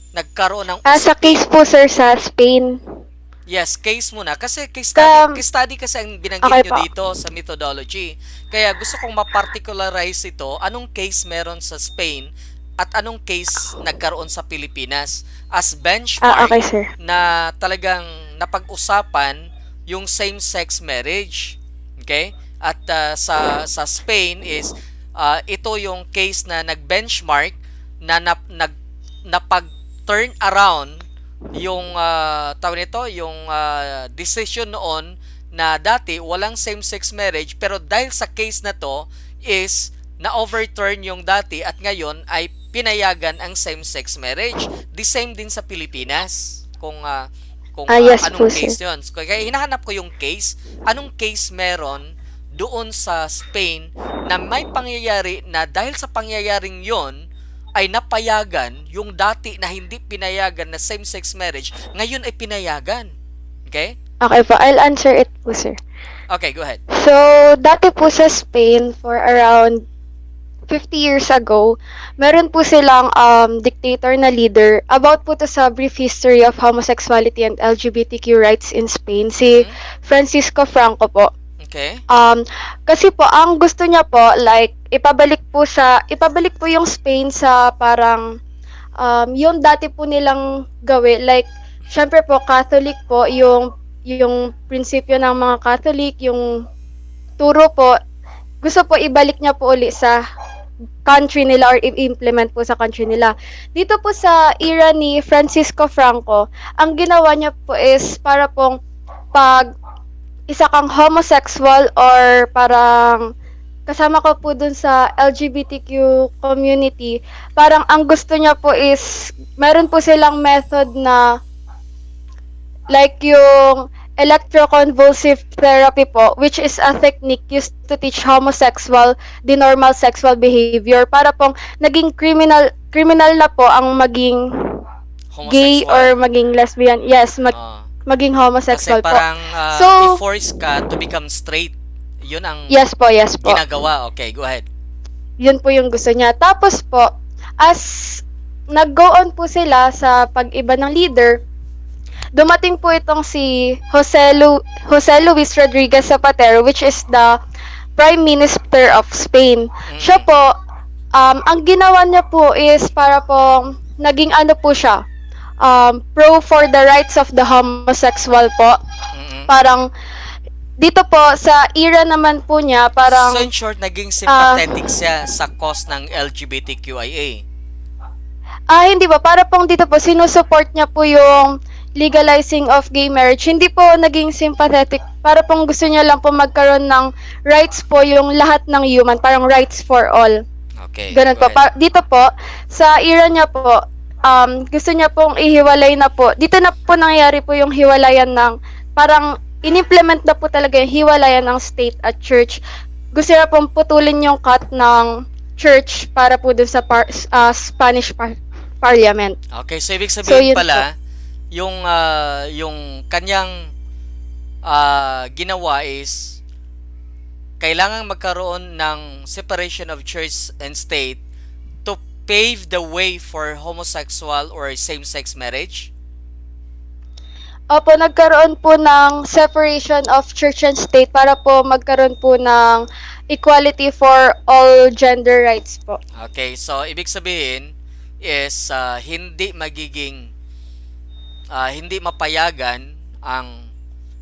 Nagkaroon ng Sa case po sir sa Spain. Yes, case muna. Kasi case study kasi ang binanggit okay nyo po. dito sa methodology. Kaya gusto kong ma-particularize ito. Anong case meron sa Spain at anong case nagkaroon sa Pilipinas as benchmark Okay sir. na talagang napag-usapan yung same-sex marriage. Okay? At sa Spain is ito yung case na nag-benchmark na napag-turn around yung tawag nito, yung decision noon na dati walang same-sex marriage, pero dahil sa case na to is na-overturn yung dati at ngayon ay pinayagan ang same-sex marriage. The same din sa Pilipinas. Kung Yes anong po, case sir. yun. Kaya hinahanap ko yung case. Anong case meron doon sa Spain na may pangyayari na dahil sa pangyayaring yon ay napayagan yung dati na hindi pinayagan na same-sex marriage, ngayon ay pinayagan. Okay? Okay po, I'll answer it po sir. Okay, go ahead. So, dati po sa Spain for around 50 years ago, meron po silang dictator na leader. About po to sa brief history of homosexuality and LGBTQ rights in Spain, si Francisco Franco po. Okay. Kasi po ang gusto niya po like ipabalik po yung Spain sa parang yung dati po nilang gawin, like syempre po Catholic po yung prinsipyo ng mga Catholic, yung turo po gusto po ibalik niya po uli sa country nila or i-implement po sa country nila. Dito po sa era ni Francisco Franco, ang ginawa niya po is para pong pag isa kang homosexual or parang kasama ko po dun sa LGBTQ community, parang ang gusto niya po is meron po silang method na like yung electroconvulsive therapy po, which is a technique used to teach homosexual the normal sexual behavior para pong naging criminal na po ang maging gay or maging lesbian. Yes, maging homosexual Kasi parang so, i-force ka to become straight. Yun ang yes po. ginagawa. Okay, go ahead. Yun po yung gusto niya. Tapos po, as nag-go on po sila sa pag-iba ng leader, dumating po itong si Jose Luis Rodriguez Zapatero, which is the Prime Minister of Spain. Siya po, ang ginawa niya po is para po naging ano po siya, pro for the rights of the homosexual po. Parang dito po sa era naman po niya parang so in short naging sympathetic siya sa cause ng LGBTQIA. Hindi ba para pong dito po sinusupport niya po yung legalizing of gay marriage. Hindi po naging sympathetic. Para pong gusto niya lang po magkaroon ng rights po yung lahat ng human, parang rights for all. Okay. Ganun po. Dito po sa era niya po gusto niya pong ihiwalay na po. Dito na po nangyari po yung hiwalayan ng parang inimplement na po talaga yung hiwalayan ng state at church. Gusto niya pong putulin yung cut ng church para po dun sa Spanish Parliament. Okay, so ibig sabihin so, pala yung kanyang ginawa is kailangan magkaroon ng separation of church and state to pave the way for homosexual or same-sex marriage? Opo, nagkaroon po ng separation of church and state para po magkaroon po ng equality for all gender rights po. Okay, so ibig sabihin is hindi mapayagan ang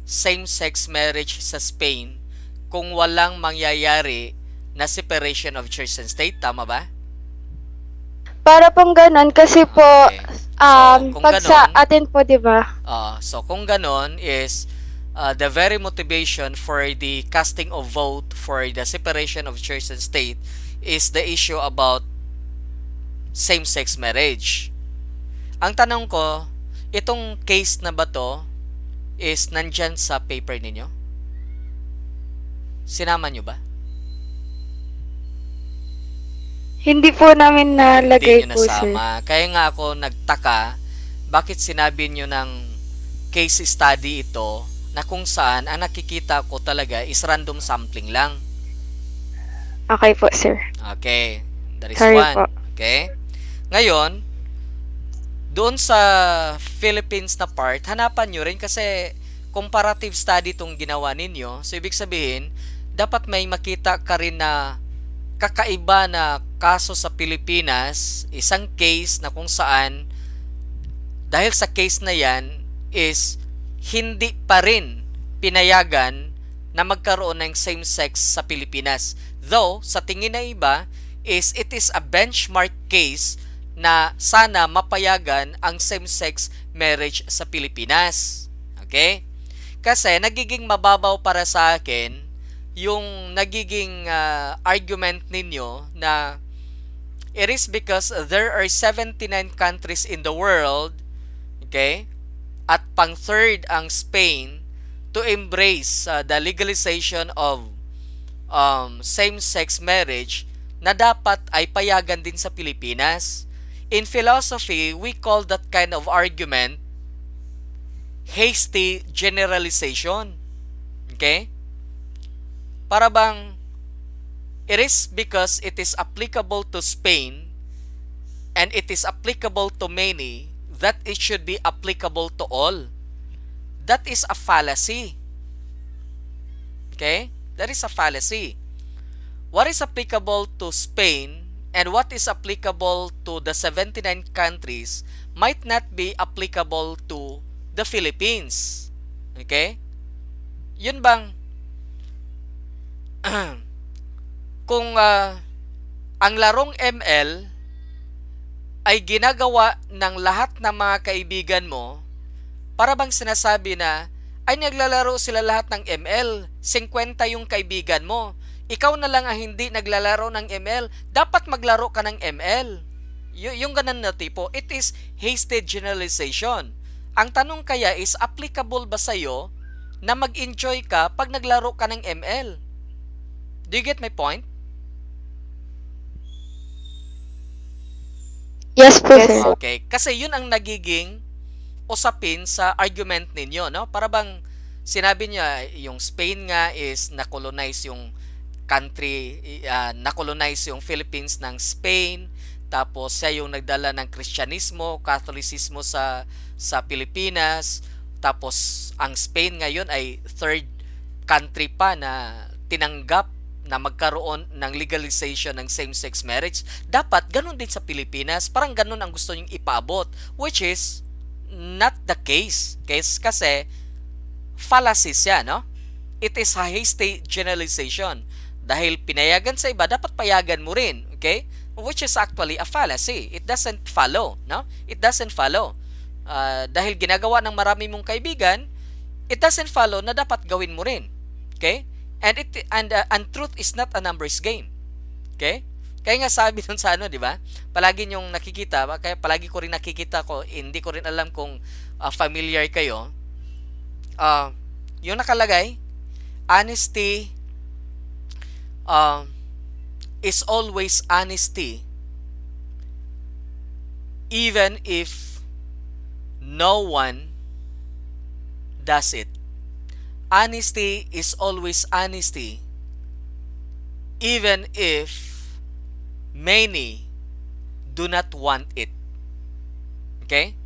same-sex marriage sa Spain kung walang mangyayari na separation of church and state. Tama ba? Para pong ganon kasi po, kung pag sa ganon, atin po, di ba? so kung ganon is the very motivation for the casting of vote for the separation of church and state is the issue about same-sex marriage. Ang tanong ko, itong case na ba to is nandyan sa paper ninyo? Sinama nyo ba? Hindi po namin nalagay Hindi nyo po, sir. nasama. Kaya nga ako nagtaka, bakit sinabi nyo ng case study ito na kung saan ang nakikita ko talaga is random sampling lang. Okay po, sir. Okay. That is Sorry one. po. Okay. Ngayon, doon sa Philippines na part, hanapan nyo rin kasi comparative study itong ginawa ninyo. So, ibig sabihin, dapat may makita ka rin na kakaiba na kaso sa Pilipinas, isang case na kung saan dahil sa case na yan is hindi pa rin pinayagan na magkaroon ng same sex sa Pilipinas. Though, sa tingin na iba is it is a benchmark case na sana mapayagan ang same sex marriage sa Pilipinas. Okay? Kasi nagiging mababaw para sa akin yung nagiging argument ninyo na it is because there are 79 countries in the world, okay, at pang-third ang Spain to embrace the legalization of same-sex marriage na dapat ay payagan din sa Pilipinas. In philosophy, we call that kind of argument hasty generalization. Okay? Para bang it is because it is applicable to Spain and it is applicable to many that it should be applicable to all. That is a fallacy. Okay? That is a fallacy. What is applicable to Spain and what is applicable to the 79 countries might not be applicable to the Philippines. Okay? Yun bang kung ang larong ML ay ginagawa ng lahat ng mga kaibigan mo, para bang sinasabi na ay naglalaro sila lahat ng ML, 50 yung kaibigan mo, ikaw na lang ang hindi naglalaro ng ML, dapat maglaro ka ng ML. Yung ganun na tipo, it is hasty generalization. Ang tanong kaya is, applicable ba sa'yo na mag-enjoy ka pag naglaro ka ng ML? Do you get my point? Yes po, sir. Okay, kasi yun ang nagiging usapin sa argument ninyo, no? Para bang sinabi niya yung Spain nga is na-colonize yung country, na-colonize yung Philippines ng Spain, tapos siya yung nagdala ng Kristyanismo, Catholicismo sa Pilipinas, tapos ang Spain ngayon ay third country pa na tinanggap na magkaroon ng legalization ng same-sex marriage. Dapat ganun din sa Pilipinas. Parang ganun ang gusto nyong ipaabot, which is not the case. Kasi fallacy siya, no? It is a hasty generalization. Dahil pinayagan sa iba, dapat payagan mo rin, okay? Which is actually a fallacy. It doesn't follow, no? It doesn't follow. Dahil ginagawa ng marami mong kaibigan, it doesn't follow na dapat gawin mo rin. Okay? And truth is not a numbers game. Okay? Kaya nga sabi dun sa di ba? Palagi nyong nakikita, kaya palagi ko rin nakikita ko, hindi ko rin alam kung familiar kayo. Yung nakalagay, honesty is always honesty even if no one does it. Honesty is always honesty even if many do not want it. Okay?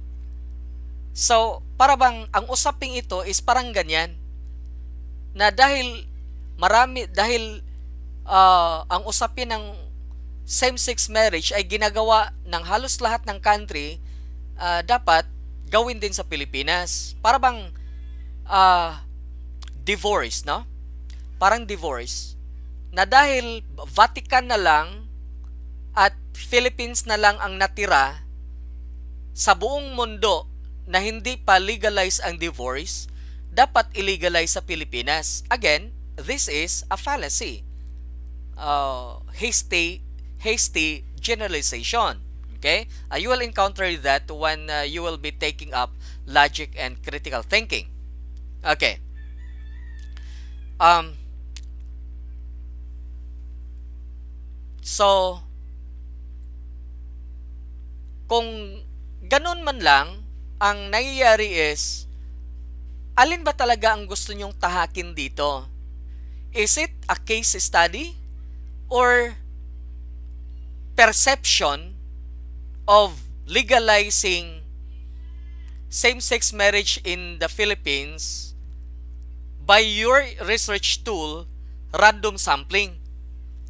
So, para bang ang usaping ito is parang ganyan na dahil ang usapin ng same-sex marriage ay ginagawa ng halos lahat ng country, dapat gawin din sa Pilipinas. Para bang divorce, no? Parang divorce. Na dahil Vatican na lang at Philippines na lang ang natira sa buong mundo na hindi pa legalize ang divorce, dapat illegalize sa Pilipinas. Again, this is a fallacy. Hasty generalization. Okay? You will encounter that when you will be taking up logic and critical thinking. Okay. So, kung ganun man lang, ang nangyayari is, alin ba talaga ang gusto nyong tahakin dito? Is it a case study or perception of legalizing same-sex marriage in the Philippines by your research tool, random sampling?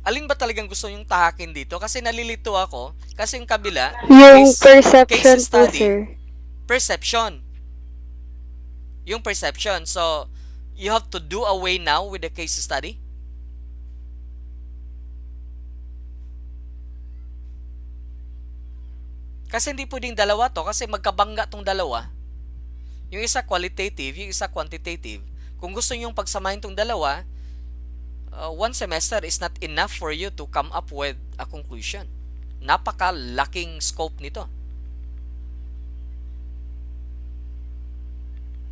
Alin ba talagang gusto nyong tahakin dito? Kasi nalilito ako. Kasi yung kabila Yung is perception case po, study. sir. Perception. Yung perception. So, you have to do away now with the case study? Kasi hindi pwedeng dalawa to kasi magkabangga tong dalawa. Yung isa qualitative, yung isa quantitative. Kung gusto nyong pagsamahin tong dalawa, one semester is not enough for you to come up with a conclusion. Napakalaking scope nito.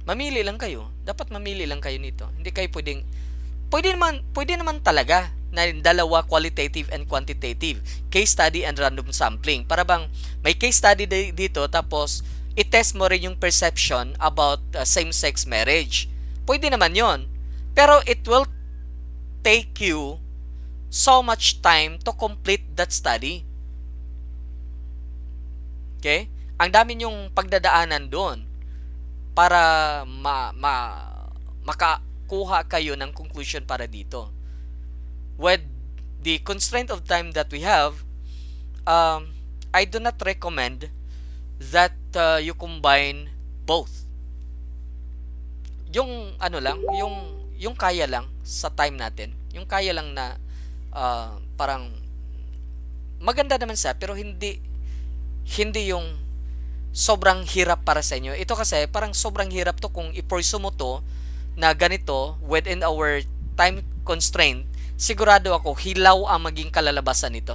Mamili lang kayo. Dapat mamili lang kayo nito. Hindi kayo pwede naman talaga na dalawa, qualitative and quantitative. Case study and random sampling. Para bang may case study dito tapos i-test mo rin yung perception about same-sex marriage. Pwede naman yon. Pero it will take you so much time to complete that study. Okay? Ang dami nyong pagdadaanan doon para makakuha kayo ng conclusion para dito. With the constraint of time that we have, I do not recommend that you combine both. Yung ano lang, yung kaya lang sa time natin. Yung kaya lang na parang maganda naman siya pero hindi yung sobrang hirap para sa inyo. Ito kasi parang sobrang hirap to kung i-pursue mo to na ganito within our time constraint. Sigurado ako hilaw ang maging kalalabasan nito.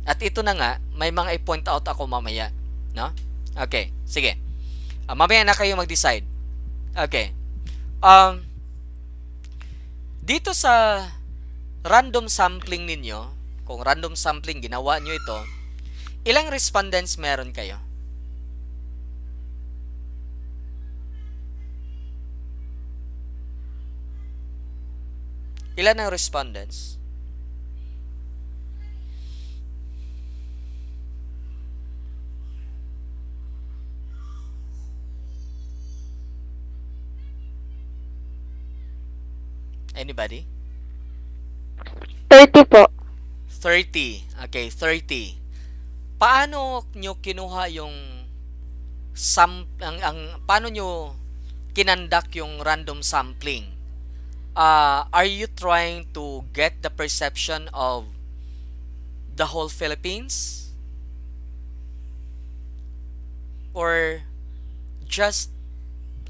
At ito na nga, may mga i-point out ako mamaya, no? Okay, sige. Mamaya na kayo mag-decide. Okay. Dito sa random sampling ninyo, kung random sampling ginawa nyo ito, ilang respondents meron kayo? Ilan ang respondents? Anybody? 30 po. 30. Okay, 30. Paano nyo kinuha yung paano nyo kinandak yung random sampling? Are you trying to get the perception of the whole Philippines? Or just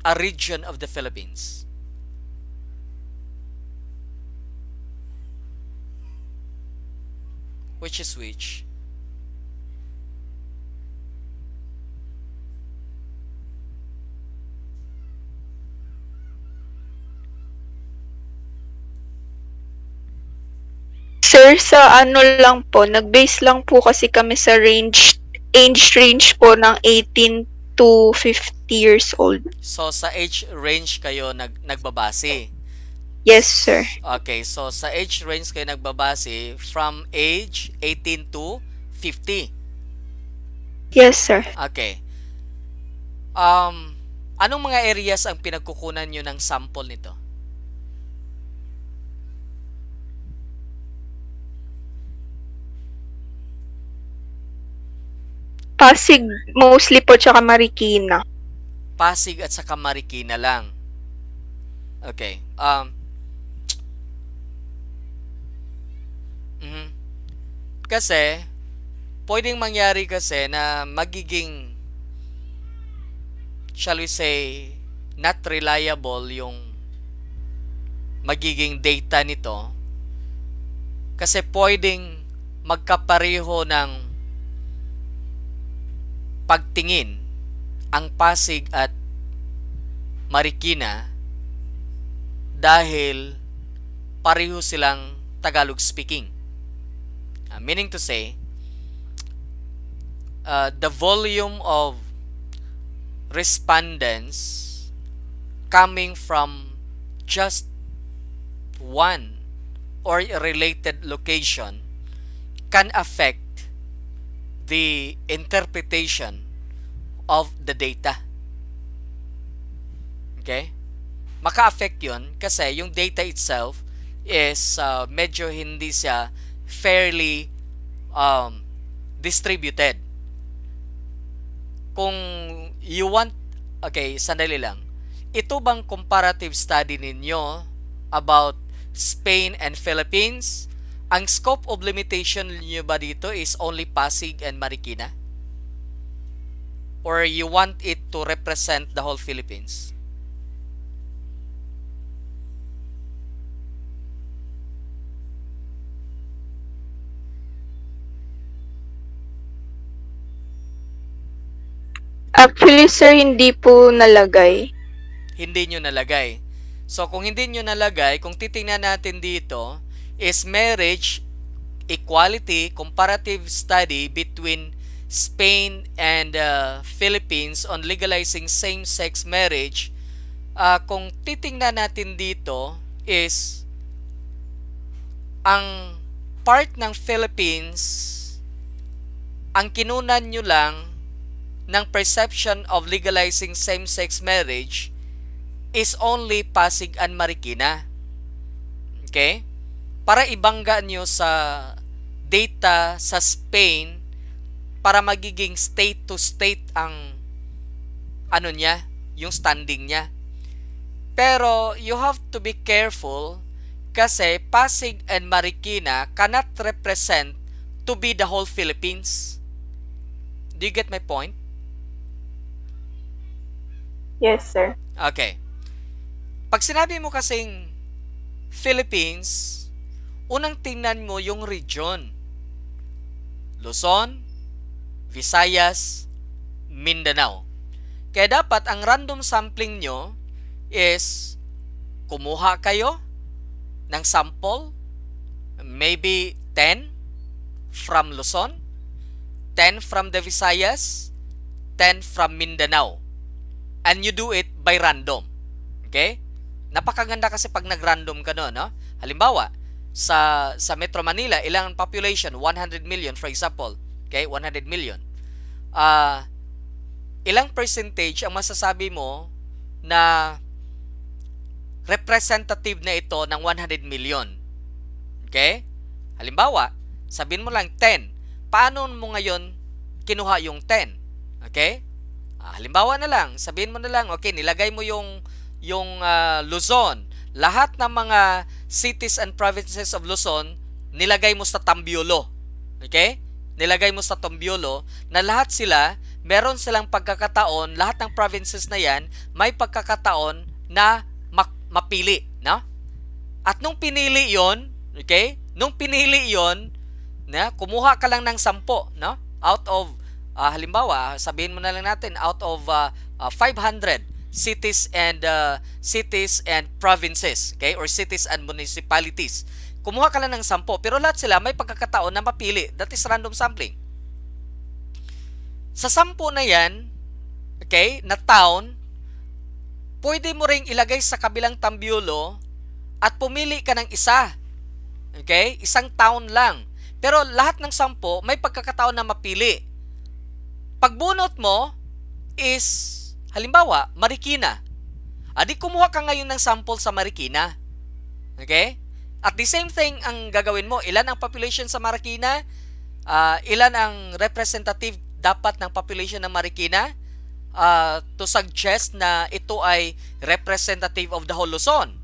a region of the Philippines? Which is which? Sir, sa ano lang po, nag-base lang po kasi kami sa age range po ng 18 to 50 years old. So, sa age range kayo nagbabase? Yes, sir. Okay, so sa age range kayo nagbabase from age 18 to 50? Yes, sir. Okay. Anong mga areas ang pinagkukunan nyo ng sample nito? Pasig mostly po tsaka Marikina. Pasig at saka Marikina lang. Okay. Mhm. Kasi, pwedeng mangyari kasi na magiging, shall we say, not reliable yung magiging data nito. Kasi pwedeng magkapareho ng pagtingin ang Pasig at Marikina dahil pareho silang Tagalog speaking. Meaning to say, the volume of respondents coming from just one or a related location can affect the interpretation of the data. Okay? Maka-affect yun kasi yung data itself is medyo hindi siya fairly distributed. Kung you want, okay, sandali lang. Ito bang comparative study ninyo about Spain and Philippines? Ang scope of limitation niyo ba dito is only Pasig and Marikina? Or you want it to represent the whole Philippines? Actually, sir, hindi po nalagay. Hindi nyo nalagay. So, kung hindi nyo nalagay, kung titingnan natin dito, is marriage equality comparative study between Spain and Philippines on legalizing same-sex marriage. Kung titingnan natin dito is ang part ng Philippines, ang kinunan nyo lang ng perception of legalizing same-sex marriage is only Pasig and Marikina. Okay? Para ibangga nyo sa data sa Spain para magiging state to state ang ano niya, yung standing niya. Pero you have to be careful kasi Pasig and Marikina cannot represent to be the whole Philippines. Do you get my point? Yes, sir. Okay. Pag sinabi mo kasing Philippines, unang tingnan mo yung region. Luzon, Visayas, Mindanao. Kaya dapat ang random sampling nyo is kumuha kayo ng sample, maybe 10 from Luzon, 10 from the Visayas, 10 from Mindanao. And you do it by random. Okay? Napakaganda kasi pag nag-random ka no? Halimbawa, sa Metro Manila, ilang population? 100 million, for example. Okay? 100 million. Ilang percentage ang masasabi mo na representative na ito ng 100 million? Okay? Halimbawa, sabihin mo lang 10. Paano mo ngayon kinuha yung 10? Okay? Halimbawa na lang, sabihin mo na lang, okay, nilagay mo yung Luzon. Lahat ng mga cities and provinces of Luzon, nilagay mo sa Tambiolo. Okay? Nilagay mo sa Tambiolo na lahat sila, meron silang pagkakataon, lahat ng provinces na yan, may pagkakataon na mapili. No? At nung pinili yon, okay? Nung pinili yon, kumuha ka lang ng 10, no? Out of halimbawa, sabihin mo na lang natin out of 500 cities and provinces, okay? Or cities and municipalities. Kumuha ka lang ng 10, pero lahat sila may pagkakataon na mapili. That is random sampling. Sa 10 na yan, okay, na town, pwede mo ring ilagay sa kabilang Tambiolo at pumili ka ng isa. Okay? Isang town lang. Pero lahat ng 10 may pagkakataon na mapili. Pagbunot mo is, halimbawa, Marikina. Di kumuha ka ngayon ng sample sa Marikina. Okay? At the same thing ang gagawin mo. Ilan ang population sa Marikina? Ilan ang representative dapat ng population ng Marikina? to suggest na ito ay representative of the whole Luzon.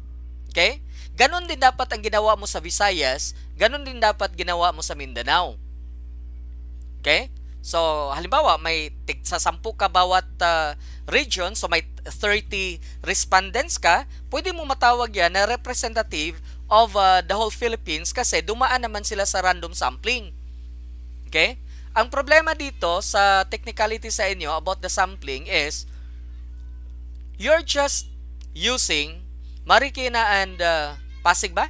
Okay? Ganon din dapat ang ginawa mo sa Visayas, ganon din dapat ginawa mo sa Mindanao. Okay? So, halimbawa, may sa 10 ka bawat region, so may 30 respondents ka, pwede mo matawag yan na representative of the whole Philippines kasi dumaan naman sila sa random sampling. Okay? Ang problema dito sa technicality sa inyo about the sampling is you're just using Marikina and Pasig ba?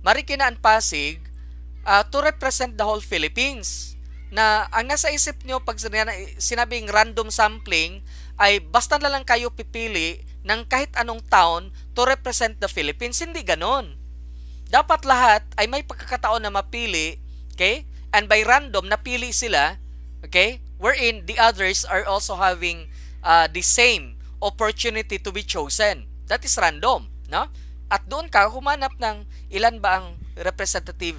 Marikina and Pasig to represent the whole Philippines. Na ang nasa isip nyo pag sinabing random sampling ay basta na lang kayo pipili ng kahit anong town to represent the Philippines. Hindi ganon. Dapat lahat ay may pagkakataon na mapili, okay? And by random, napili sila, okay? Wherein the others are also having the same opportunity to be chosen. That is random, no? At doon ka humanap ng ilan ba ang representative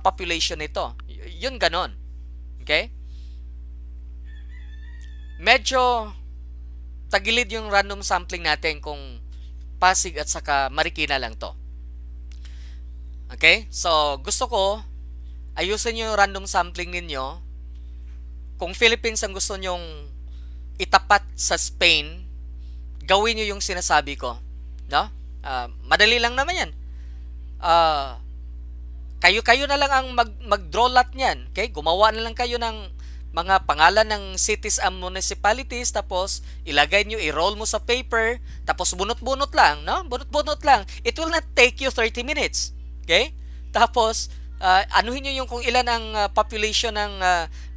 population nito. Yun ganon. Okay? Medyo tagilid yung random sampling natin kung Pasig at saka Marikina lang to. Okay? So, gusto ko ayusin nyo yung random sampling ninyo. Kung Philippines ang gusto nyong itapat sa Spain, gawin nyo yung sinasabi ko. No? Madali lang naman yan. Kayo na lang ang mag-draw lot niyan. Okay? Gumawa na lang kayo ng mga pangalan ng cities and municipalities, tapos ilagay nyo, i-roll mo sa paper, tapos bunot-bunot lang, no? Bunot-bunot lang. It will not take you 30 minutes. Okay? Tapos, anuhin nyo yung kung ilan ang population ng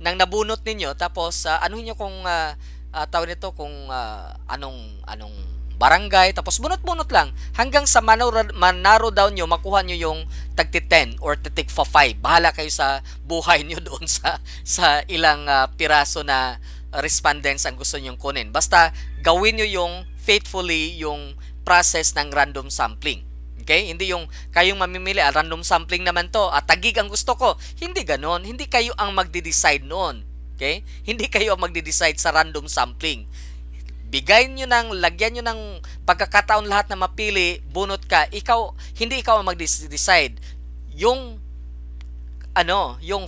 nabunot ninyo, tapos anuhin nyo kung tawag nito kung anong barangay, tapos bunot-bunot lang hanggang sa manaro down nyo, makuha nyo yung tagti 10 or titik 5. Bahala kayo sa buhay nyo doon sa ilang piraso na respondents ang gusto nyong kunin. Basta gawin nyo yung faithfully yung process ng random sampling. Okay? Hindi yung kayong mamimili, random sampling naman to, tagig ang gusto ko. Hindi ganon. Hindi kayo ang magde-decide noon. Okay? Hindi kayo ang magde-decide sa random sampling. Lagyan nyo ng pagkakataon lahat na mapili, bunot ka. Hindi ikaw ang mag-decide. Yung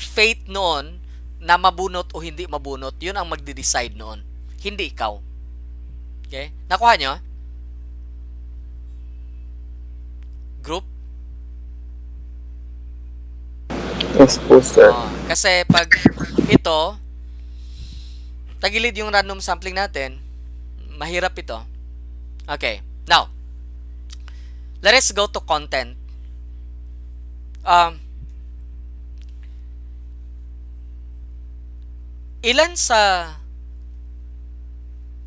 fate noon na mabunot o hindi mabunot, yun ang magde-decide noon. Hindi ikaw. Okay? Nakuha nyo? Group? Yes po, sir. Kasi pag ito, tagilid yung random sampling natin, mahirap ito. Okay. Now, let us go to content. Ilan sa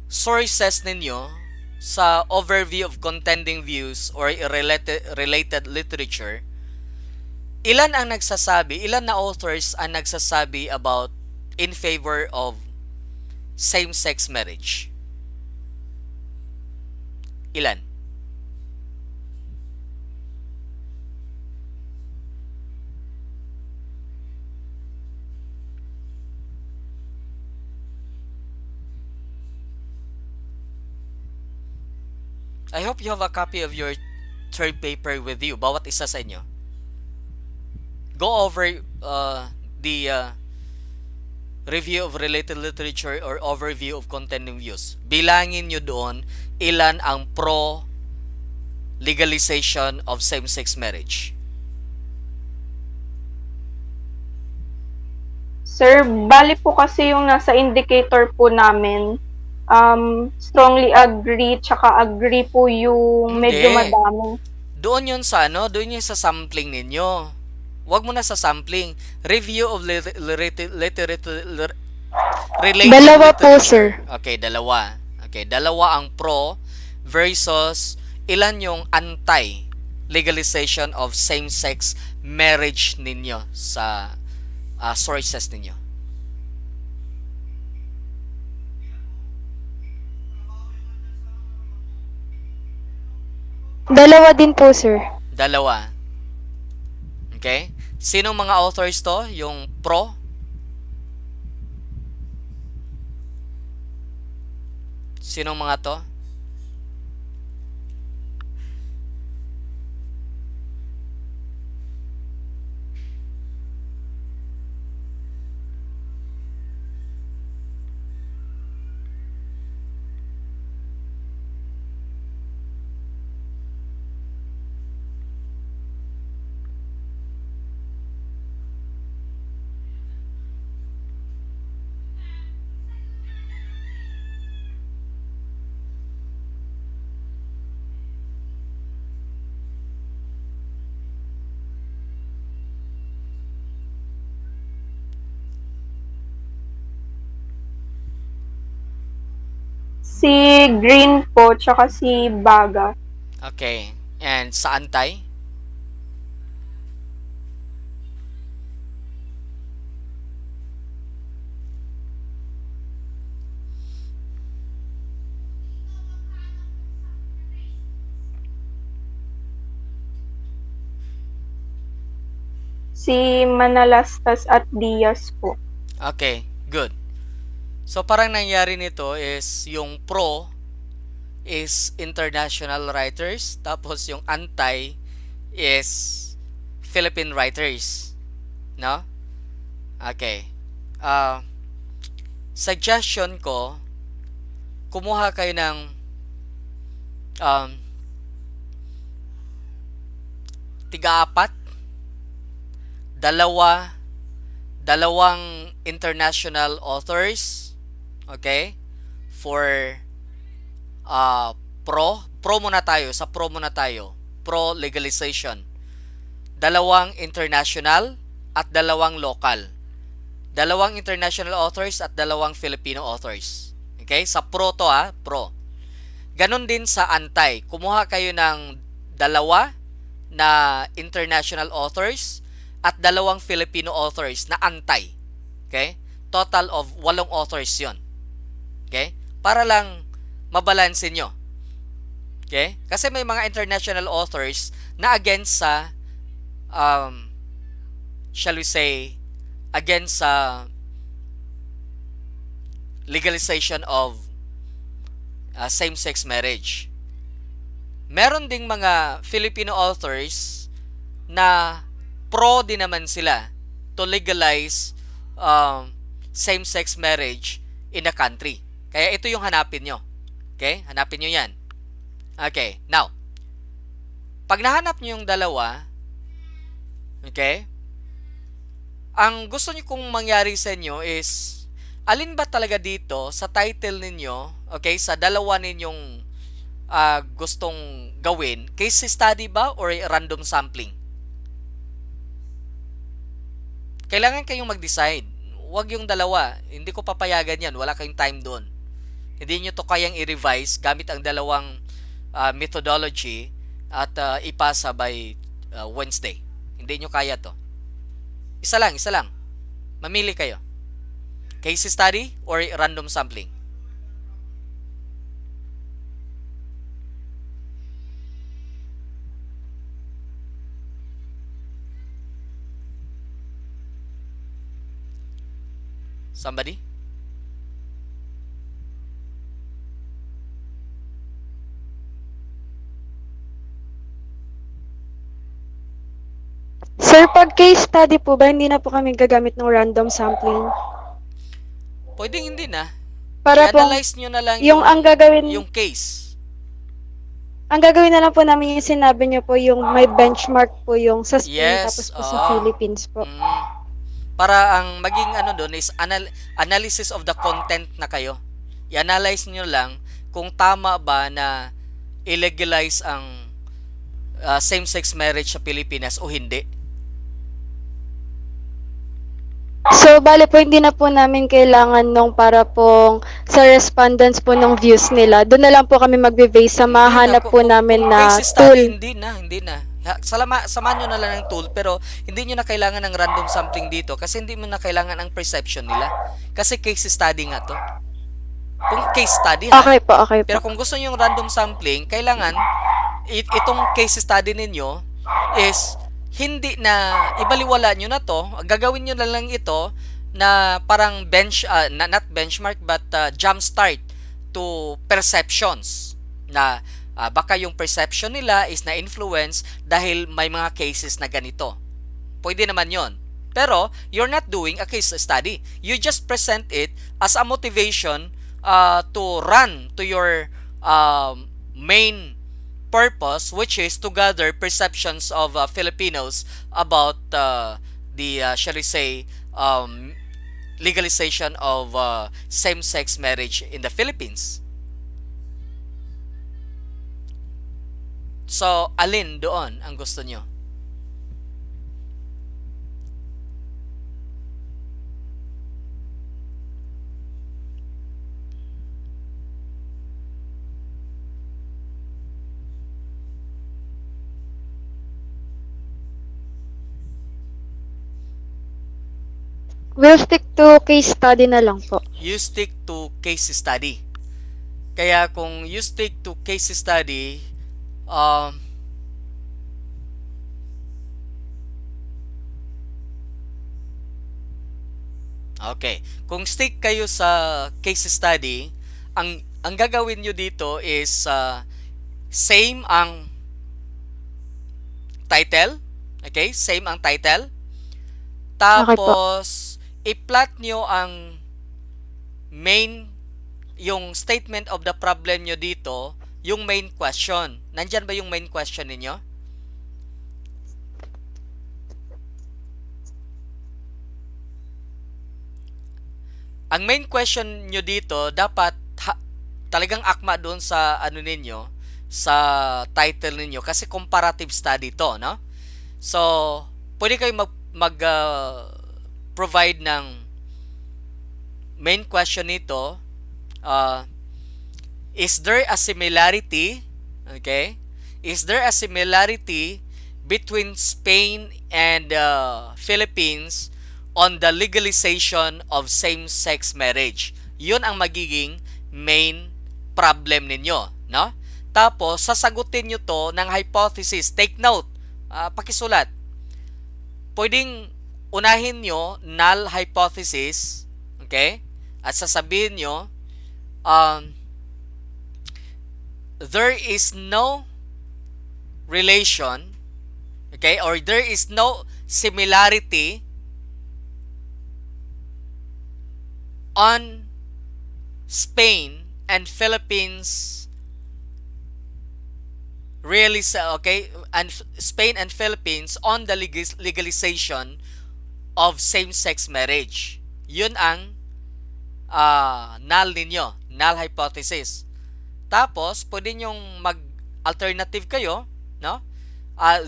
sources ninyo sa overview of contending views or related literature, ilan na authors ang nagsasabi about in favor of same-sex marriage? Ilan? I hope you have a copy of your third paper with you. Bawat isa sa inyo. Go over the review of related literature or overview of contending views. Bilangin nyo doon ilan ang pro legalization of same-sex marriage. Sir, bali po kasi yung nasa indicator po namin, strongly agree, tsaka agree po yung medyo madami. Doon yun sa doon yun sa sampling ninyo. Huwag mo na sa sampling. Review of related Dalawa po, literature. sir. Okay, dalawa. Okay, dalawa ang pro versus ilan yung anti legalization of same-sex marriage ninyo sa sources ninyo. Dalawa din po, sir. Dalawa. Okay? Sinong mga authors to? Yung pro? Sinong mga to? Si Green po, tsaka si Baga. Okay. And sa antay? Si Manalastas at Diaz po. Okay, good. So parang nangyari nito is yung pro is international writers, tapos yung anti is Philippine writers. No? Okay. Suggestion ko, kumuha kayo ng tiga-apat, dalawang international authors, okay, for pro muna tayo, pro legalization, dalawang international at dalawang local, dalawang international authors at dalawang Filipino authors, okay, sa pro to pro. Ganon din sa anti, kumuha kayo ng dalawa na international authors at dalawang Filipino authors na anti. Okay? Total of 8 authors 'yon. Okay? Para lang mabalanse nyo. Okay? Kasi may mga international authors na against sa shall we say against sa legalization of same-sex marriage. Meron ding mga Filipino authors na pro din naman sila to legalize same-sex marriage in the country. Kaya ito yung hanapin nyo. Okay? Hanapin nyo yan. Okay. Now, pag nahanap nyo yung dalawa, okay, ang gusto nyo kung mangyari sa inyo is, alin ba talaga dito sa title ninyo, okay, sa dalawa ninyong gustong gawin, case study ba or random sampling? Kailangan kayong mag-decide. Huwag yung dalawa. Hindi ko papayagan yan. Wala kayong time doon. Hindi nyo to kayang i-revise gamit ang dalawang methodology at ipasa by Wednesday. Hindi nyo kaya to. Isa lang. Mamili kayo. Case study or random sampling? Somebody? Sir, pag case study po ba, hindi na po kami gagamit ng random sampling? Pwedeng hindi na. Para po, I-analyze nyo na lang yung case. Ang gagawin na lang po namin yung sinabi nyo po, yung may benchmark po yung sa Spain, tapos po sa Philippines po. Para ang maging doon is analysis of the content na kayo. I-analyze nyo lang kung tama ba na illegalize ang same-sex marriage sa Pilipinas o hindi. So, bale po, hindi na po namin kailangan nung para pong sa respondents po ng views nila. Doon na lang po kami magbe-base sa mahanap po namin na tool. Hindi na. Samahan nyo na lang ng tool, pero hindi nyo na kailangan ng random sampling dito kasi hindi mo na kailangan ang perception nila. Kasi case study nga to. Kung case study Okay po. Pero kung gusto nyo yung random sampling, kailangan itong case study ninyo is hindi na ibaliwala nyo na to. Gagawin nyo na lang ito na parang not benchmark but jump start to perceptions na baka yung perception nila is na-influence dahil may mga cases na ganito. Pwede naman yon. Pero, you're not doing a case study. You just present it as a motivation to run to your main purpose, which is to gather perceptions of Filipinos about shall we say, legalization of same-sex marriage in the Philippines. So, alin doon ang gusto nyo? We'll stick to case study na lang po. You stick to case study. Kaya kung you stick to case study, okay. Kung stick kayo sa case study, ang gagawin nyo dito is same ang title. Okay? Same ang title. Tapos, i-plot nyo ang main, yung statement of the problem nyo dito, yung main question. Nandyan ba yung main question ninyo? Ang main question nyo dito, dapat talagang akma doon sa ano ninyo, sa title ninyo, kasi comparative study to, no? So, pwede kayo provide ng main question nito. Is there a similarity? Okay? Is there a similarity between Spain and Philippines on the legalization of same-sex marriage? Yun ang magiging main problem ninyo, no? Tapos, sasagutin nyo to ng hypothesis. Take note. Pakisulat. Pwedeng unahin nyo null hypothesis, okay? At sasabihin nyo, there is no relation, okay? Or there is no similarity on Spain and Philippines okay? And Spain and Philippines on the legalization of same-sex marriage. Yun ang null ninyo, null hypothesis. Tapos, pwede nyong mag-alternative kayo, no?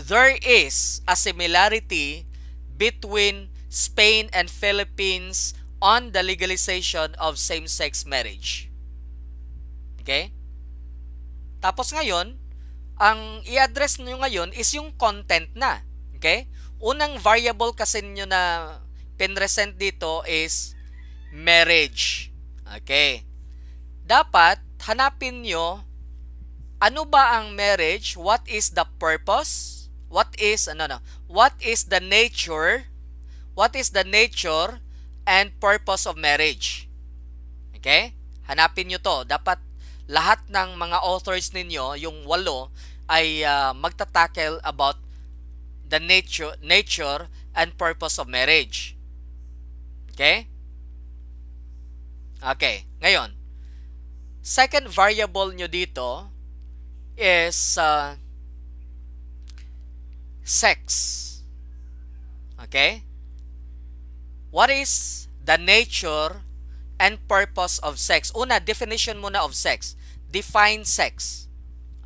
There is a similarity between Spain and Philippines on the legalization of same-sex marriage. Okay? Tapos ngayon, ang i-address nyo ngayon is yung content na. Okay? Unang variable kasi nyo na pinresent dito is marriage. Okay. Dapat hanapin nyo ano ba ang marriage? What is the purpose? What is the nature? What is the nature and purpose of marriage? Okay? Hanapin nyo to. Dapat lahat ng mga authors ninyo, yung 8, ay magtatackle about the nature and purpose of marriage. Okay? Okay. Ngayon, second variable nyo dito is sex. Okay? What is the nature and purpose of sex? Una, definition muna of sex. Define sex.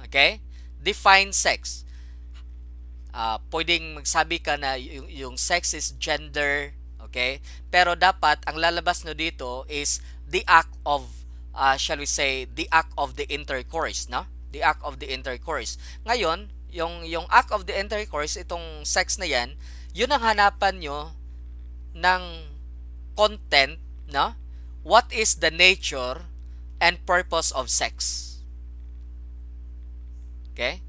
Okay? Define sex. Pwedeng magsabi ka na yung sex is gender, okay? Pero dapat ang lalabas no dito is the act of shall we say the act of the intercourse, no? The act of the intercourse. Ngayon, yung act of the intercourse, itong sex na yan, yun ang hanapan nyo ng content, no? What is the nature and purpose of sex? Okay?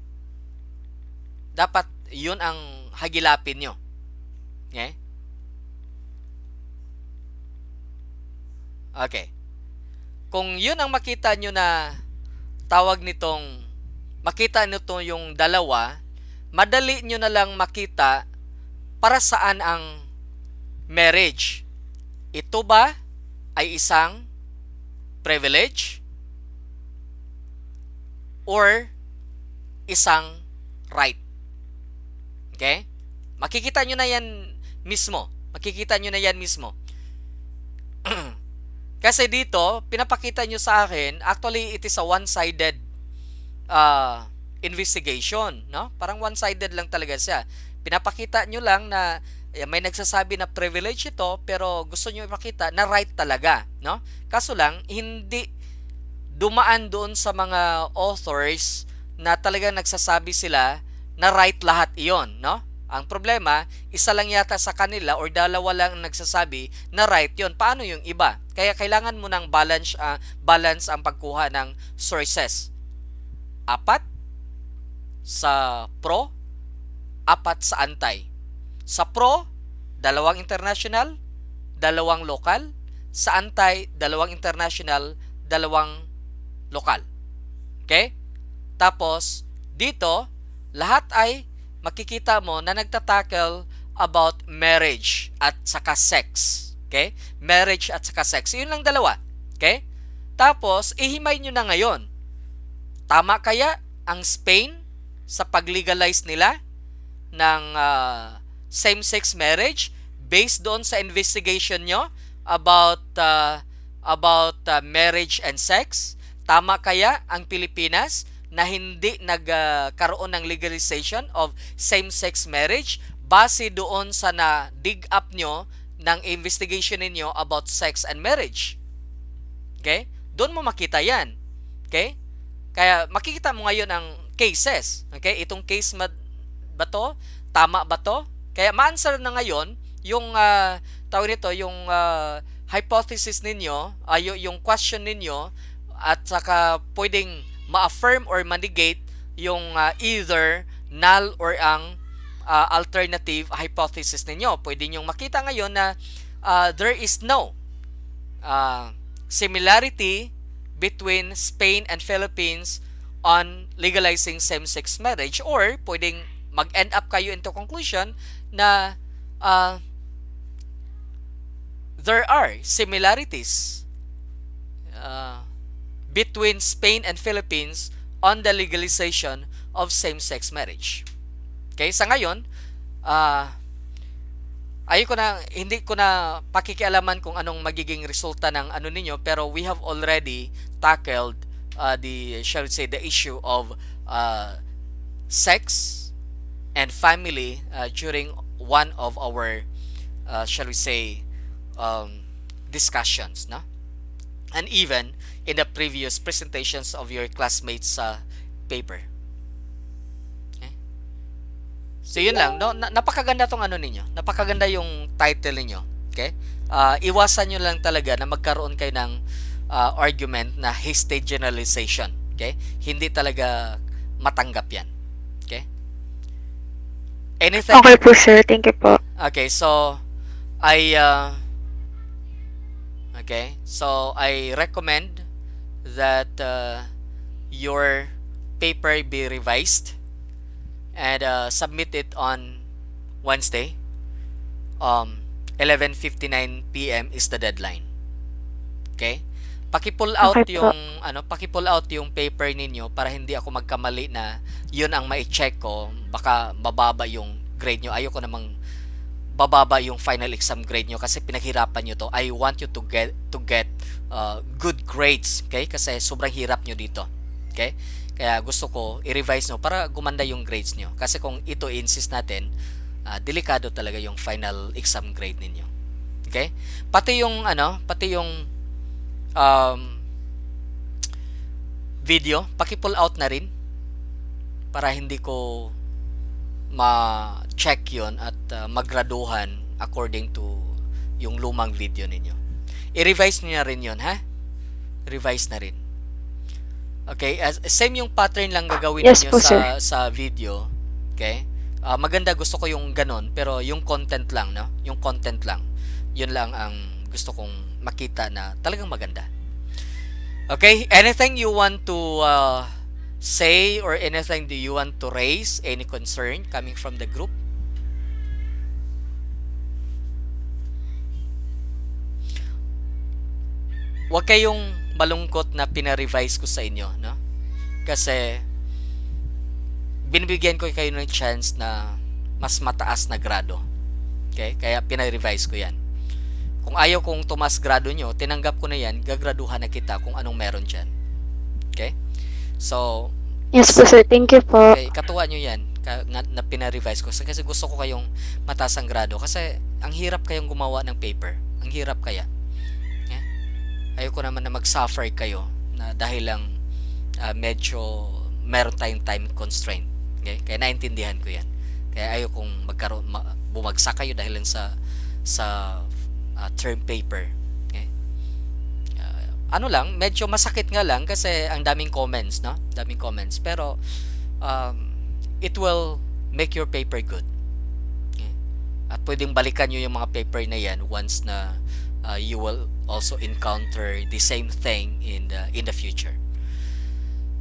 Dapat yun ang hagilapin nyo. Okay? Okay. kung yun ang makita nyo na makita nyo to yung dalawa, madali nyo na lang makita para saan ang marriage. Ito ba ay isang privilege or isang right? Okay? Makikita nyo na yan mismo. Kasi dito, pinapakita nyo sa akin, actually, it is a one-sided investigation. No? Parang one-sided lang talaga siya. Pinapakita nyo lang na may nagsasabi na privilege ito, pero gusto nyo ipakita na right talaga. No? Kaso lang, hindi dumaan doon sa mga authors na talagang nagsasabi sila na right lahat iyon. No? Ang problema, isa lang yata sa kanila or dalawa lang ang nagsasabi na right yon. Paano yung iba? Kaya kailangan mo ng balance ang pagkuha ng sources. 4 sa pro, 4 sa anti. Sa pro, 2 international, 2 local. Sa anti, 2 international, 2 local. Okay? Tapos, dito, lahat ay makikita mo na nagtatackle about marriage at saka sex. Okay? Marriage at saka sex. Yun lang dalawa. Okay? Tapos, ihimay nyo na ngayon. Tama kaya ang Spain sa pag-legalize nila ng same-sex marriage based doon sa investigation nyo about marriage and sex? Tama kaya ang Pilipinas na hindi nagkaroon ng legalization of same-sex marriage base doon sa na-dig up nyo ng investigation ninyo about sex and marriage? Okay? Doon mo makita yan. Okay? Kaya makikita mo ngayon ang cases. Okay? Itong case ba to? Tama ba to? Kaya ma-answer na ngayon yung yung hypothesis ninyo, yung question ninyo, at saka pwedeng ma-affirm or ma-negate yung either null or ang alternative hypothesis ninyo. Pwede nyo makita ngayon na there is no similarity between Spain and Philippines on legalizing same-sex marriage, or pwedeng mag-end up kayo into conclusion na there are similarities between Spain and Philippines on the legalization of same-sex marriage. Okay, sa ngayon, hindi ko na pakikialaman kung anong magiging resulta ng ano ninyo, pero we have already tackled the issue of sex and family during one of our discussions, no? And even in the previous presentations of your classmates paper. Okay? So yun lang, no? Napakaganda tong ano ninyo. Napakaganda yung title ninyo. Okay? Iwasan nyo lang talaga na magkaroon kayo ng argument na hasty generalization. Okay? Hindi talaga matanggap yan. Okay? Anything? Okay po, sir. Thank you po. Okay, so I recommend that your paper be revised and submit it on Wednesday. 11:59 p.m. is the deadline. Okay? Paki-pull out paki-pull out yung paper ninyo para hindi ako magkamali na yun ang mai-check ko, baka bababa yung grade nyo. Ayoko namang bababa yung final exam grade nyo kasi pinaghirapan nyo to. I want you to get good grades, okay? Kasi sobrang hirap nyo dito. Okay? Kaya gusto ko i-revise nyo para gumanda yung grades nyo. Kasi kung ito insist natin, delikado talaga yung final exam grade ninyo. Okay? Pati yung video, paki-pull out na rin para hindi ko ma-check yun at magraduhan according to yung lumang video ninyo. I-revise niyo na rin yun, ha? Revise na rin. Okay? Same yung pattern lang gagawin niyo sa video. Okay? Maganda, gusto ko yung ganon, pero yung content lang, no? Yung content lang. Yun lang ang gusto kong makita na talagang maganda. Okay, anything you want to say, or anything do you want to raise? Any concern coming from the group? Huwag kayong malungkot na pina-revise ko sa inyo, no? Kasi binibigyan ko kayo ng chance na mas mataas na grado. Okay? Kaya pina-revise ko 'yan. Kung ayaw kong tumas grado nyo, tinanggap ko na yan, gagraduhan na kita kung anong meron dyan. Okay? So, Yes po sir, thank you po. okay, katuwa nyo yan na pina-revise ko. Kasi gusto ko kayong mataas ang grado. Kasi ang hirap kayong gumawa ng paper. Ang hirap kaya. Okay? Ayoko naman na mag-suffer kayo na dahil lang medyo meron tayong time constraint. Okay? Kaya naintindihan ko yan. Kaya ayokong bumagsak kayo dahil lang sa term paper. Okay? Ano lang, medyo masakit nga lang kasi ang daming comments, no? Daming comments. Pero it will make your paper good. Okay? At pwedeng balikan nyo yung mga paper na yan once na you will also encounter the same thing in the future.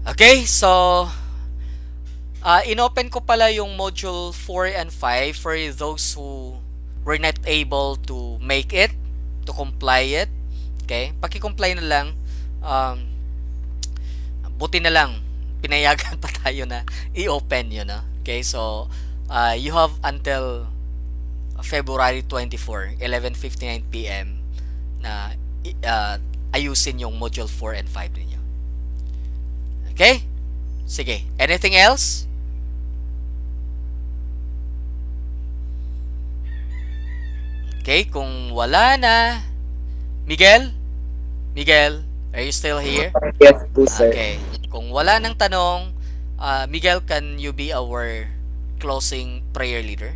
Okay, so inopen ko pala yung module 4 and 5 for those who were not able to make it, to comply it. Okay? Paki-comply na lang. Buti na lang, pinayagan pa tayo na i-open yun. No? Okay? So, you have until February 24, 11:59 p.m. na ayusin yung module 4 and 5 ninyo. Okay? Sige. Anything else? Okay, kung wala na, Miguel? Miguel, are you still here? Yes po, sir. Okay. Kung wala nang tanong, Miguel, can you be our closing prayer leader?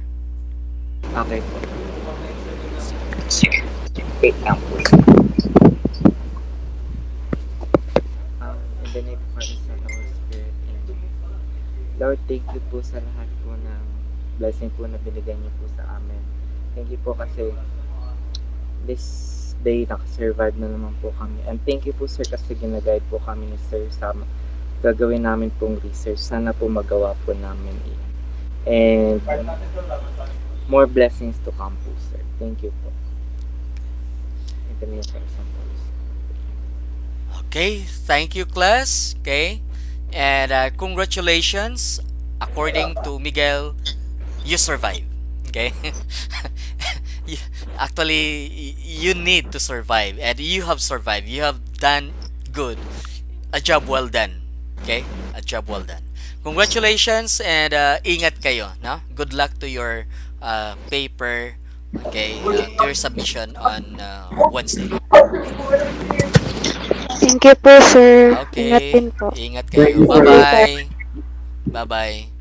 Okay po. Sige. Wait lang po. In the name of Father, Son, and Holy Spirit, Amen. Lord, thank you po sa lahat po ng blessing po na binigay niyo po sa amin. Thank you po kasi this day nakasurvive na naman po kami. And thank you po sir kasi ginaguide po kami ni sir sa gagawin namin pong research. Sana po magawa po namin iyan. And more blessings to come po sir. Thank you po. In the name of the Son, Holy Spirit. Okay, thank you class. Okay, and congratulations. According to Miguel, you survived. Okay. Actually, you need to survive, and you have survived. You have done good. A job well done. Okay, a job well done. Congratulations, and ingat kayo. No, good luck to your paper. Okay, to your submission on Wednesday. Thank you po sir. Okay, Ingat din po. ingat kayo. Bye bye. Bye bye.